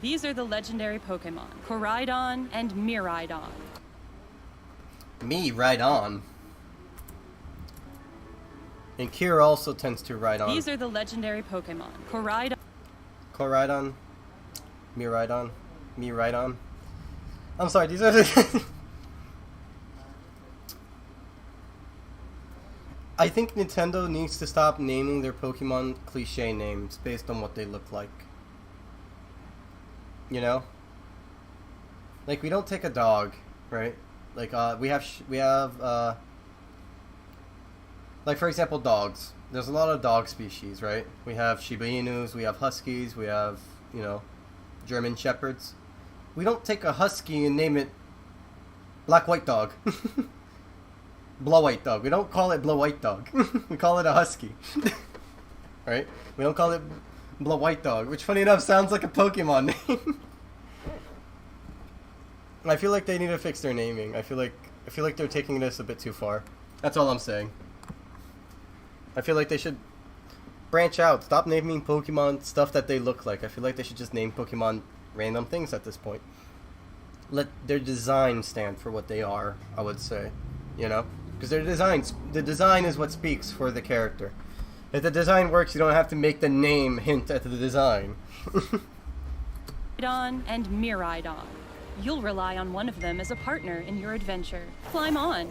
Speaker 9: These are the legendary Pokemon, Koraidon and Miraidon.
Speaker 1: Me, right on. And Kira also tends to ride on.
Speaker 9: These are the legendary Pokemon, Koraidon.
Speaker 1: Koraidon. Miraidon. Miraidon. I'm sorry, these are the... I think Nintendo needs to stop naming their Pokemon cliche names based on what they look like. You know? Like, we don't take a dog, right? Like, we have, like, for example, dogs. There's a lot of dog species, right? We have Shiba Inus, we have Huskies, we have, you know, German Shepherds. We don't take a Husky and name it Black White Dog. Blow White Dog. We don't call it Blow White Dog. We call it a Husky. Right? We don't call it Blow White Dog, which funny enough sounds like a Pokemon name. I feel like they need to fix their naming. I feel like they're taking this a bit too far. That's all I'm saying. I feel like they should branch out. Stop naming Pokemon stuff that they look like. I feel like they should just name Pokemon random things at this point. Let their design stand for what they are, I would say. You know? Because the design is what speaks for the character. If the design works, you don't have to make the name hint at the design.
Speaker 9: On and Miraidon. You'll rely on one of them as a partner in your adventure. Climb on.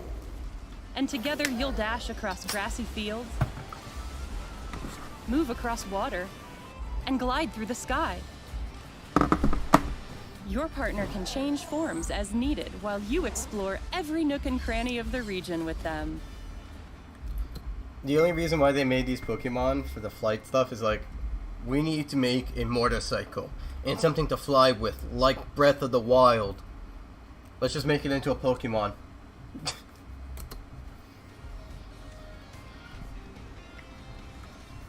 Speaker 9: And together you'll dash across grassy fields, move across water, and glide through the sky. Your partner can change forms as needed while you explore every nook and cranny of the region with them.
Speaker 1: The only reason why they made these Pokemon for the flight stuff is like, we need to make a motorcycle and something to fly with, like Breath of the Wild. Let's just make it into a Pokemon.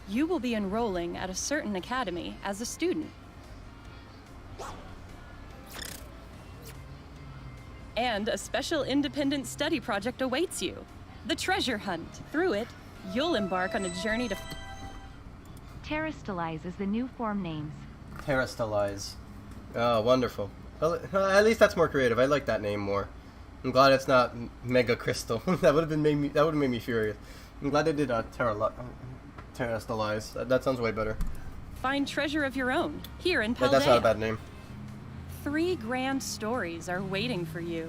Speaker 9: You will be enrolling at a certain academy as a student. And a special independent study project awaits you. The treasure hunt. Through it, you'll embark on a journey to...
Speaker 6: Terrastalize is the new form names.
Speaker 1: Terrastalize. Oh, wonderful. Well, at least that's more creative. I like that name more. I'm glad it's not Mega Crystal. that would have made me furious. I'm glad they did Terrastalize. That sounds way better.
Speaker 9: Find treasure of your own here in Paldea.
Speaker 1: That's not a bad name.
Speaker 9: 3 grand stories are waiting for you.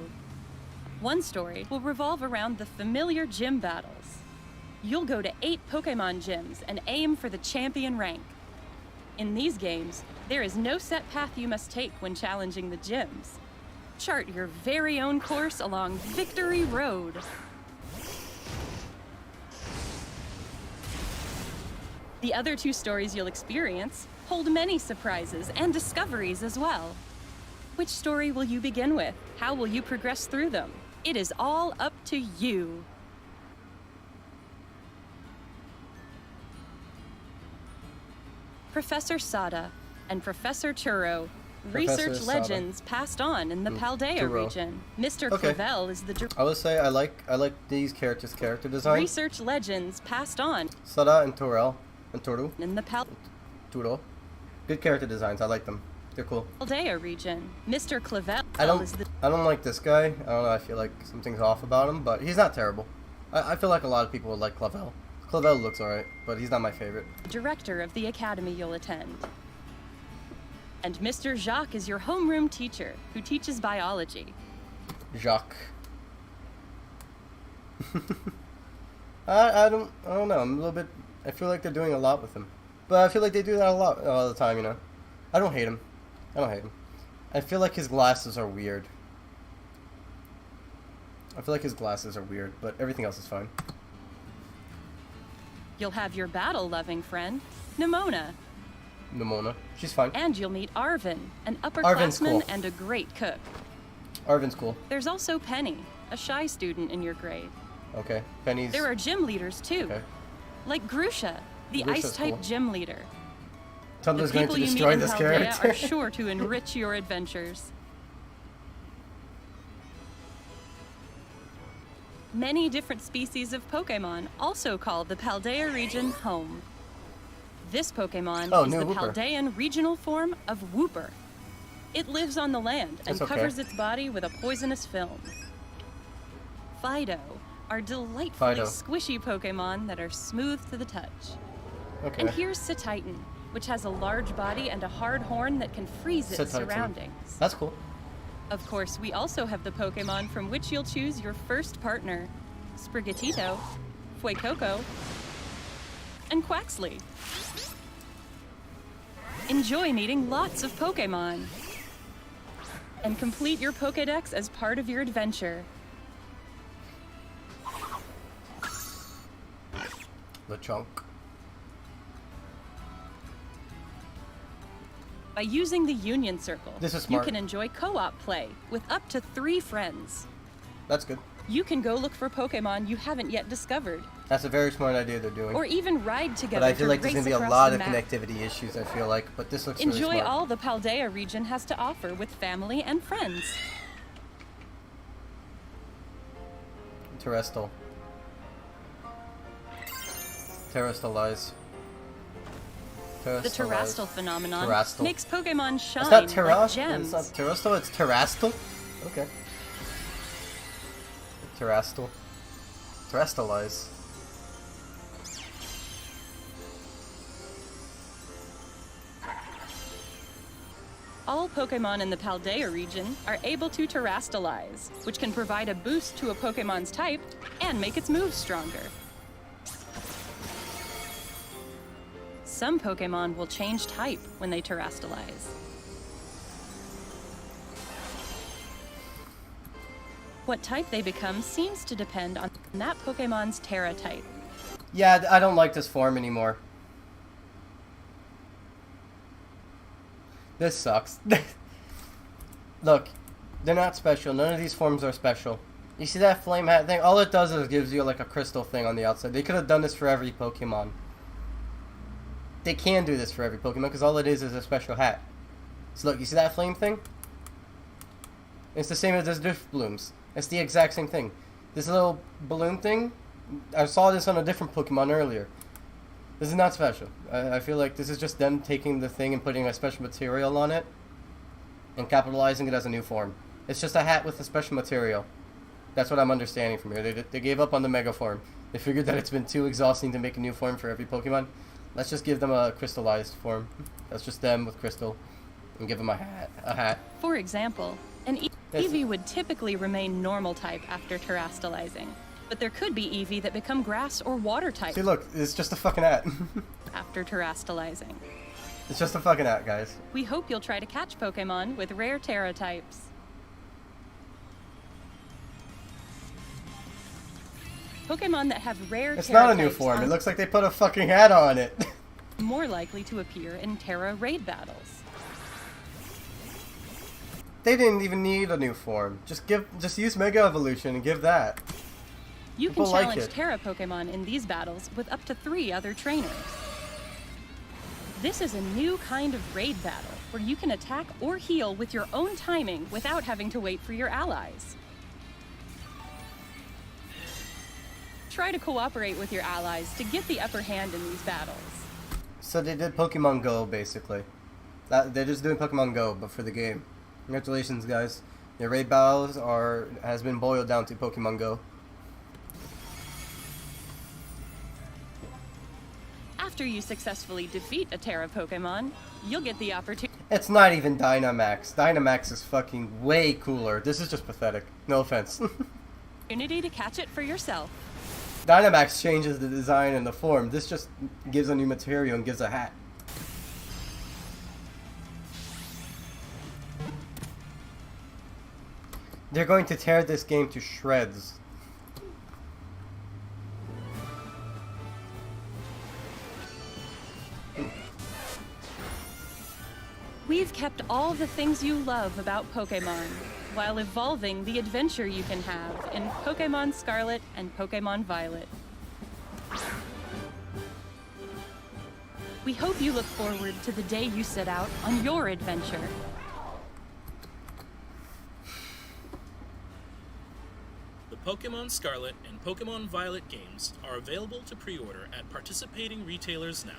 Speaker 9: One story will revolve around the familiar gym battles. You'll go to 8 Pokemon gyms and aim for the champion rank. In these games, there is no set path you must take when challenging the gyms. Chart your very own course along Victory Road. The other 2 stories you'll experience hold many surprises and discoveries as well. Which story will you begin with? How will you progress through them? It is all up to you. Professor Sada and Professor Churro, research
Speaker 1: Sada.
Speaker 9: legends passed on in the Paldea
Speaker 1: Churro.
Speaker 9: region. Mr.
Speaker 1: Okay.
Speaker 9: Clavel is the
Speaker 1: I would say I like these character design.
Speaker 9: research legends passed on
Speaker 1: Sada and Torel and Toru.
Speaker 9: in the
Speaker 1: Turo. Good character designs. I like them. They're cool.
Speaker 9: Paldea region. Mr. Clavel
Speaker 1: I
Speaker 9: is the
Speaker 1: don't like this guy. I don't know. I feel like something's off about him, but he's not terrible. I feel like a lot of people would like Clavel. Clavel looks alright, but he's not my favorite.
Speaker 9: director of the academy you'll attend. And Mr. Jacques is your homeroom teacher who teaches biology.
Speaker 1: Jacques. I don't know. I'm a little bit. I feel like they're doing a lot with him, but I feel like they do that a lot all the time. You know. I don't hate him. I feel like his glasses are weird. But everything else is fine.
Speaker 9: You'll have your battle-loving friend, Nimona.
Speaker 1: Nimona. She's fine.
Speaker 9: And you'll meet Arvin, an
Speaker 1: Arvin's
Speaker 9: upperclassman
Speaker 1: cool.
Speaker 9: and a great cook.
Speaker 1: Arvin's cool.
Speaker 9: There's also Penny, a shy student in your grade.
Speaker 1: Okay. Penny's.
Speaker 9: There are gym leaders too,
Speaker 1: Okay.
Speaker 9: like Grusha, the
Speaker 1: Grusha's
Speaker 9: ice-type
Speaker 1: cool.
Speaker 9: gym leader.
Speaker 1: Tumblr's
Speaker 9: The
Speaker 1: going
Speaker 9: people
Speaker 1: to
Speaker 9: you meet
Speaker 1: destroy
Speaker 9: in
Speaker 1: this
Speaker 9: Paldea
Speaker 1: character.
Speaker 9: are sure to enrich your adventures. Many different species of Pokemon also call the Paldea region home. This Pokemon is
Speaker 1: new
Speaker 9: the
Speaker 1: Wooper.
Speaker 9: Paldean regional form of Wooper. It lives on the land and
Speaker 1: That's okay.
Speaker 9: covers its body with a poisonous film. Fido are delightfully
Speaker 1: Fido.
Speaker 9: squishy Pokemon that are smooth to the touch.
Speaker 1: Okay.
Speaker 9: And here's Cetitan, which has a large body and a hard horn that can freeze its
Speaker 1: Cetitan.
Speaker 9: surroundings.
Speaker 1: That's cool.
Speaker 9: Of course, we also have the Pokemon from which you'll choose your first partner. Sprigatito, Fuecoco, and Quaxley. Enjoy meeting lots of Pokemon. And complete your Pokédex as part of your adventure.
Speaker 1: LeChonk.
Speaker 9: By using the Union Circle,
Speaker 1: This is
Speaker 9: you
Speaker 1: smart.
Speaker 9: can enjoy co-op play with up to 3 friends.
Speaker 1: That's good.
Speaker 9: You can go look for Pokemon you haven't yet discovered,
Speaker 1: That's a very smart idea they're doing.
Speaker 9: or even ride together
Speaker 1: But I feel
Speaker 9: to
Speaker 1: like there's
Speaker 9: race
Speaker 1: going to be a
Speaker 9: across
Speaker 1: lot
Speaker 9: the
Speaker 1: of
Speaker 9: map.
Speaker 1: connectivity issues, I feel like. But this looks really
Speaker 9: Enjoy
Speaker 1: smart.
Speaker 9: all the Paldea region has to offer with family and friends.
Speaker 1: Terrestrial. Terrastalize.
Speaker 9: The terrestrial phenomenon
Speaker 1: Terrestrial.
Speaker 9: makes Pokemon shine
Speaker 1: It's not
Speaker 9: like
Speaker 1: terrestrial.
Speaker 9: gems.
Speaker 1: It's not terrestrial. It's terrestrial. Okay. Terrestrial. Terrestrialize.
Speaker 9: All Pokemon in the Paldea region are able to terrestrialize, which can provide a boost to a Pokemon's type and make its moves stronger. Some Pokemon will change type when they terrestrialize. What type they become seems to depend on that Pokemon's Terra type.
Speaker 1: Yeah, I don't like this form anymore. This sucks. Look, they're not special. None of these forms are special. You see that flame hat thing? All it does is gives you like a crystal thing on the outside. They could have done this for every Pokemon. They can do this for every Pokemon because all it is a special hat. So look, you see that flame thing? It's the same as this drift blooms. It's the exact same thing. This little balloon thing, I saw this on a different Pokemon earlier. This is not special. I feel like this is just them taking the thing and putting a special material on it and capitalizing it as a new form. It's just a hat with a special material. That's what I'm understanding from here. They gave up on the Mega form. They figured that it's been too exhausting to make a new form for every Pokemon. Let's just give them a crystallized form. That's just them with crystal. And give them a hat.
Speaker 9: For example, an Eevee would typically remain normal type after terrestrializing, but there could be Eevee that become grass or water type.
Speaker 1: See, look, it's just a fucking hat.
Speaker 9: After terrestrializing.
Speaker 1: It's just a fucking hat, guys.
Speaker 9: We hope you'll try to catch Pokemon with rare Terra types. Pokemon that have rare
Speaker 1: It's
Speaker 9: Terra
Speaker 1: not a new
Speaker 9: types
Speaker 1: form.
Speaker 9: are
Speaker 1: It looks like they put a fucking hat on it.
Speaker 9: more likely to appear in Terra raid battles.
Speaker 1: They didn't even need a new form. Just use Mega Evolution and give that.
Speaker 9: You
Speaker 1: People
Speaker 9: can
Speaker 1: like
Speaker 9: challenge
Speaker 1: it.
Speaker 9: Terra Pokemon in these battles with up to 3 other trainers. This is a new kind of raid battle where you can attack or heal with your own timing without having to wait for your allies. Try to cooperate with your allies to get the upper hand in these battles.
Speaker 1: So they did Pokemon Go, basically. They're just doing Pokemon Go, but for the game. Congratulations, guys. Your raid battles has been boiled down to Pokemon Go.
Speaker 9: After you successfully defeat a Terra Pokemon, you'll get the opportunity
Speaker 1: It's not even Dynamax. Dynamax is fucking way cooler. This is just pathetic. No offense.
Speaker 9: to catch it for yourself.
Speaker 1: Dynamax changes the design and the form. This just gives a new material and gives a hat. They're going to tear this game to shreds.
Speaker 9: We've kept all the things you love about Pokemon, while evolving the adventure you can have in Pokemon Scarlet and Pokemon Violet. We hope you look forward to the day you set out on your adventure.
Speaker 3: The Pokemon Scarlet and Pokemon Violet games are available to pre-order at participating retailers now.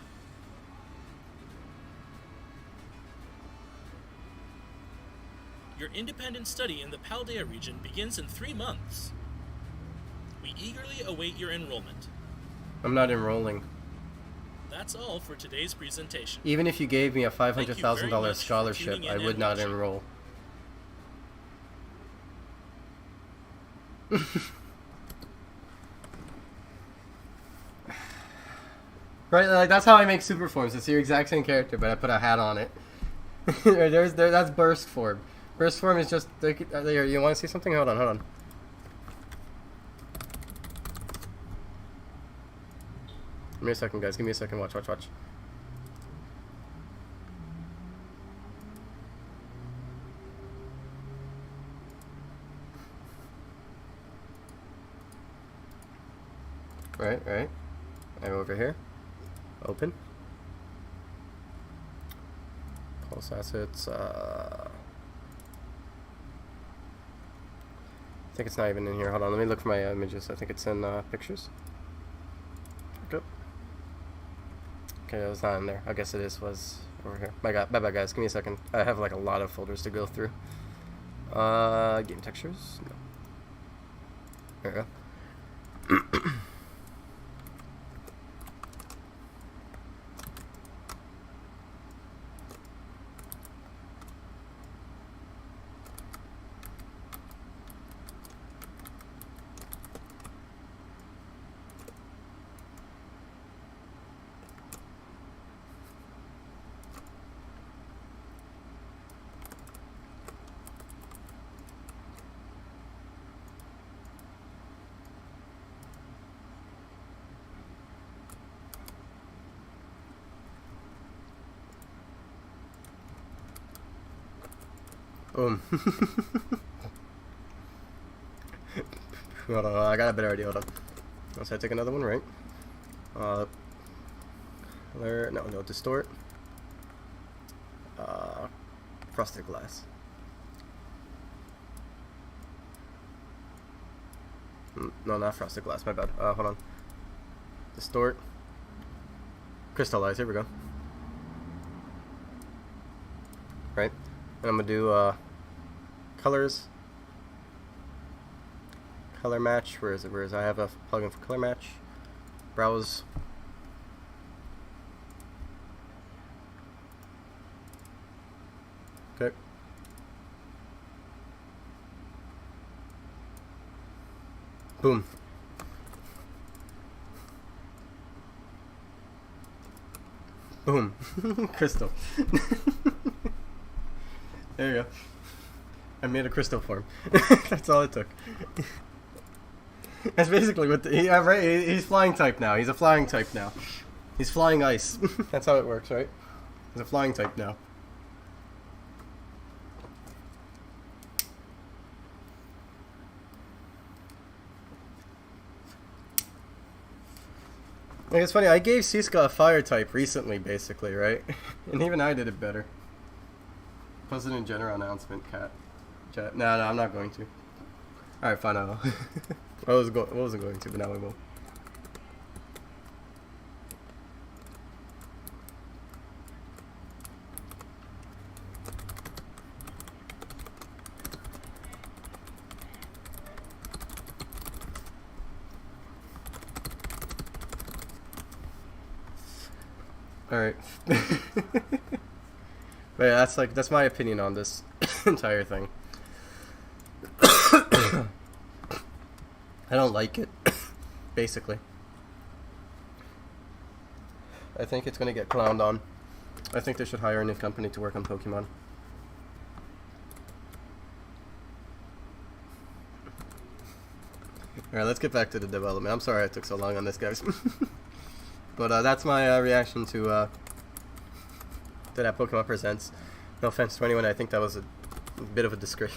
Speaker 3: Your independent study in the Paldea region begins in 3 months. We eagerly await your enrollment.
Speaker 1: I'm not enrolling.
Speaker 3: That's all for today's presentation.
Speaker 1: Even if you gave me a
Speaker 3: Thank you very
Speaker 1: $500,000
Speaker 3: much for
Speaker 1: scholarship,
Speaker 3: tuning
Speaker 1: I
Speaker 3: in
Speaker 1: would
Speaker 3: and
Speaker 1: not
Speaker 3: watching.
Speaker 1: enroll. Right, like that's how I make super forms. It's your exact same character, but I put a hat on it. That's burst form. Burst form is just there. You want to see something? Hold on. Give me a second, guys. Give me a second. Watch. Right. I go over here. Open. Pulse assets. I think it's not even in here. Hold on, let me look for my images. I think it's in pictures. Go. Okay, it was not in there. I guess it was over here. Bye bye guys, give me a second. I have like a lot of folders to go through. Game textures? No. There we go. Boom. Hold on, I got a better idea. Hold on. Let's take another one, right? Color, no, distort. Frosted glass. No, not frosted glass. My bad. Hold on. Distort. Crystallize. Here we go. Right. And I'm gonna do colors. Color match. Where is it? I have a plugin for color match. Browse. Okay. Boom. Boom. Crystal. There you go. I made a crystal form. That's all it took. That's basically what yeah, right? He's flying type now. He's a flying type now. He's flying ice. That's how it works, right? He's a flying type now. Like, it's funny, I gave Siska a fire type recently, basically, right? And even I did it better. President General announcement, chat. No, I'm not going to. Alright, fine, I will. I wasn't going to, but now I will. Alright. But yeah, that's my opinion on this entire thing. I don't like it, basically. I think it's gonna get clowned on. I think they should hire a new company to work on Pokemon. Alright, let's get back to the development. I'm sorry I took so long on this, guys. But that's my reaction to that Pokemon Presents. No offense to anyone, I think that was a bit of a disgrace.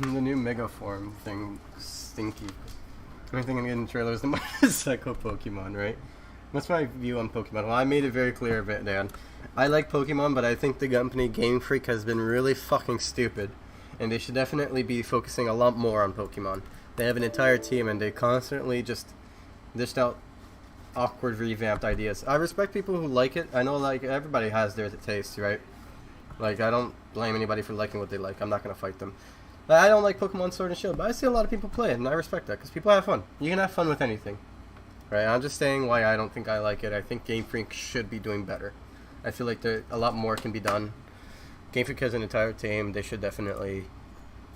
Speaker 1: The new Mega Form thing, stinky. The only thing I get in the trailer is the Psycho Pokemon, right? What's my view on Pokemon? Well, I made it very clear, Dan. I like Pokemon, but I think the company Game Freak has been really fucking stupid. And they should definitely be focusing a lot more on Pokemon. They have an entire team, and they constantly just dished out awkward, revamped ideas. I respect people who like it. I know, like, everybody has their taste, right? Like, I don't blame anybody for liking what they like. I'm not gonna fight them. I don't like Pokemon Sword and Shield, but I see a lot of people play it, and I respect that, because people have fun. You can have fun with anything. Right? I'm just saying why I don't think I like it. I think Game Freak should be doing better. I feel like a lot more can be done. Game Freak has an entire team. They should definitely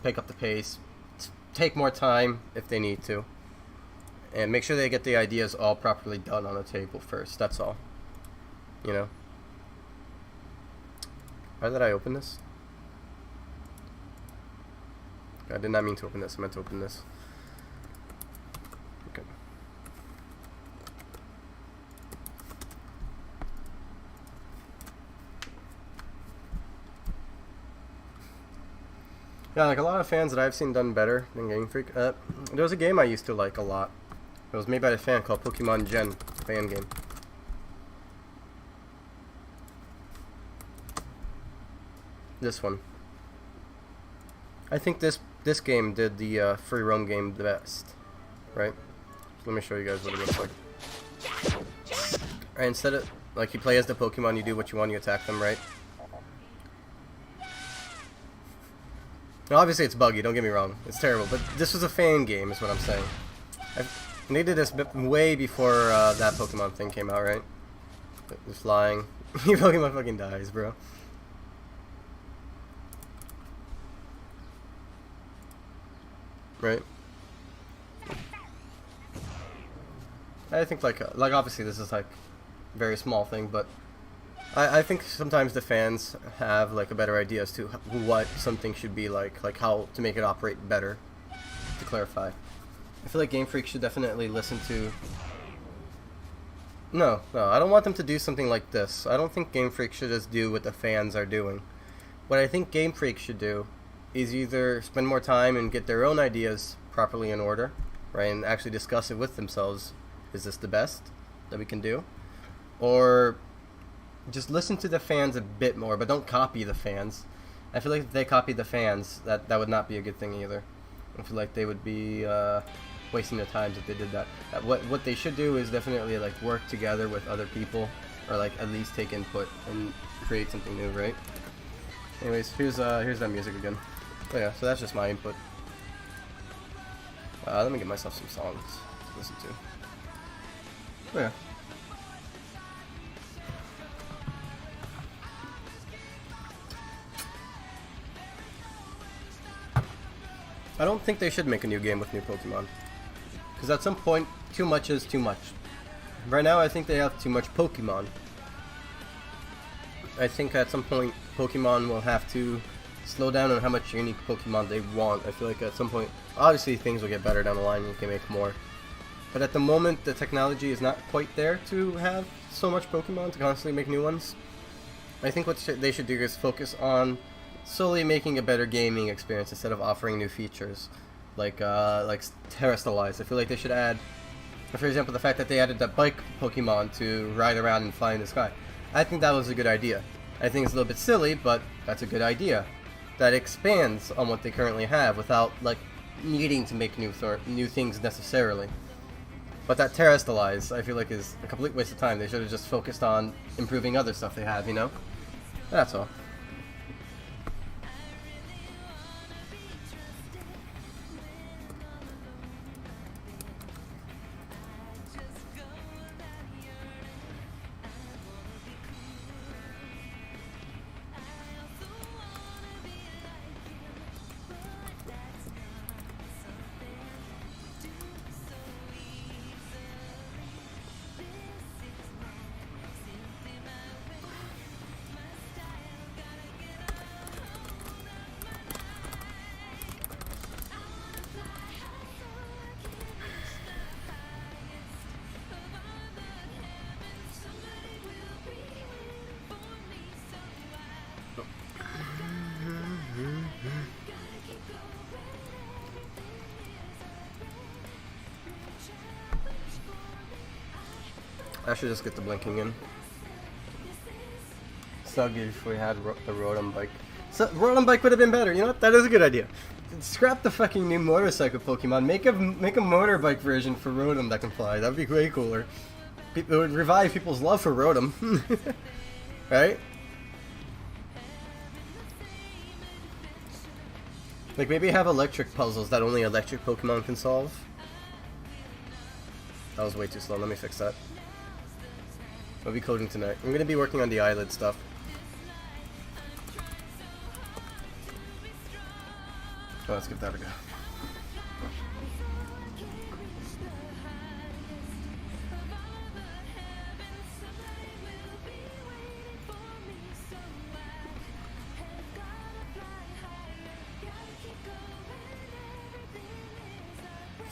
Speaker 1: pick up the pace, take more time if they need to, and make sure they get the ideas all properly done on the table first. That's all. You know? Why did I open this? I did not mean to open this. I meant to open this. Okay. Yeah, like a lot of fans that I've seen done better than Game Freak. There was a game I used to like a lot. It was made by a fan called Pokemon Gen, fan game. This one. I think this game did the free roam game the best, right? Let me show you guys what it looks like. Alright, instead of like you play as the Pokemon, you do what you want, you attack them, right? Now, obviously it's buggy, don't get me wrong, it's terrible, but this was a fan game, is what I'm saying. And they did this way before that Pokemon thing came out, right? The flying, your Pokemon fucking dies, bro. Right. I think like obviously this is like a very small thing, but I think sometimes the fans have like a better idea as to what something should be like how to make it operate better. To clarify, I feel like Game Freak should definitely listen to. No, I don't want them to do something like this. I don't think Game Freak should just do what the fans are doing. What I think Game Freak should do is either spend more time and get their own ideas properly in order, right, and actually discuss it with themselves. Is this the best that we can do? Or just listen to the fans a bit more, but don't copy the fans. I feel like if they copied the fans, that would not be a good thing either. I feel like they would be wasting their time if they did that. What they should do is definitely like work together with other people, or like at least take input and create something new, right? Anyways, here's that music again. Oh yeah, so that's just my input. Let me get myself some songs to listen to. Oh yeah. I don't think they should make a new game with new Pokemon. Because at some point, too much is too much. Right now, I think they have too much Pokemon. I think at some point, Pokemon will have to slow down on how much unique Pokemon they want. I feel like at some point, obviously things will get better down the line and you can make more. But at the moment, the technology is not quite there to have so much Pokemon to constantly make new ones. I think what they should do is focus on solely making a better gaming experience instead of offering new features like Terrestrialize. I feel like they should add, for example, the fact that they added that bike Pokemon to ride around and fly in the sky. I think that was a good idea. I think it's a little bit silly, but that's a good idea. That expands on what they currently have without like needing to make new things necessarily. But that Terrestrialize, I feel like, is a complete waste of time. They should have just focused on improving other stuff they have, you know? That's all. I should just get the blinking in. So good if we had the Rotom bike. So Rotom bike would have been better. You know what? That is a good idea. Scrap the fucking new motorcycle Pokemon. Make a motorbike version for Rotom that can fly. That would be way cooler. It would revive people's love for Rotom. Right? Like maybe have electric puzzles that only electric Pokemon can solve. That was way too slow. Let me fix that. I'll be coding tonight. I'm going to be working on the eyelid stuff. Oh, let's give that a go.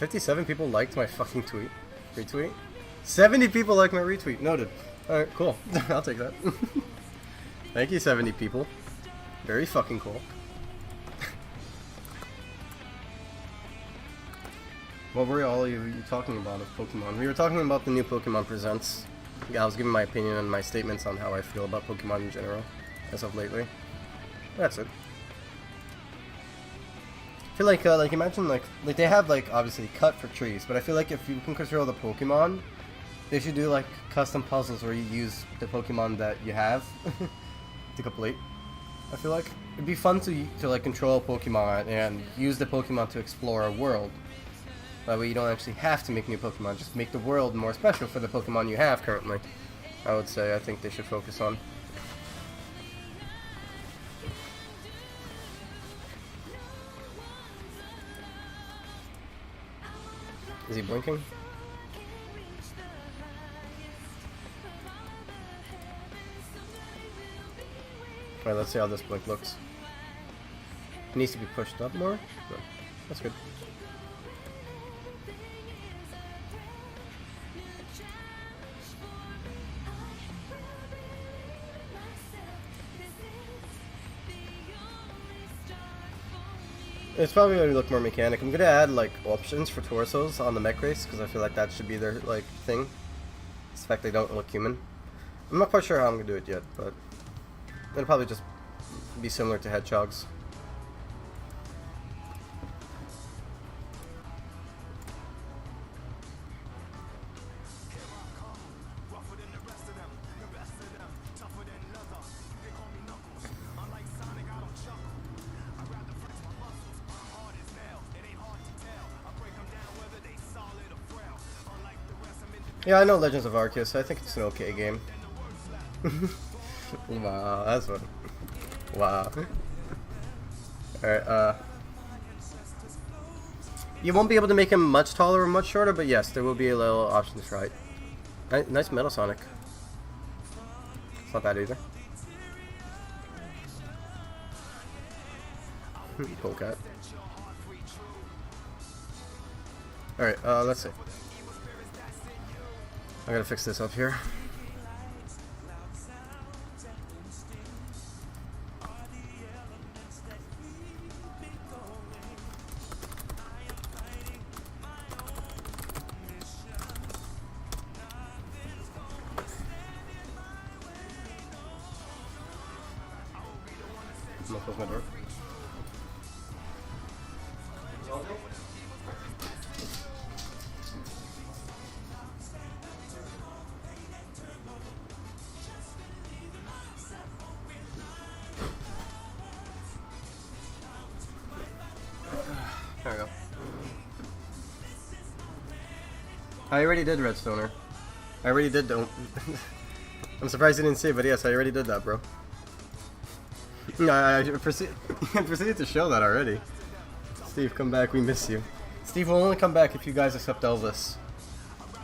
Speaker 1: 57 people liked my fucking tweet. Retweet. 70 people liked my retweet. Noted. Alright, cool. I'll take that. Thank you, 70 people. Very fucking cool. What were all you talking about of Pokemon? We were talking about the new Pokemon Presents. Yeah, I was giving my opinion and my statements on how I feel about Pokemon in general, as of lately. That's it. I feel like imagine like they have like obviously cut for trees, but I feel like if you can control the Pokemon, they should do like custom puzzles where you use the Pokemon that you have to complete. I feel like it'd be fun to like control a Pokemon and use the Pokemon to explore a world. That way you don't actually have to make new Pokemon, just make the world more special for the Pokemon you have currently. I would say I think they should focus on. Is he blinking? Alright, let's see how this blink looks. It needs to be pushed up more? No, that's good. It's probably going to look more mechanic. I'm going to add like options for torsos on the mech race because I feel like that should be their like thing. It's the fact they don't look human. I'm not quite sure how I'm going to do it yet, but it'll probably just be similar to Hedgehogs. Yeah, I know Legends of Arceus. I think it's an okay game. Wow, that's fun. Wow. Alright, you won't be able to make him much taller or much shorter, but yes, there will be a little options for height. Nice Metal Sonic. It's not bad either. Polecat. Alright, let's see. I gotta fix this up here. I'm gonna close my door. There we go. I already did Redstoner. I already did don't. I'm surprised you didn't see it, but yes, I already did that, bro. No, I proceeded to show that already. Steve, come back, we miss you. Steve will only come back if you guys accept Elvis.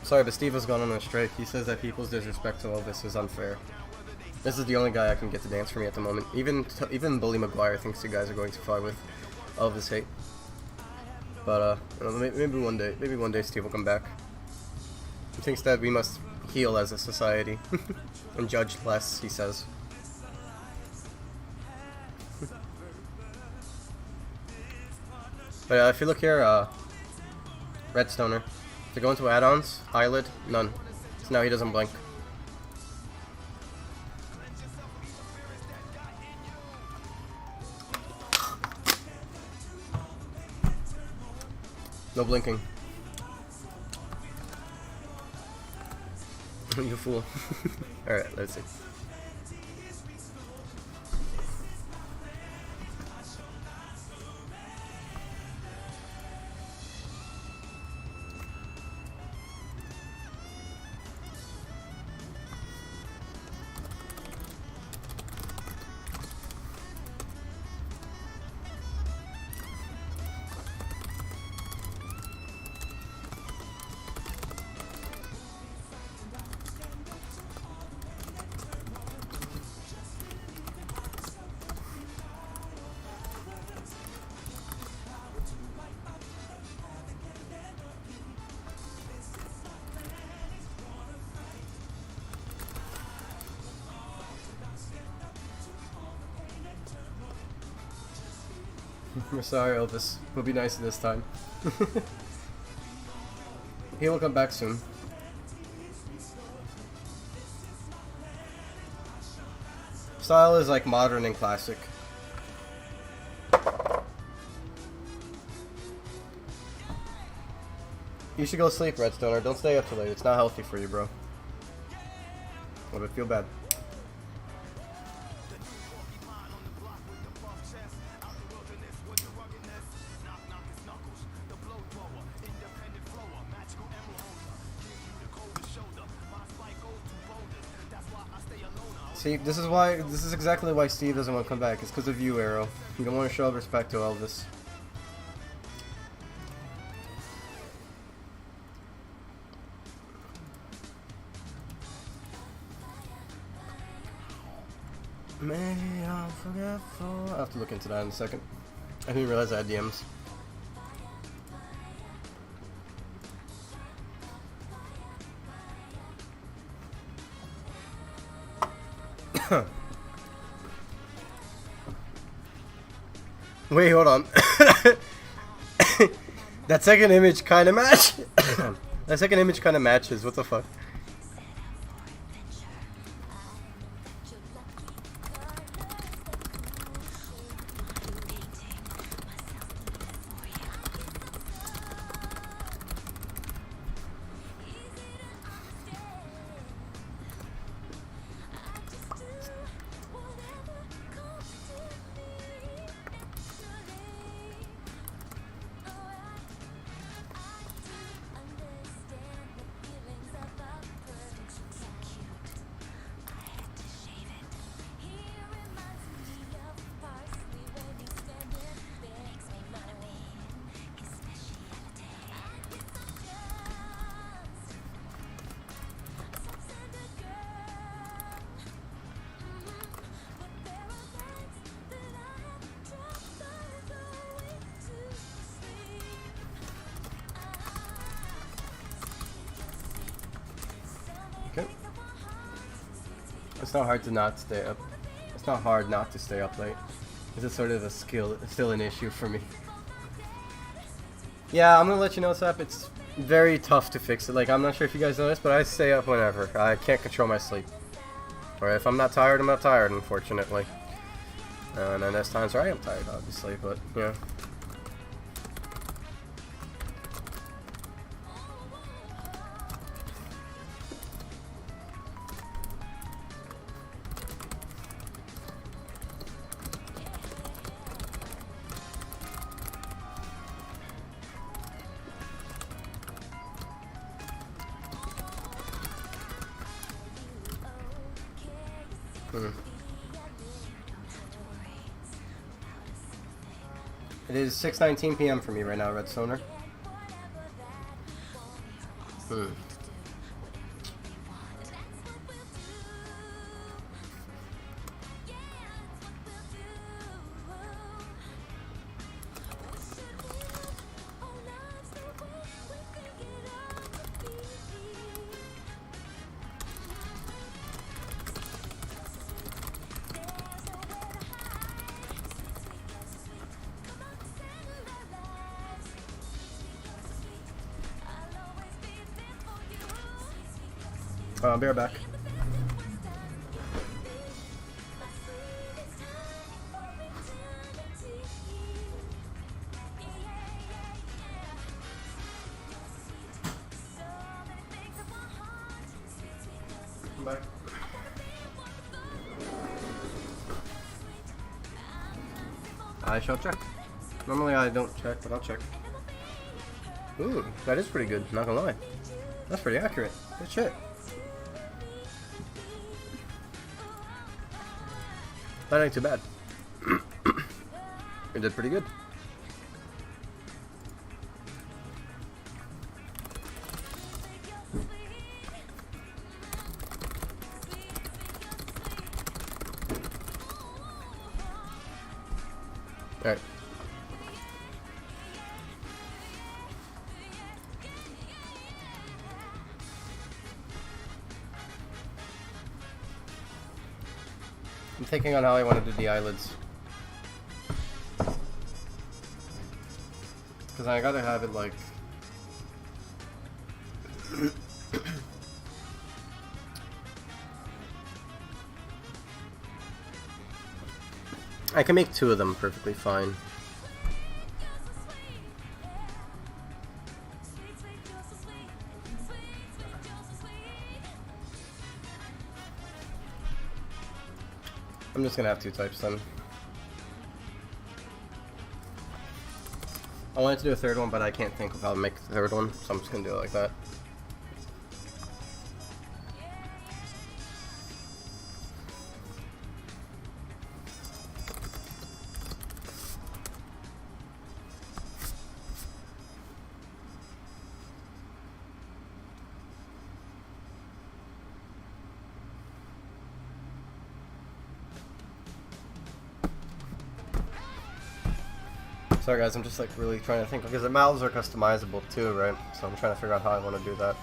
Speaker 1: Sorry, but Steve has gone on a strike. He says that people's disrespect to Elvis is unfair. This is the only guy I can get to dance for me at the moment. Even Bully Maguire thinks you guys are going too far with Elvis hate. But maybe one day Steve will come back. He thinks that we must heal as a society and judge less, he says. But if you look here, Redstoner, to go into add-ons, eyelid, none. So now he doesn't blink. No blinking. You fool. Alright, let's see. We're sorry, Elvis. We'll be nicer this time. He will come back soon. Style is like modern and classic. You should go sleep, Redstoner. Don't stay up too late. It's not healthy for you, bro. Would it feel bad? See, this is exactly why Steve doesn't want to come back. It's because of you, Arrow. You don't want to show respect to Elvis. Maybe I'm forgetful. I'll have to look into that in a second. I didn't realize I had DMs. Wait, hold on. That second image kind of match. That second image kind of matches. What the fuck? Okay. It's not hard to not stay up. It's not hard not to stay up late. It's just sort of a skill, still an issue for me. Yeah, I'm gonna let you know what's up. It's very tough to fix it. Like, I'm not sure if you guys know this, but I stay up whenever. I can't control my sleep. Or if I'm not tired, I'm not tired, unfortunately. And then there's times where I am tired, obviously, but, yeah. It is 6:19 p.m. for me right now, Redstoner. I'll be right back. I'm back. I shall check. Normally I don't check, but I'll check. Ooh, that is pretty good, not gonna lie. That's pretty accurate. Good shit. That ain't too bad. You did pretty good. Alright. I'm thinking on how I want to do the eyelids. Because I gotta have it like... I can make 2 of them perfectly fine. I'm just gonna have 2 types then. I wanted to do a 3rd one, but I can't think of how to make the 3rd one, so I'm just gonna do it like that. Sorry guys, I'm just like really trying to think, because the mouths are customizable too, right? So I'm trying to figure out how I want to do that.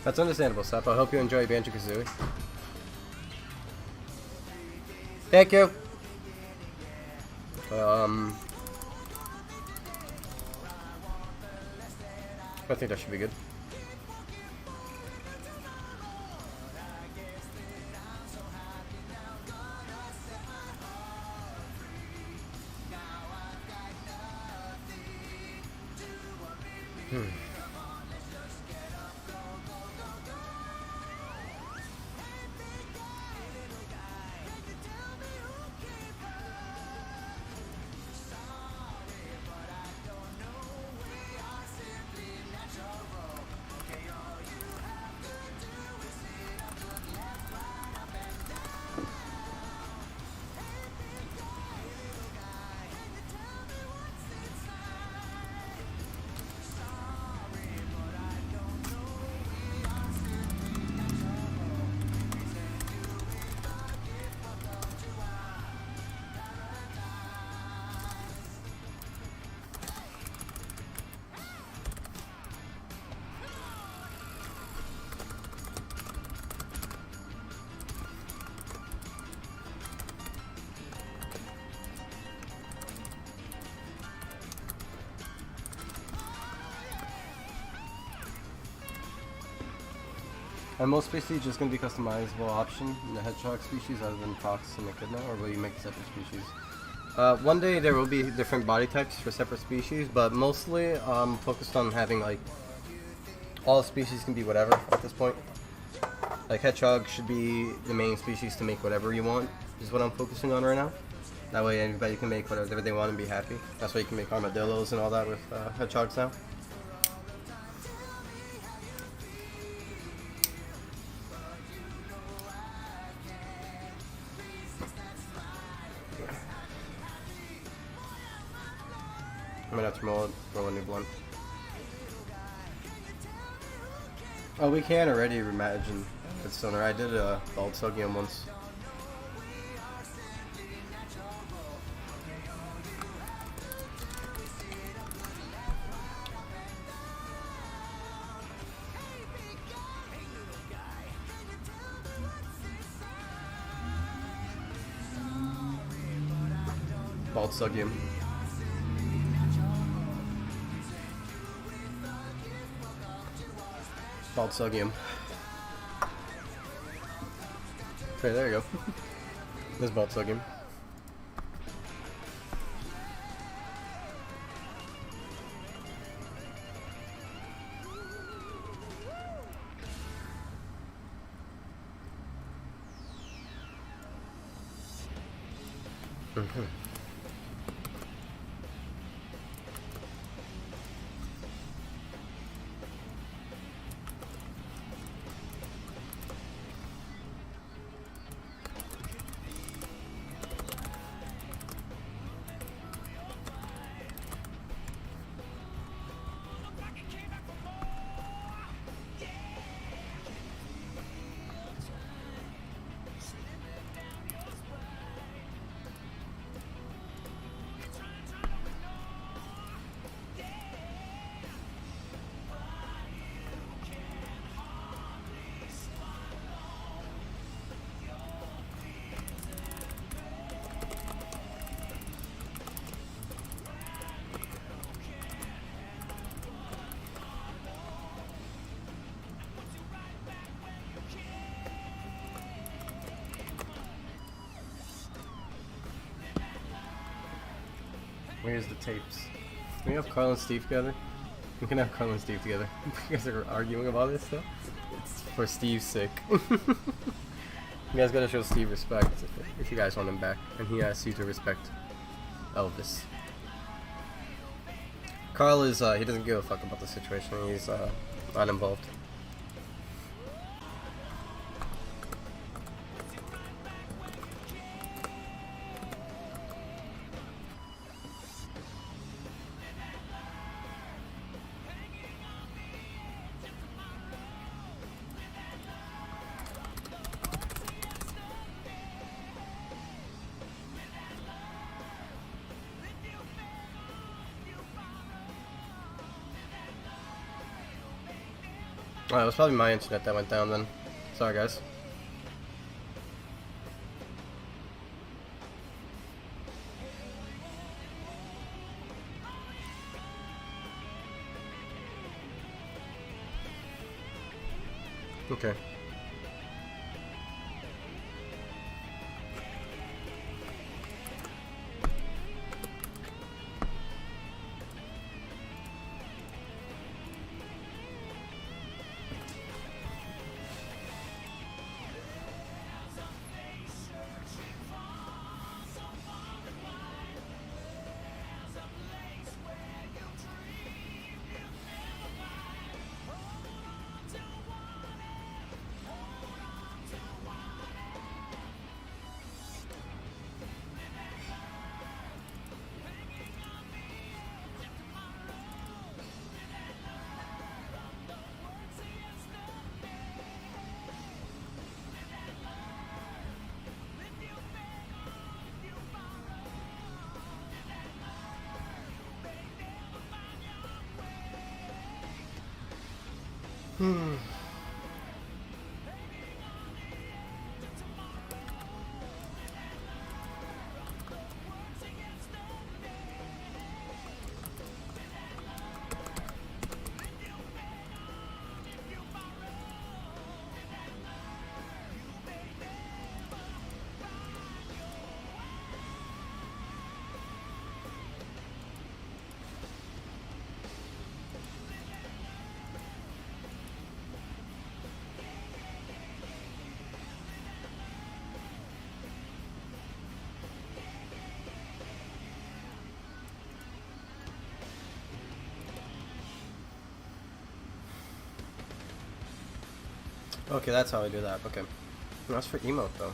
Speaker 1: That's understandable, Sep. I hope you enjoy Banjo-Kazooie. Thank you! I think that should be good. And most species just going to be customizable option in the hedgehog species other than fox and echidna, or will you make separate species? One day there will be different body types for separate species, but mostly I'm focused on having like all species can be whatever at this point. Like hedgehog should be the main species to make whatever you want, is what I'm focusing on right now. That way anybody can make whatever they want and be happy. That's why you can make armadillos and all that with hedgehogs now. I'm gonna have to roll a new blunt. Oh, we can already reimagine the stoner. I did a bald Sogium once. Bald Sogium. Bald Sogium. Okay, there you go. This Bald Sogium. Here's the tapes. Can we have Carl and Steve together? We can have Carl and Steve together. You guys are arguing about this stuff? It's for Steve's sake. You guys gotta show Steve respect if you guys want him back. And he asks you to respect Elvis. Carl is, he doesn't give a fuck about the situation. He's, not involved. Oh, it was probably my internet that went down then. Sorry, guys. Okay. Okay, that's how I do that. Okay. That's for emote, though.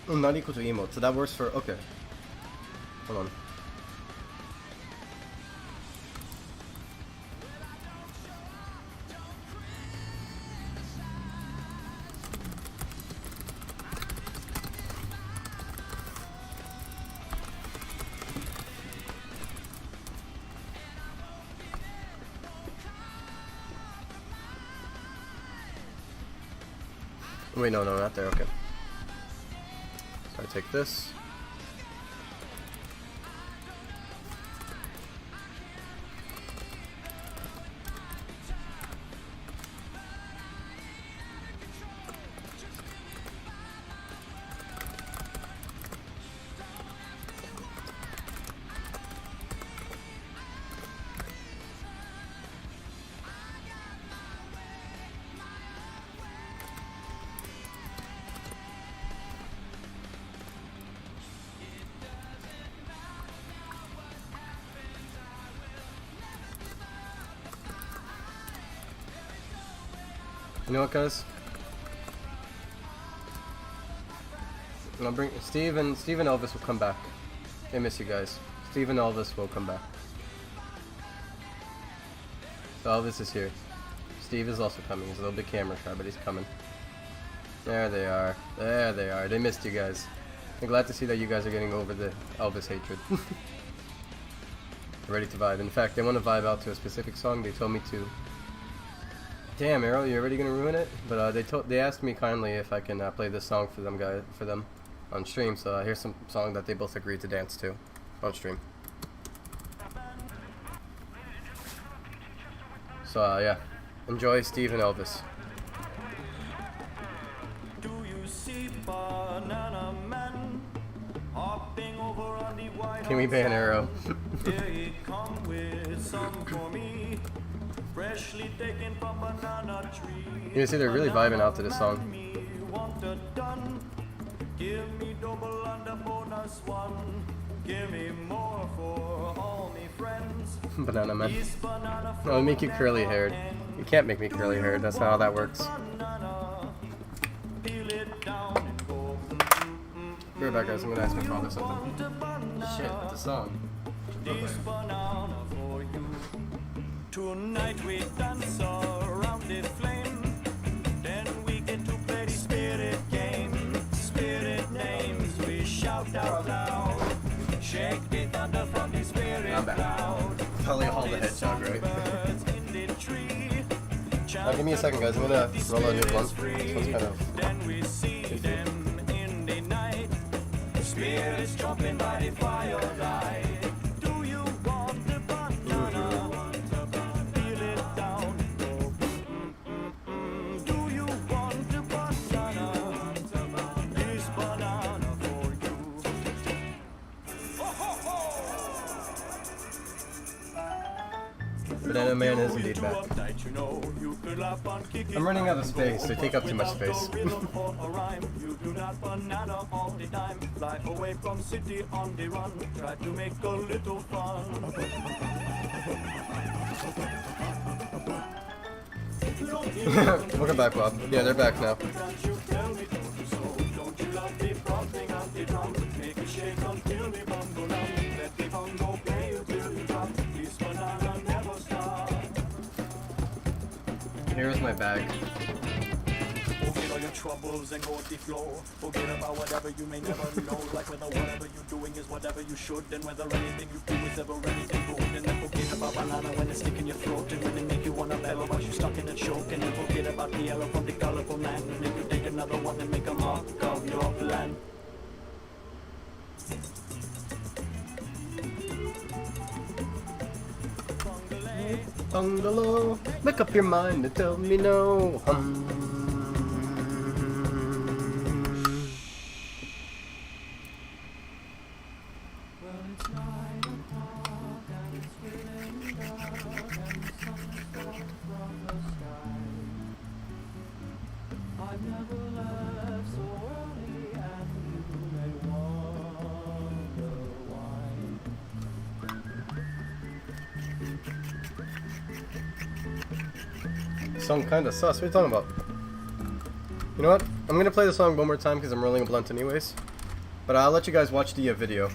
Speaker 1: Oh, not equal to emote. So that works for... Okay. Hold on. Wait, no, not there, okay. So I take this. You know what, guys? I'll bring Steve and Elvis will come back. I miss you guys. Steve and Elvis will come back. So Elvis is here. Steve is also coming. He's a little bit camera shy, but he's coming. There they are. There they are. They missed you guys. I'm glad to see that you guys are getting over the Elvis hatred. Ready to vibe. In fact, they want to vibe out to a specific song. They told me to. Damn, Errol, you're already gonna ruin it. But they asked me kindly if I can play this song for them on stream. So here's some song that they both agreed to dance to on stream. So yeah, Enjoy, Steve and Elvis.
Speaker 10: Do you see Banana Man hopping over on the white
Speaker 1: Can we ban Arrow?
Speaker 10: Here he come with some for me, freshly taken from banana tree.
Speaker 1: You can see they're really vibing out to this song.
Speaker 10: Want a done? Give me double and a bonus one. Give me more for all me friends.
Speaker 1: Banana Man. No, I'll make you curly haired. You can't make me curly haired. That's not how that works. Be right back, guys. I'm gonna ask my father something. Shit, the song.
Speaker 10: Tonight we dance around the flame. Then we get to play the spirit game. Spirit names we shout out loud. Shake the thunder from the spirit cloud.
Speaker 1: Probably haul the hedgehog, right? Give me a second, guys. I'm gonna roll a new blunt. This one's kind of.
Speaker 10: Then we see them in the night. Spirits jumping by the firelight. Do you want the banana? Feel it down. Do you want the banana? This banana for you.
Speaker 1: Banana Man is indeed back. I'm running out of space. They take up too much space.
Speaker 10: You do not banana all the time. Fly away from city on the run. Try to make a little fun.
Speaker 1: Welcome back, Bob. Yeah, they're back now.
Speaker 10: Don't you love the prompting of the drum? Make it shake until the bongo numb. Let the bongo play you till you drop. This banana never stop.
Speaker 1: Here's my bag.
Speaker 10: Forget all your troubles and go with the flow. Forget about whatever you may never know. Like whether whatever you're doing is whatever you should. And whether anything you do is ever anything good. And then forget about banana when it's stuck in your throat. And when they make you wanna bellow while you're stuck in a choke. And then forget about the arrow from the colorful man. And if you take another one and make a mark of your plan.
Speaker 1: Bungalow, make up your mind and tell me no. Song kinda sus. What are you talking about? You know what? I'm gonna play the song one more time because I'm rolling a blunt anyways. But I'll let you guys watch the video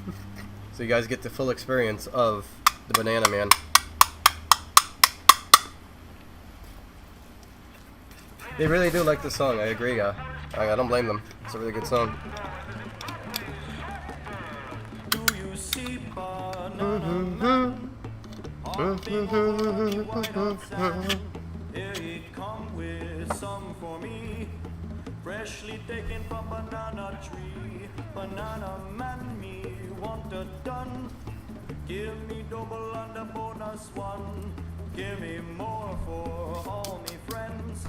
Speaker 1: so you guys get the full experience of the Banana Man. They really do like the song. I agree. I don't blame them. It's a really good song.
Speaker 10: Do you see banana? Here he come with some for me, freshly taken from banana tree. Banana man, me want a done. Give me double and a bonus one. Give me more for all me friends.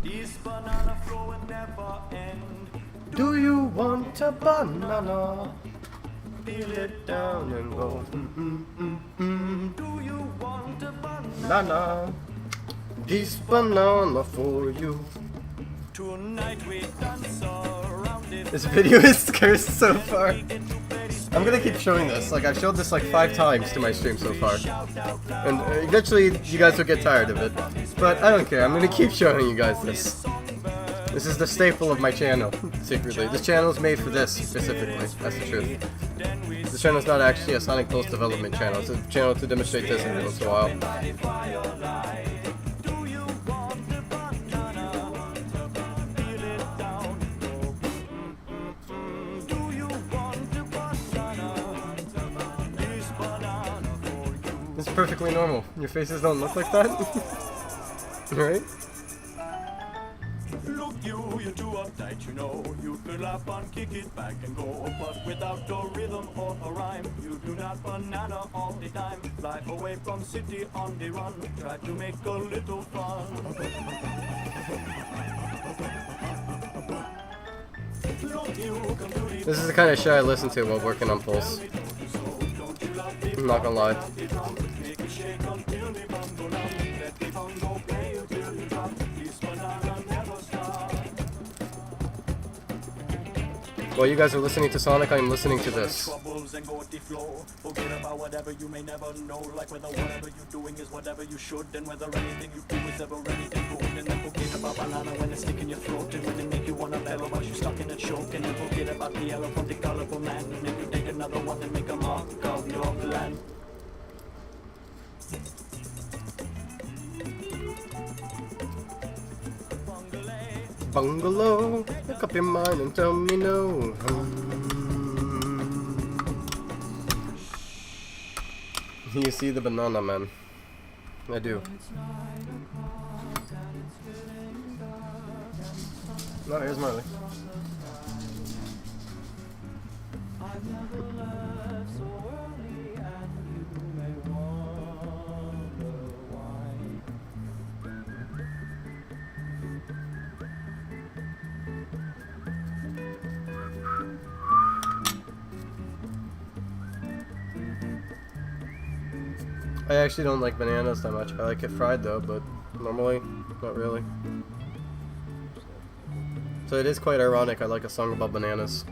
Speaker 10: This banana flow will never end.
Speaker 1: Do you want a banana? Peel it down and go.
Speaker 10: Do you want a banana?
Speaker 1: Banana. This banana for you.
Speaker 10: Tonight we dance around the
Speaker 1: This video is cursed so far. I'm gonna keep showing this. Like, I've showed this like 5 times to my stream so far. And eventually you guys will get tired of it. But I don't care. I'm gonna keep showing you guys this. This is the staple of my channel, secretly. This channel is made for this, specifically. That's the truth. This channel is not actually a Sonic Pulse development channel. It's a channel to demonstrate this every once in a while. It's perfectly normal. Your faces don't look like that. Right?
Speaker 10: Look, you're too uptight, you know. You could laugh and kick it back and go, but without a rhythm or a rhyme, you do not banana all the time. Fly away from city on the run, try to make a little fun. Look, you come to the
Speaker 1: This is the kind of shit I listen to while working on Pulse. I'm not gonna lie.
Speaker 10: make it shake until the bum go numb. Let the bongo play until you drop. This banana never stop.
Speaker 1: While you guys are listening to Sonic, I'm listening to this.
Speaker 10: Troubles and go with the flow. Forget about whatever you may never know. Like whether whatever you're doing is whatever you should, and whether anything you do is ever anything good. And then forget about banana when it's sticking your throat, and when it make you wanna bellow, but you stuck in a choke. And then forget about the yellow from the colorful man, and if you take another one and make a mark of your plan.
Speaker 1: Bungalow, make up your mind and tell me no. You see the banana, man. I do. No, here's Marley. I actually don't like bananas that much. I like it fried though, but normally, not really. So it is quite ironic I like a song about bananas.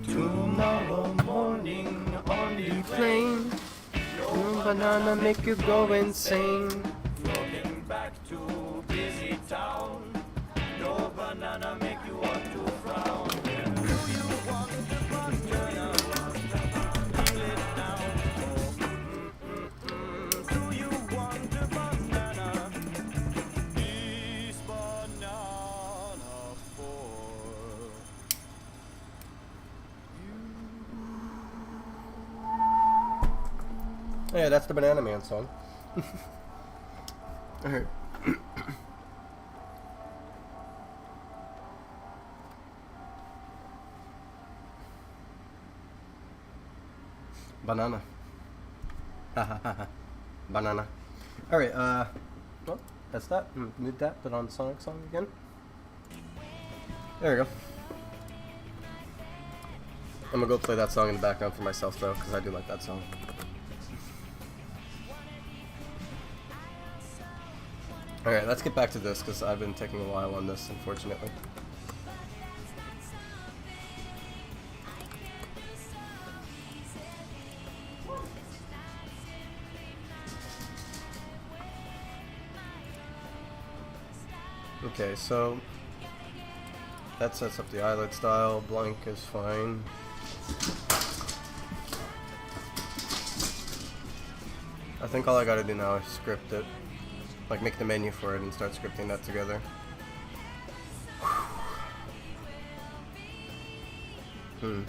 Speaker 10: Tomorrow morning on the plane,
Speaker 1: Banana make you go insane.
Speaker 10: looking back to busy town. No banana make you want to frown. Do you want the banana? Peel it down. Do you want the banana? This banana for
Speaker 1: Yeah, that's the Banana Man song. Alright. Banana. Ha ha ha ha. Banana. Alright, well, that's that. Mute that, put on the Sonic song again. There we go. I'm gonna go play that song in the background for myself though, because I do like that song. Alright, let's get back to this, because I've been taking a while on this, unfortunately. Okay, so that sets up the eyelid style. Blank is fine. I think all I gotta do now is script it. Like make the menu for it and start scripting that together. The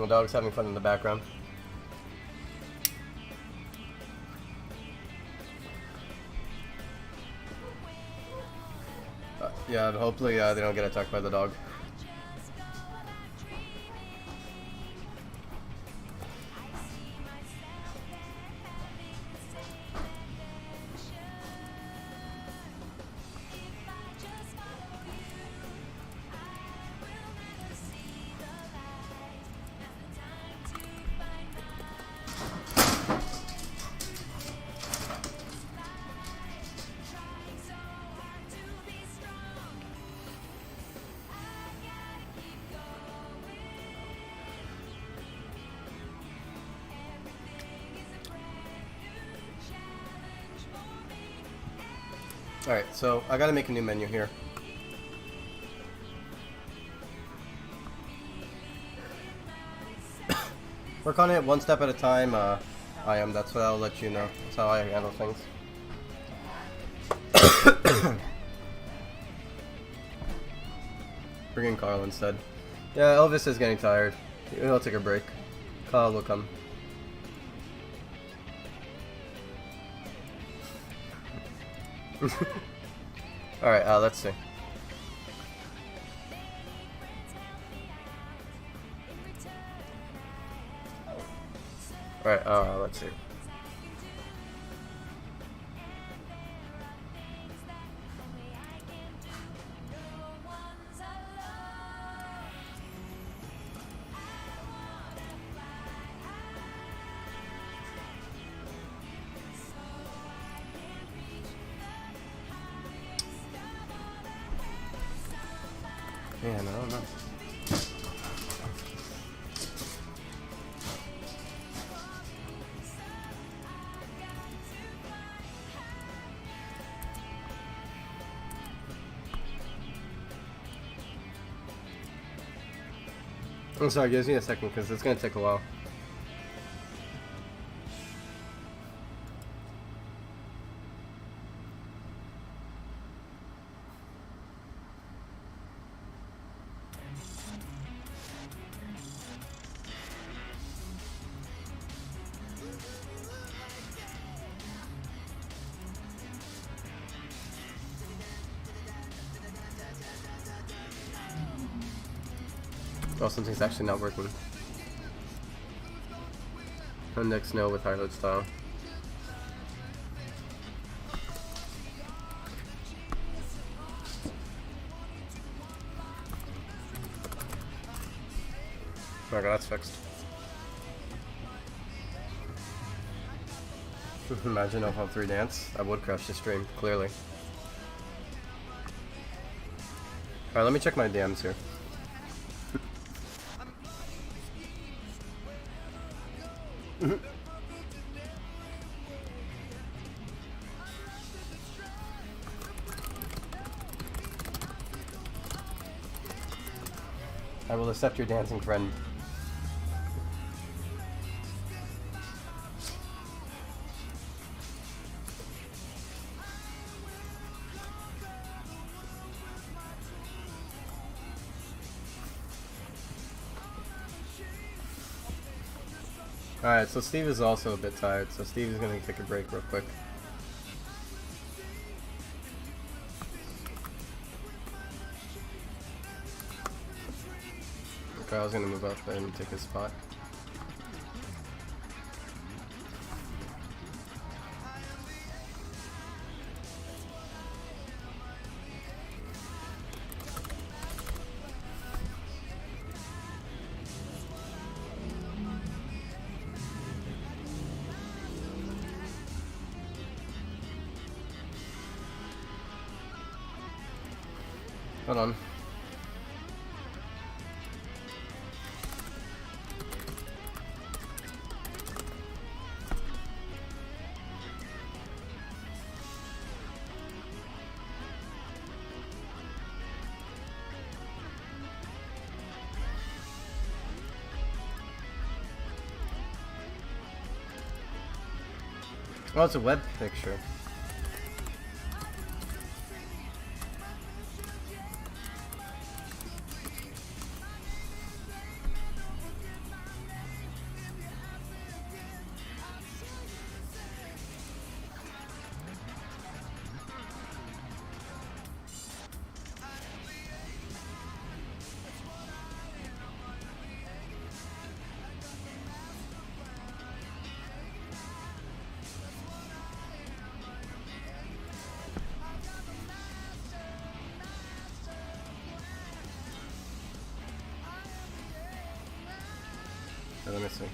Speaker 1: dog's having fun in the background. Yeah, hopefully they don't get attacked by the dog. Alright, so I gotta make a new menu here. Work on it one step at a time. I am. That's what I'll let you know. That's how I handle things. Bring in Carl instead. Yeah, Elvis is getting tired. He'll take a break. Carl will come. Alright, let's see. Alright, let's see. Man, I don't know. I'm sorry, gives me a second because it's gonna take a while. Oh, something's actually not working. Index no with high load style. Okay, that's fixed. Imagine if on 3 dance, I would crash the stream, clearly. Alright, let me check my DMs here. I will accept your dancing friend. Alright, so Steve is also a bit tired, so Steve is going to take a break real quick. Okay, I was going to move up and take his spot. Hold on. Oh, it's a web picture. Let me see.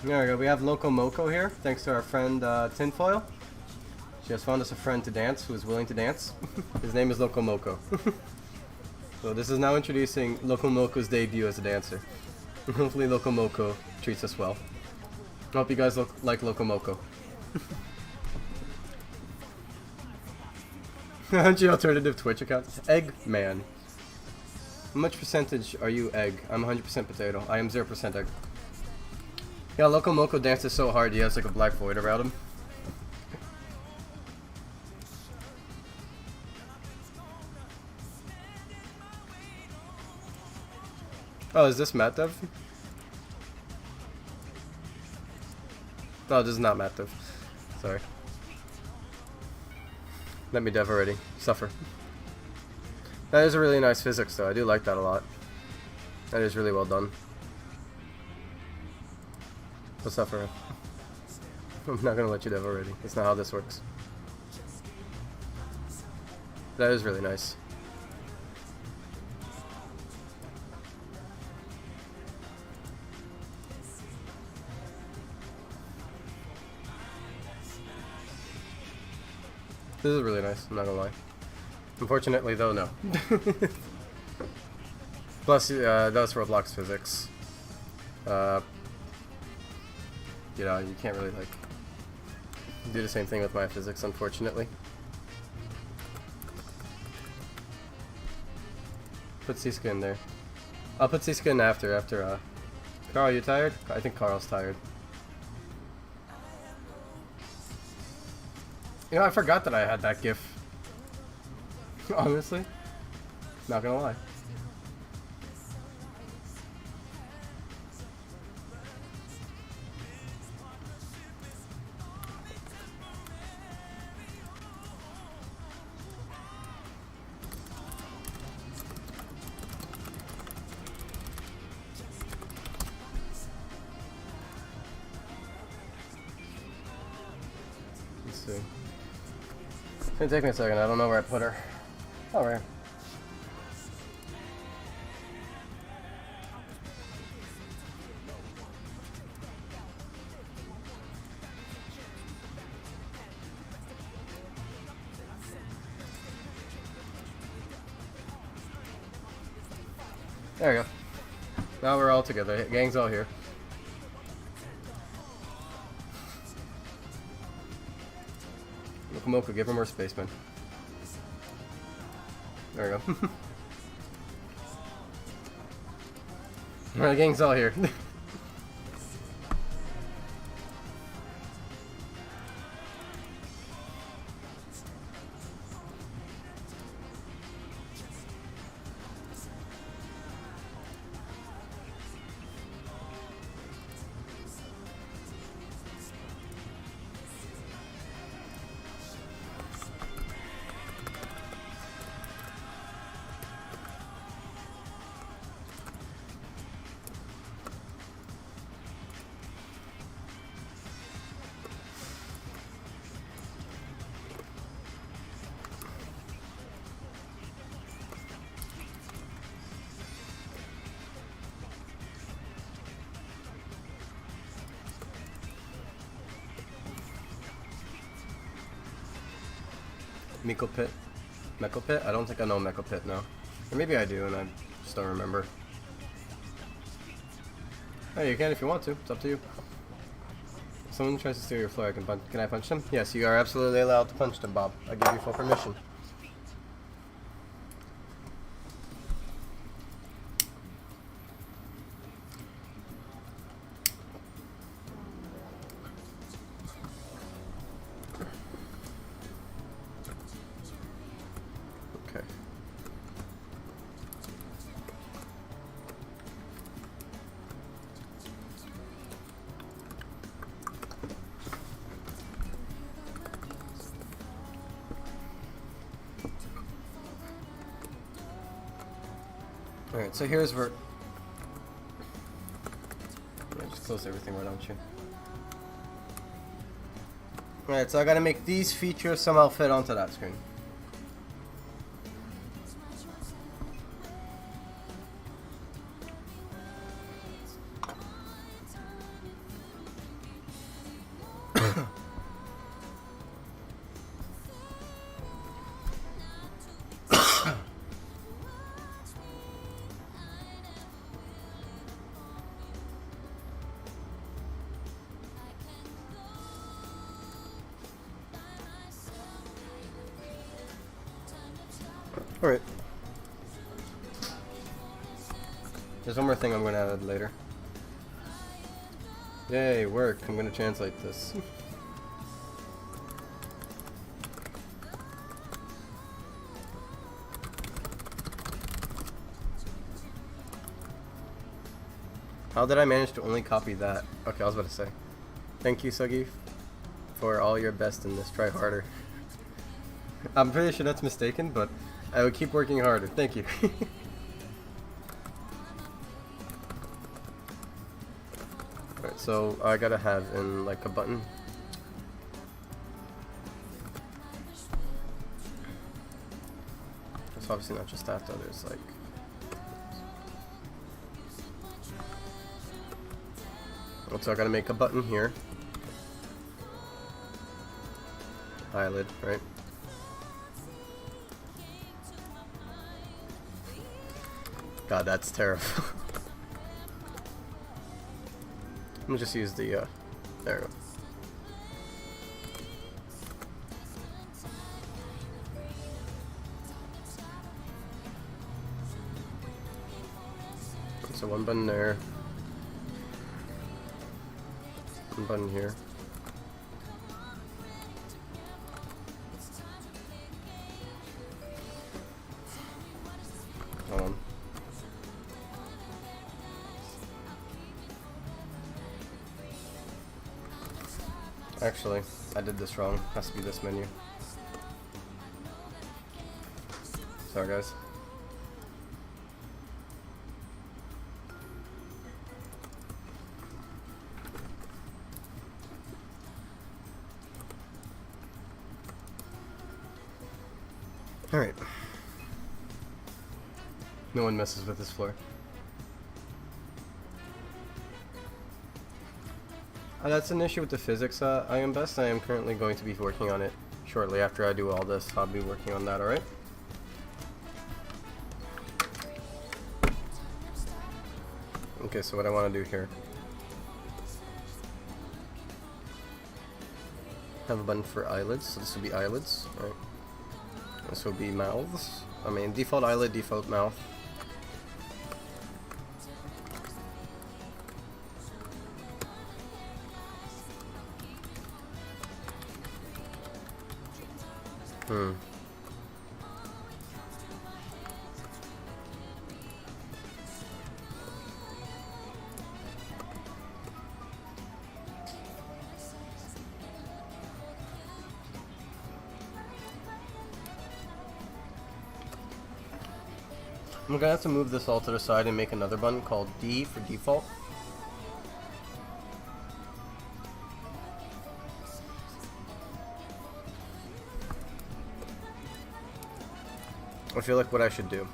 Speaker 1: There we go. We have Loco Moco here, thanks to our friend Tinfoil. She has found us a friend to dance who is willing to dance. His name is Loco Moco. So this is now introducing Loco Moco's debut as a dancer. Hopefully Loco Moco treats us well. I hope you guys like Loco Moco. Your alternative Twitch account? Eggman. How much percentage are you egg? I'm 100% potato. I am 0% egg. Yeah, Loco Moco dances so hard he has like a black void around him. Oh, is this Matt Dev? No, this is not Matt Dev. Sorry. Let me dev already. Suffer. That is a really nice physics though. I do like that a lot. That is really well done. But suffer. I'm not gonna let you dev already. That's not how this works. That is really nice. This is really nice, I'm not gonna lie. Unfortunately though, no. Plus, that's Roblox physics. You know, you can't really like do the same thing with my physics, unfortunately. Put Siska in there. I'll put Siska in after, Carl, you tired? I think Carl's tired. You know, I forgot that I had that GIF. Honestly. Not gonna lie. Let's see. It's gonna take me a second, I don't know where I put her. Oh, right. There we go. Now we're all together. Gang's all here. Mocha, give him more space, man. There we go. The gang's all here. Miko Pit? Meko Pit? I don't think I know Meko Pit now. Or maybe I do and I just don't remember. Hey, you can if you want to. It's up to you. If someone tries to steal your floor, can I punch them? Yes, you are absolutely allowed to punch them, Bob. I give you full permission. Alright, so here's where... Yeah, just close everything, why don't you? Alright, so I gotta make these features somehow fit onto that screen. Alright. There's one more thing I'm going to add later. Yay, work. I'm going to translate this. How did I manage to only copy that? Okay, I was about to say. Thank you, Suggy, for all your best in this. Try harder. I'm pretty sure that's mistaken, but I would keep working harder. Thank you. Alright, so I gotta have in like a button. It's obviously not just that though, there's like so I gotta make a button here. Eyelid, right? God, that's terrible. Let me just use the, there we go. So one button there. One button here. Hold on. Actually, I did this wrong. Has to be this menu. Sorry, guys. Alright. No one messes with this floor. That's an issue with the physics I am best. I am currently going to be working on it shortly after I do all this. I'll be working on that, alright? Okay, so what I want to do here. Have a button for eyelids, so this will be eyelids, right? This will be mouths. I mean, default eyelid, default mouth. I'm gonna have to move this all to the side and make another button called D for default. I feel like what I should do,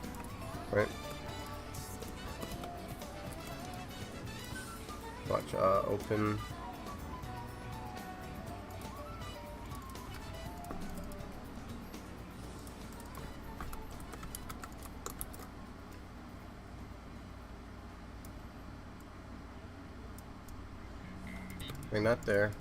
Speaker 1: right? Watch, open. Bring that there.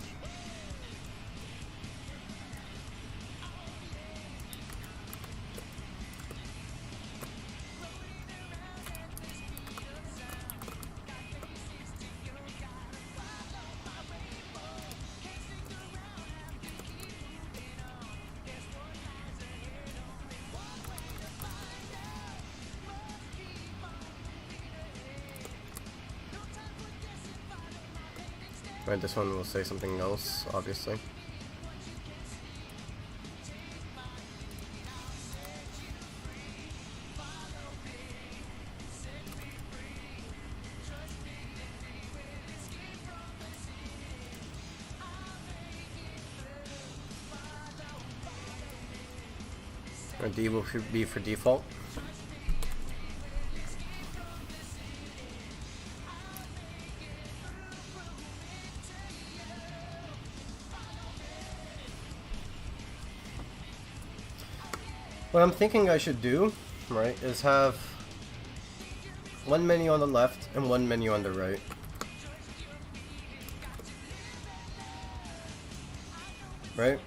Speaker 1: Right, this one will say something else, obviously. And D will be for default. What I'm thinking I should do, right, is have one menu on the left and one menu on the right. Right?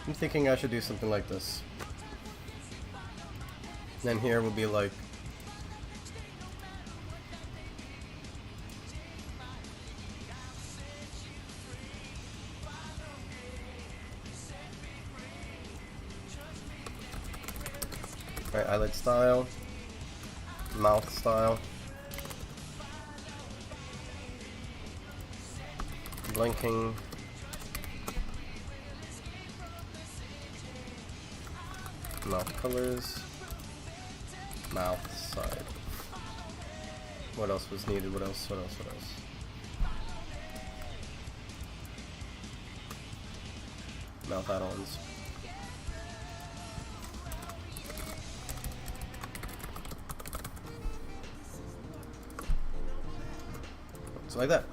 Speaker 1: I'm thinking I should do something like this. Then here will be like right, eyelid style, mouth style, blinking, mouth colors, mouth side. What else was needed? What else? Mouth add-ons. So like that.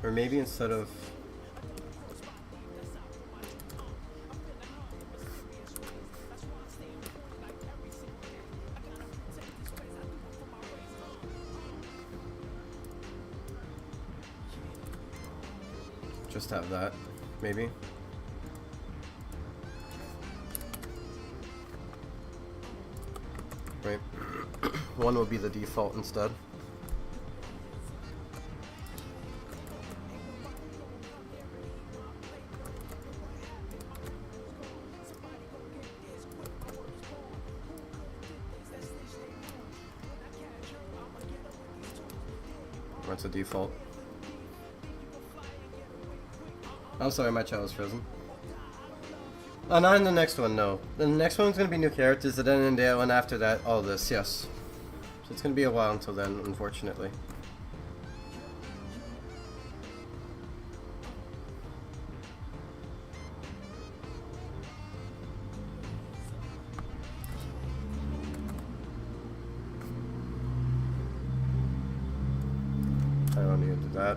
Speaker 1: Or maybe instead of just have that, maybe. Right. One will be the default instead. That's a default. I'm sorry, my child was frozen. Oh, not in the next one, no. The next one's gonna be new characters, and then in the one after that, all this, yes. So it's gonna be a while until then, unfortunately. I don't need to do that.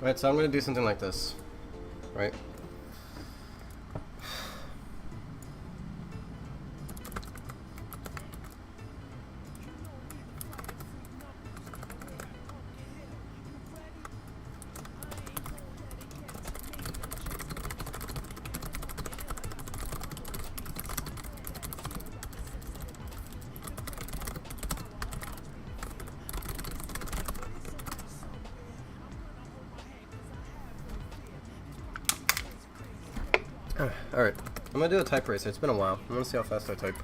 Speaker 1: Right, so I'm going to do something like this, right? Alright, I'm gonna do a type racer. It's been a while. I wanna see how fast I type.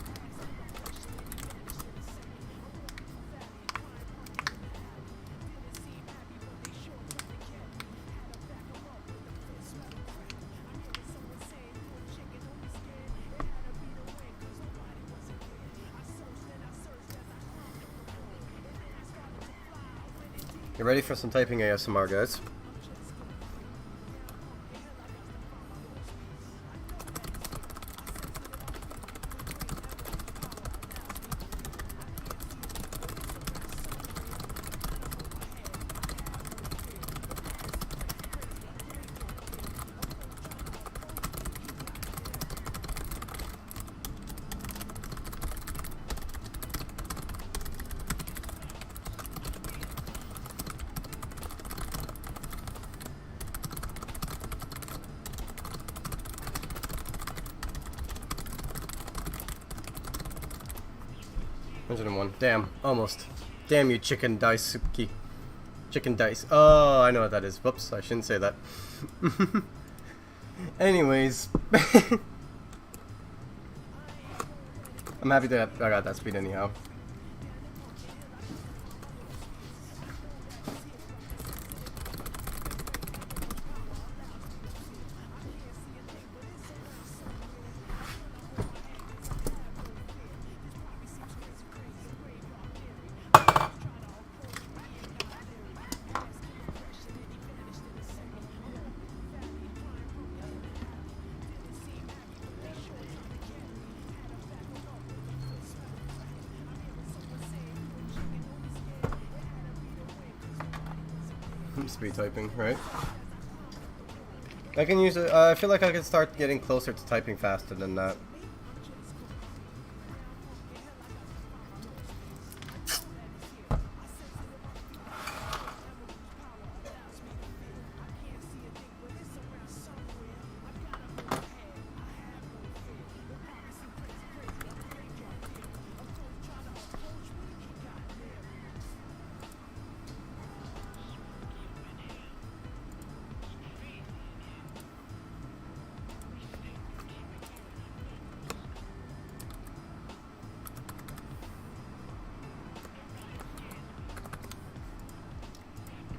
Speaker 1: You ready for some typing ASMR, guys? 101. Damn, almost. Damn you, chicken dice, Suki. Chicken dice. Oh, I know what that is. Whoops, I shouldn't say that. Anyways. I'm happy that I got that speed anyhow. Speed typing, right? I can use it. I feel like I can start getting closer to typing faster than that.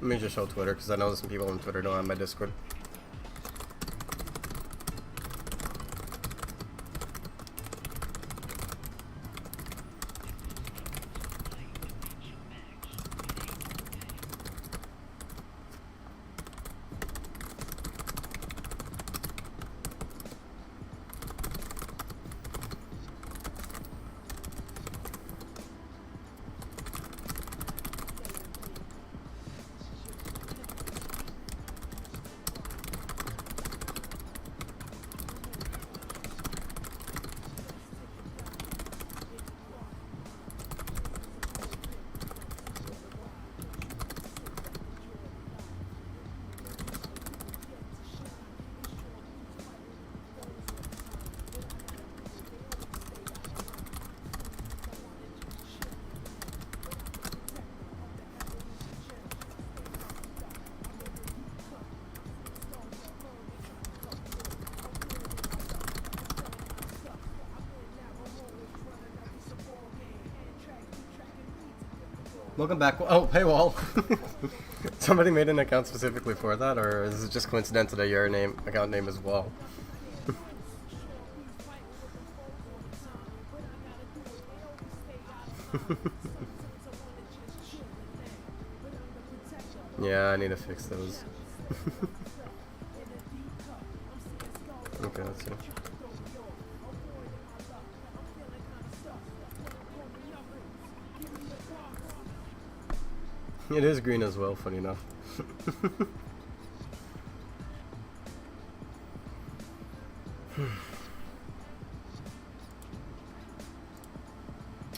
Speaker 1: Let me just show Twitter, because I know some people on Twitter don't have my Discord. Welcome back. Oh, hey, Wall. Somebody made an account specifically for that, or is it just coincidental that your account name is Wall? Yeah, I need to fix those. Okay, let's see. It is green as well, funny enough.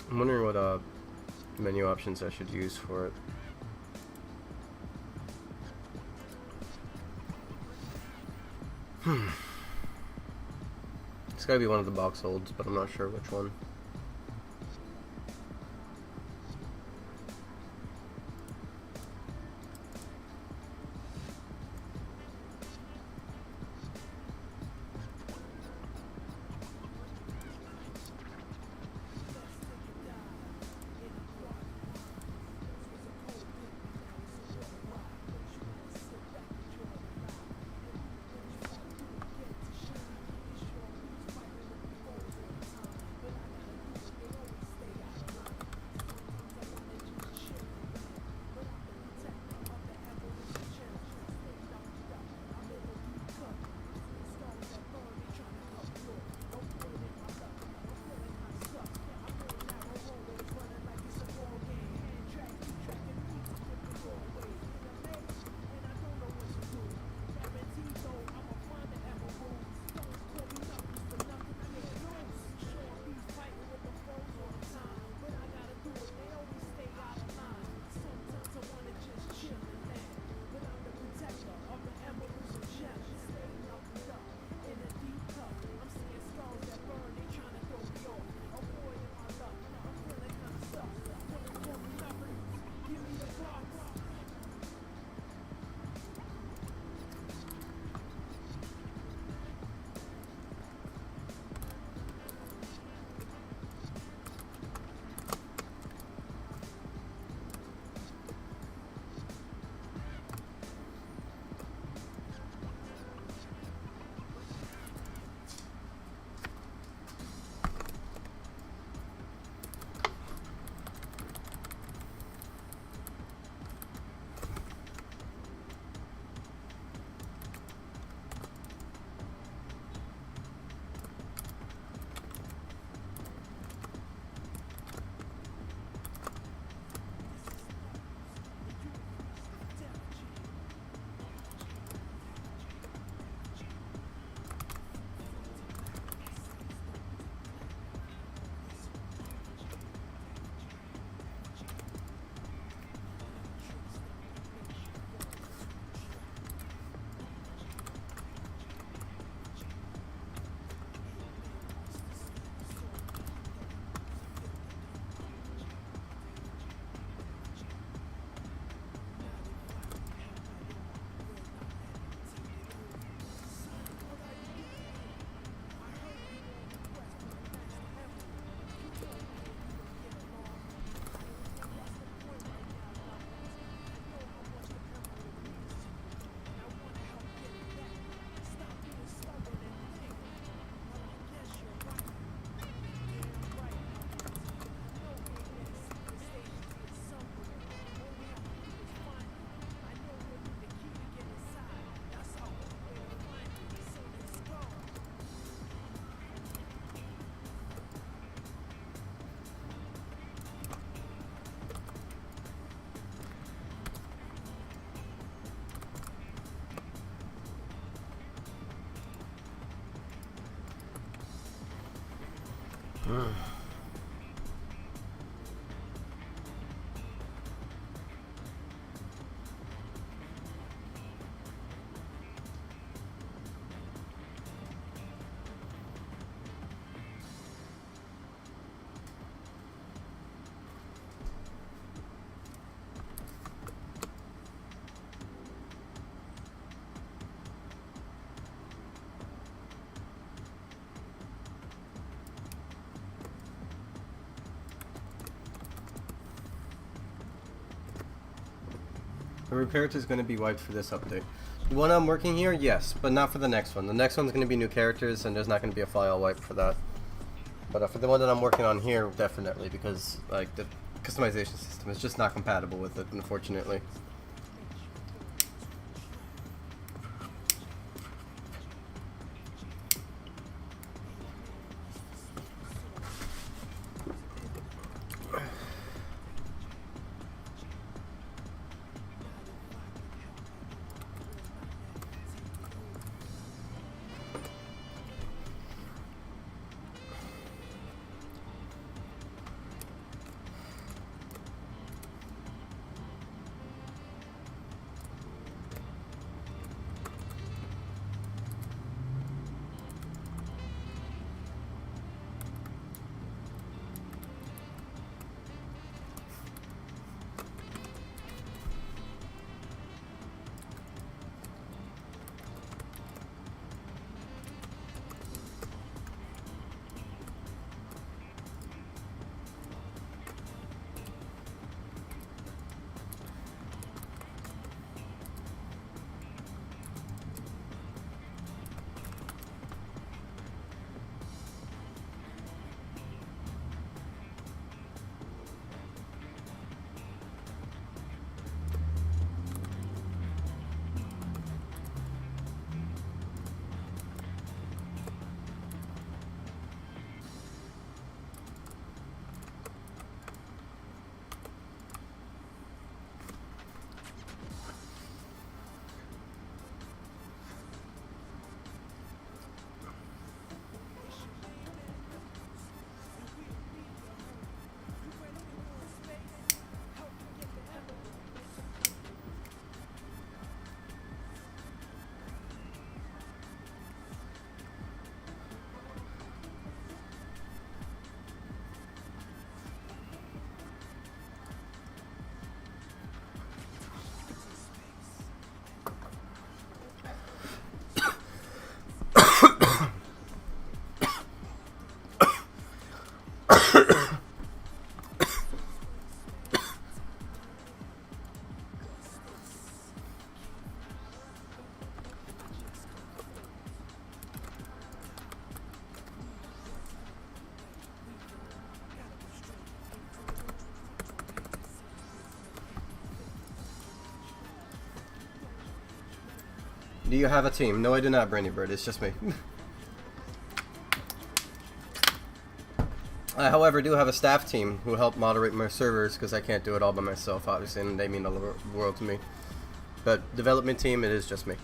Speaker 1: I'm wondering what menu options I should use for it. It's gotta be one of the box holds, but I'm not sure which one. The repair is going to be wiped for this update. The one I'm working here, yes, but not for the next one. The next one's going to be new characters, and there's not going to be a file wipe for that. But for the one that I'm working on here, definitely, because like the customization system is just not compatible with it, unfortunately. Do you have a team? No, I do not, Brandy Bird. It's just me. I, however, do have a staff team who help moderate my servers because I can't do it all by myself, obviously, and they mean the world to me. But development team, it is just me.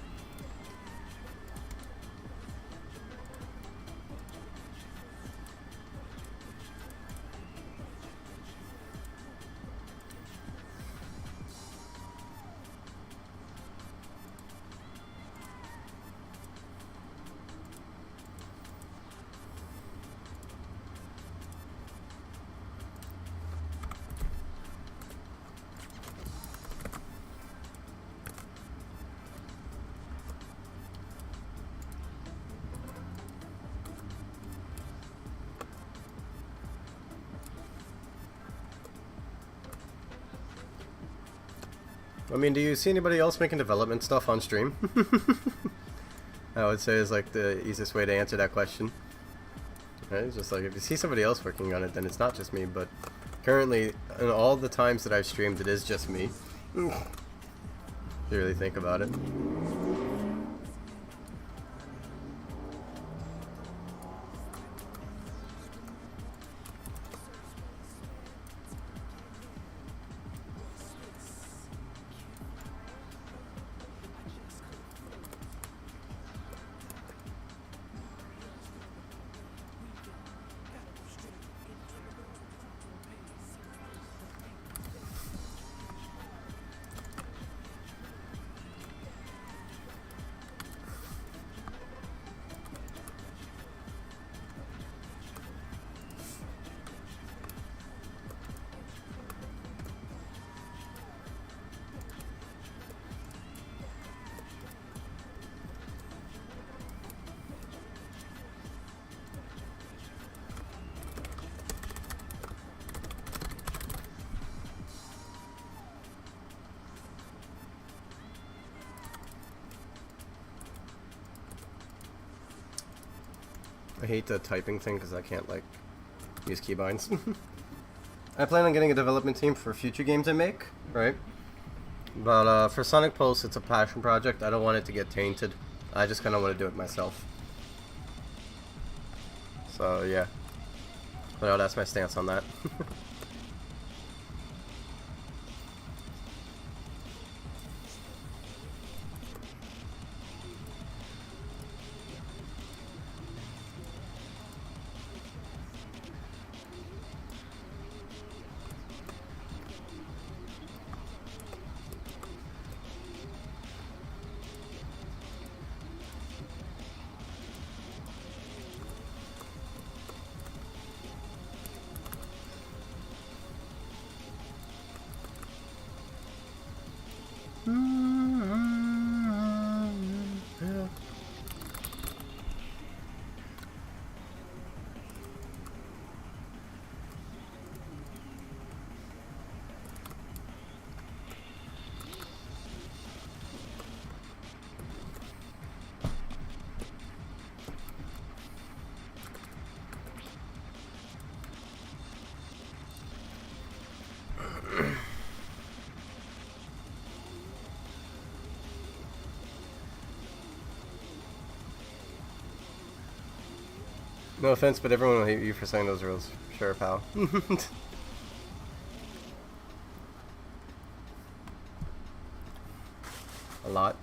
Speaker 1: I mean, do you see anybody else making development stuff on stream? I would say is like the easiest way to answer that question. Right? It's just like if you see somebody else working on it, then it's not just me. But currently, in all the times that I've streamed, it is just me. If you really think about it. I hate the typing thing because I can't like use keybinds. I plan on getting a development team for future games I make, right? But for Sonic Pulse, it's a passion project. I don't want it to get tainted. I just kind of want to do it myself. So yeah, but that's my stance on that. No offense, but everyone will hate you for saying those rules. Sure, pal. A lot.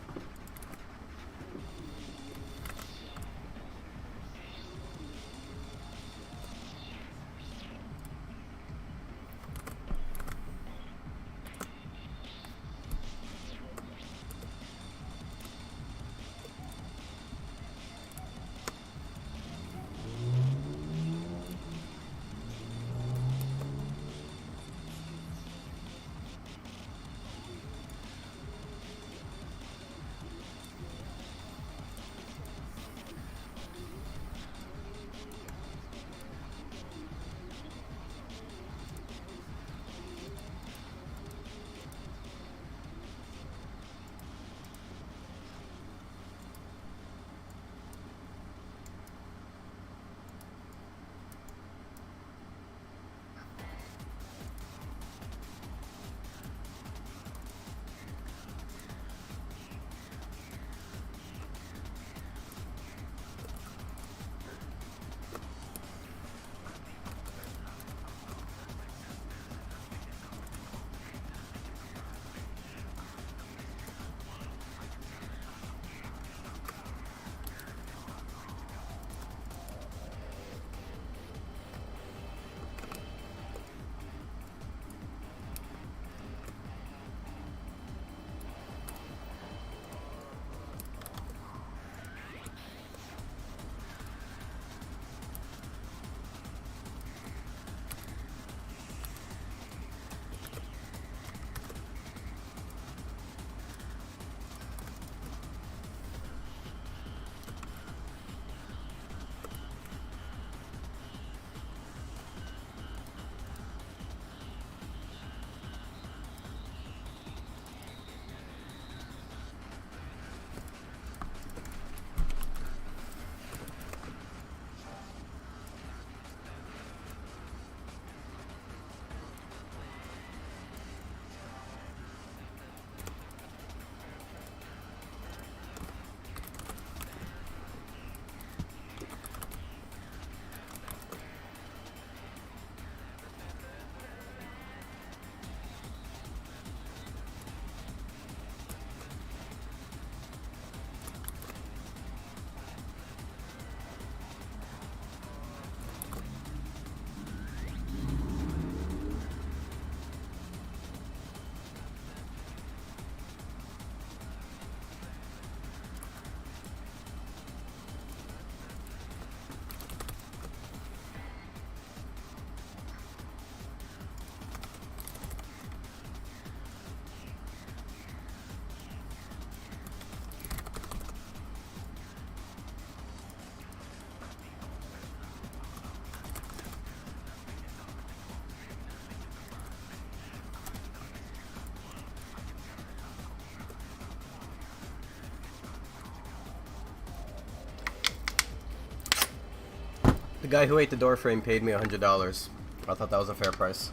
Speaker 1: The guy who ate the door frame paid me $100. I thought that was a fair price.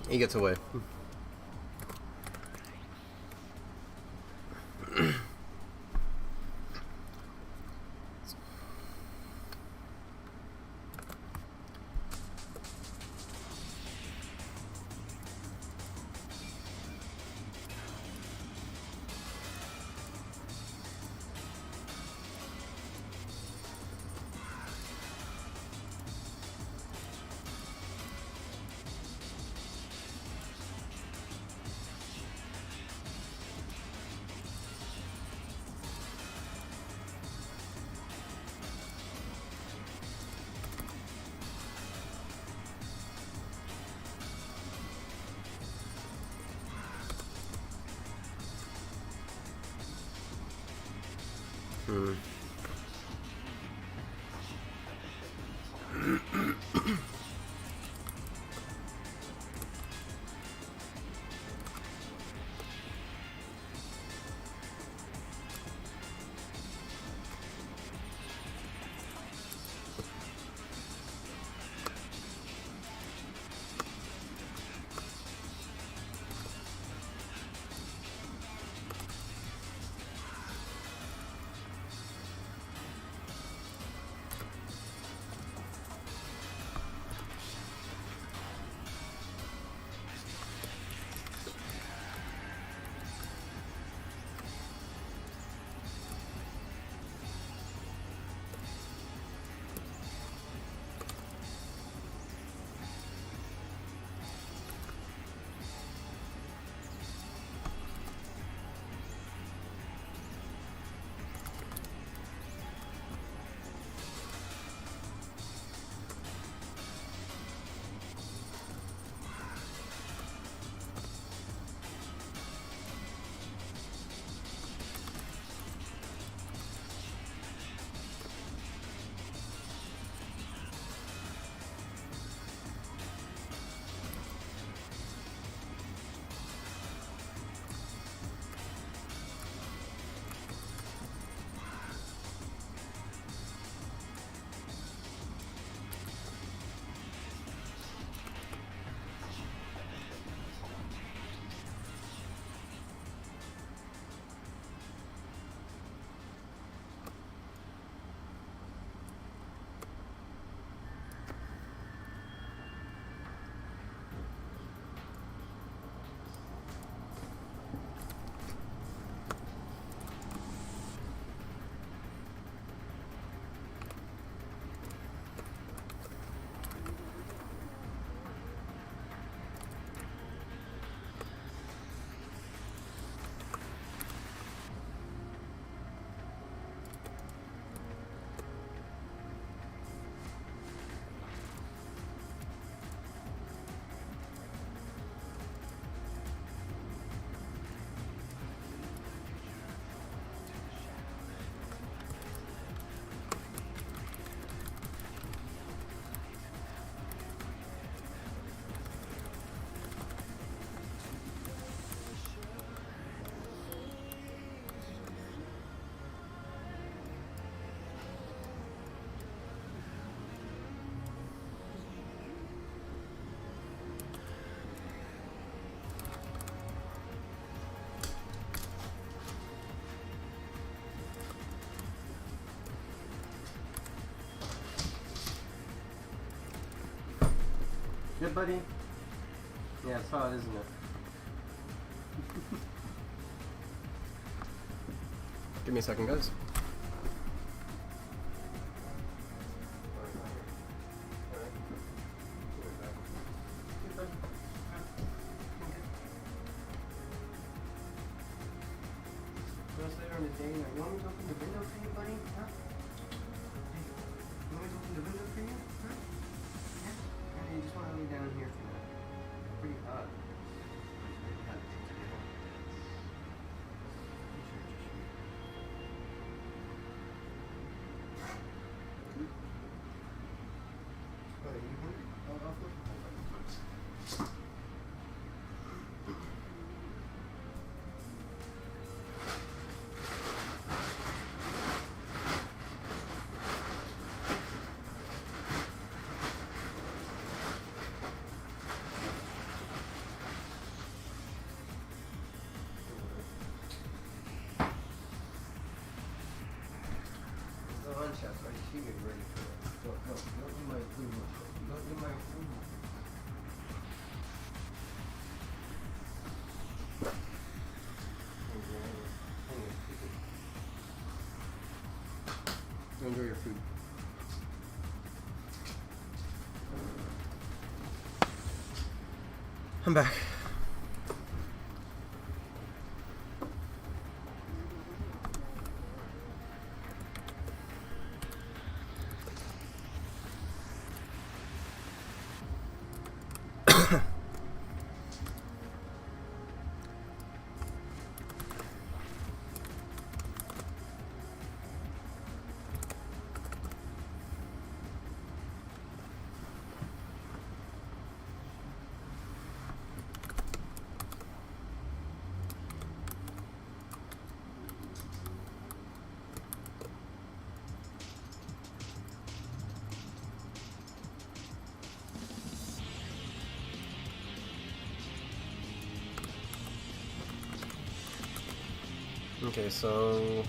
Speaker 1: He gets away. Good, buddy? Yeah, it's hot, isn't it? Give me a second, guys. Later in the day, you want me to open the window for you, buddy? Huh? Hey, you want me to open the window for you? Huh? Yeah? Or you just want to lay down here for now? Pretty hot. You get ready for it. Don't do my food. Don't do my food. Enjoy your food. I'm back. Okay, so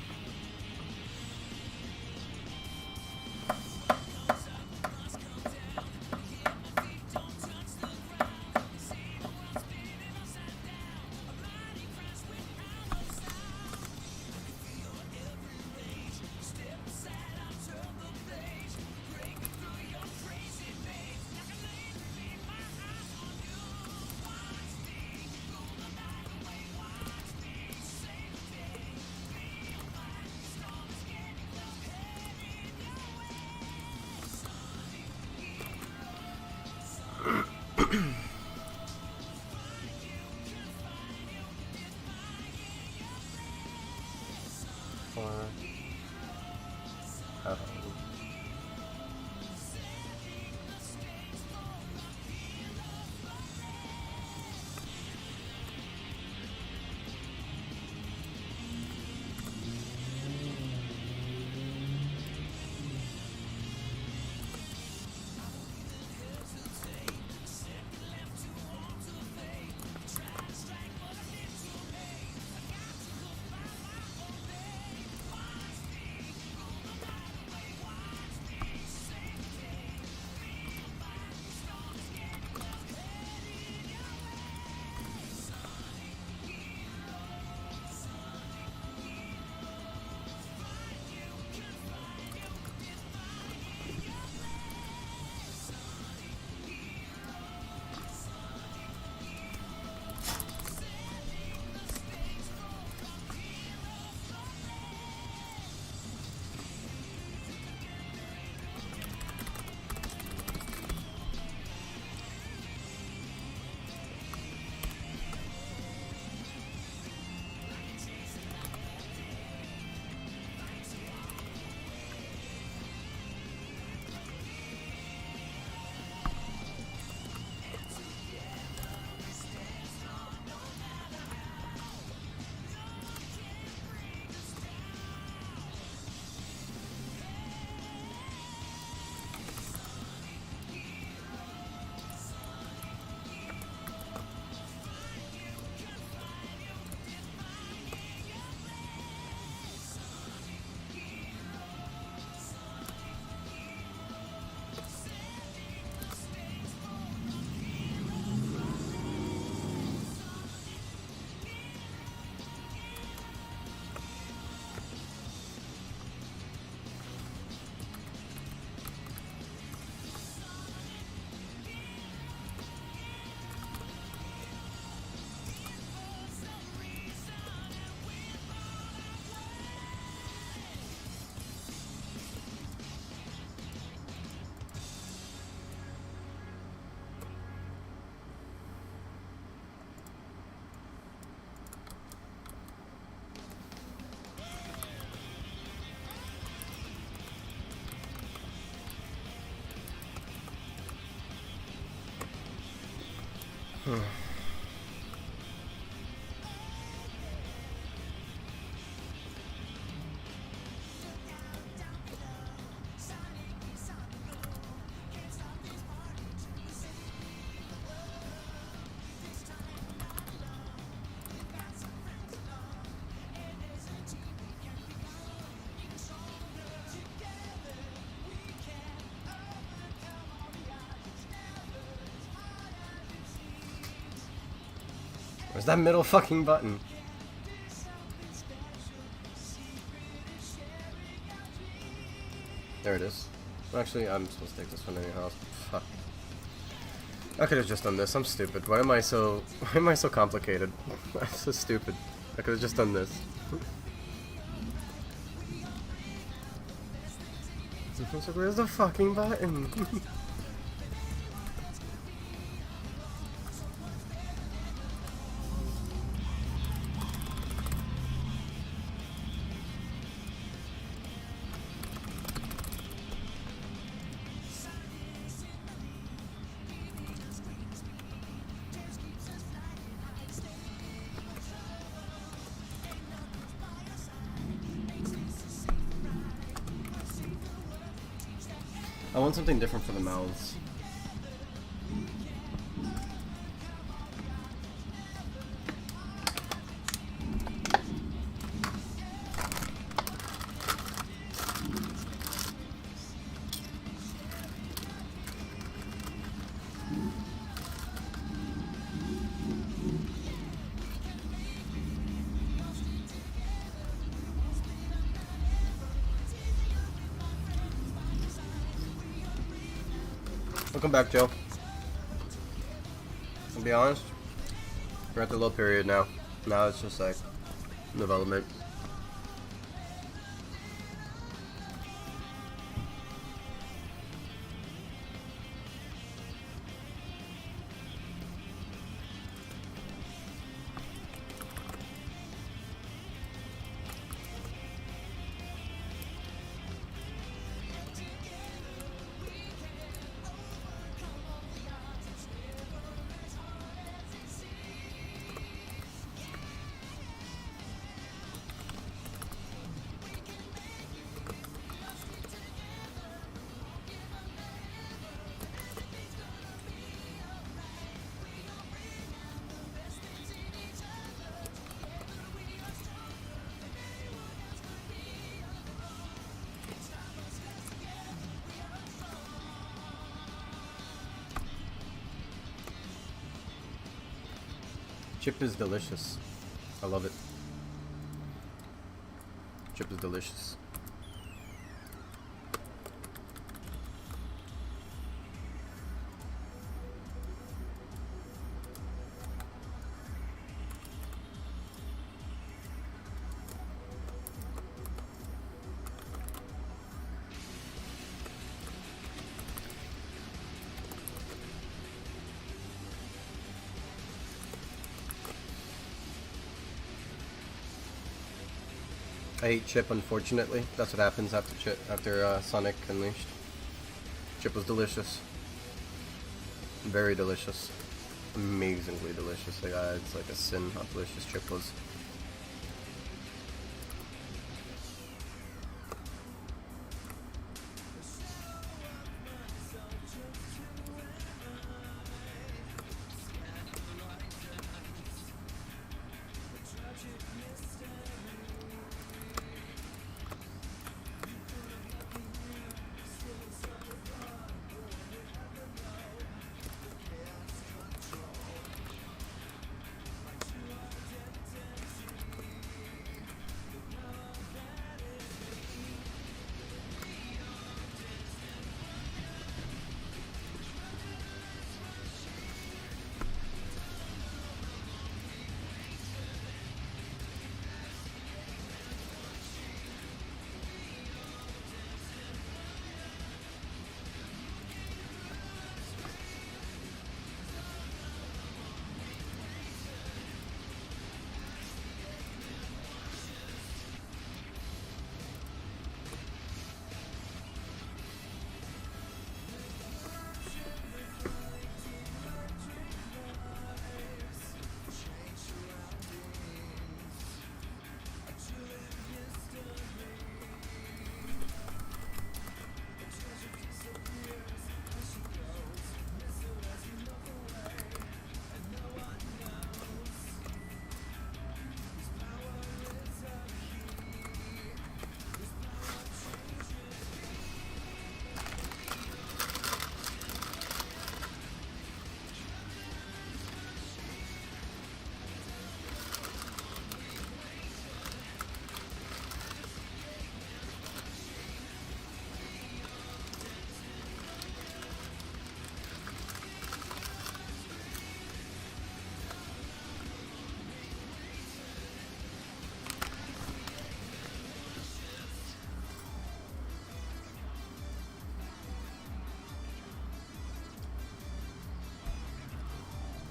Speaker 1: Where's that middle fucking button? There it is. Actually, I'm supposed to take this one anyhow. Fuck. I could have just done this. I'm stupid. Why am I so complicated? I'm so stupid. I could have just done this. So where's the fucking button? I want something different for the mouths. Welcome back, Joe. I'll be honest, we're at the low period now. Now it's just like development. Chip is delicious. I love it. Chip is delicious. I ate Chip, unfortunately. That's what happens after Sonic Unleashed. Chip was delicious. Very delicious. Amazingly delicious. Like, it's like a sin how delicious Chip was.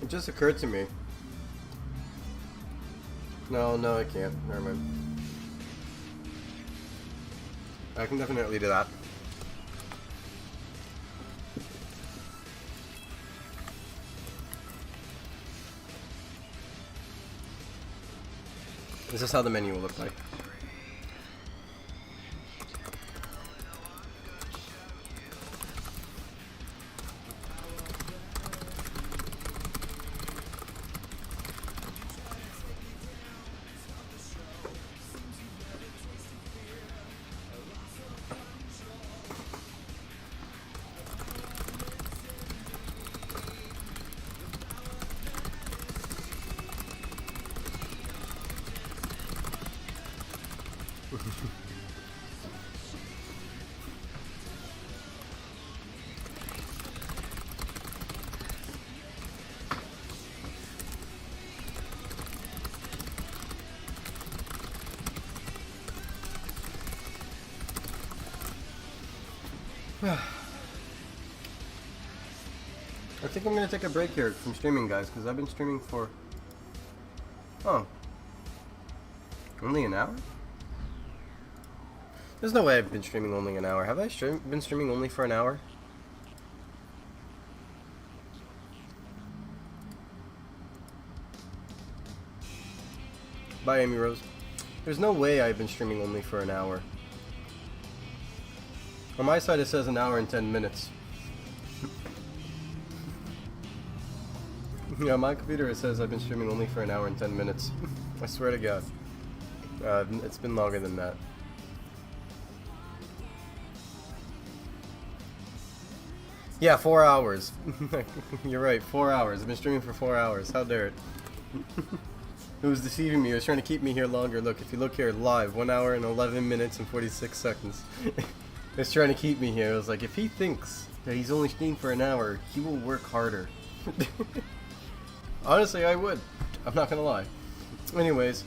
Speaker 1: It just occurred to me. No, I can't. Never mind. I can definitely do that. This is how the menu will look like. I think I'm gonna take a break here from streaming, guys, because I've been streaming for... Oh. Only an hour? There's no way I've been streaming only an hour. Have I been streaming only for an hour? Bye, Amy Rose. There's no way I've been streaming only for an hour. On my side it says an hour and 10 minutes. Yeah, on my computer it says I've been streaming only for an hour and 10 minutes. I swear to God. It's been longer than that. Yeah, 4 hours. You're right, 4 hours. I've been streaming for 4 hours. How dare it? It was deceiving me. It was trying to keep me here longer. Look, if you look here, live, 1 hour and 11 minutes and 46 seconds. It's trying to keep me here. It was like, if he thinks that he's only streaming for an hour, he will work harder. Honestly, I would. I'm not gonna lie. Anyways,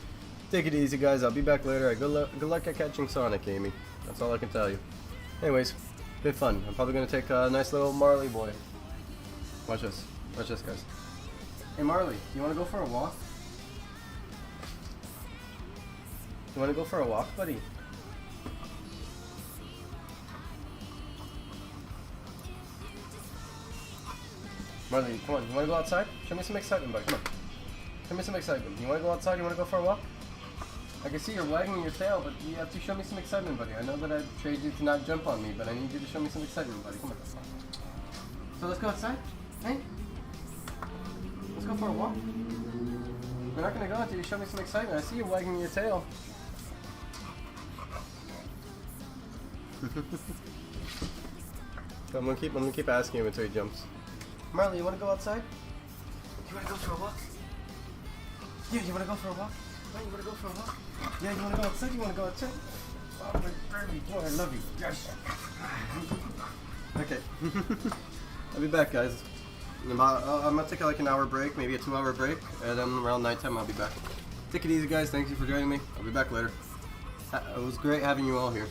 Speaker 1: take it easy, guys. I'll be back later. Good luck at catching Sonic, Amy. That's all I can tell you. Anyways, been fun. I'm probably gonna take a nice little Marley boy. Watch this. Watch this, guys. Hey, Marley, you wanna go for a walk? You wanna go for a walk, buddy? Marley, come on. You wanna go outside? Show me some excitement, buddy. Come on. Show me some excitement. You wanna go outside? You wanna go for a walk? I can see you're wagging your tail, but you have to show me some excitement, buddy. I know that I trained you to not jump on me, but I need you to show me some excitement, buddy. Come on. So let's go outside? Hey? Let's go for a walk? We're not gonna go until you show me some excitement. I see you wagging your tail. I'm gonna keep asking him until he jumps. Marley, you wanna go outside? You wanna go for a walk? Yeah, you wanna go for a walk? Yeah, you wanna go for a walk? Yeah, you wanna go outside? You wanna go outside? Oh, my baby boy, I love you. Yes. Okay. I'll be back, guys. I'm gonna take like an hour break, maybe a 2-hour break, and then around nighttime I'll be back. Take it easy, guys. Thank you for joining me. I'll be back later. It was great having you all here.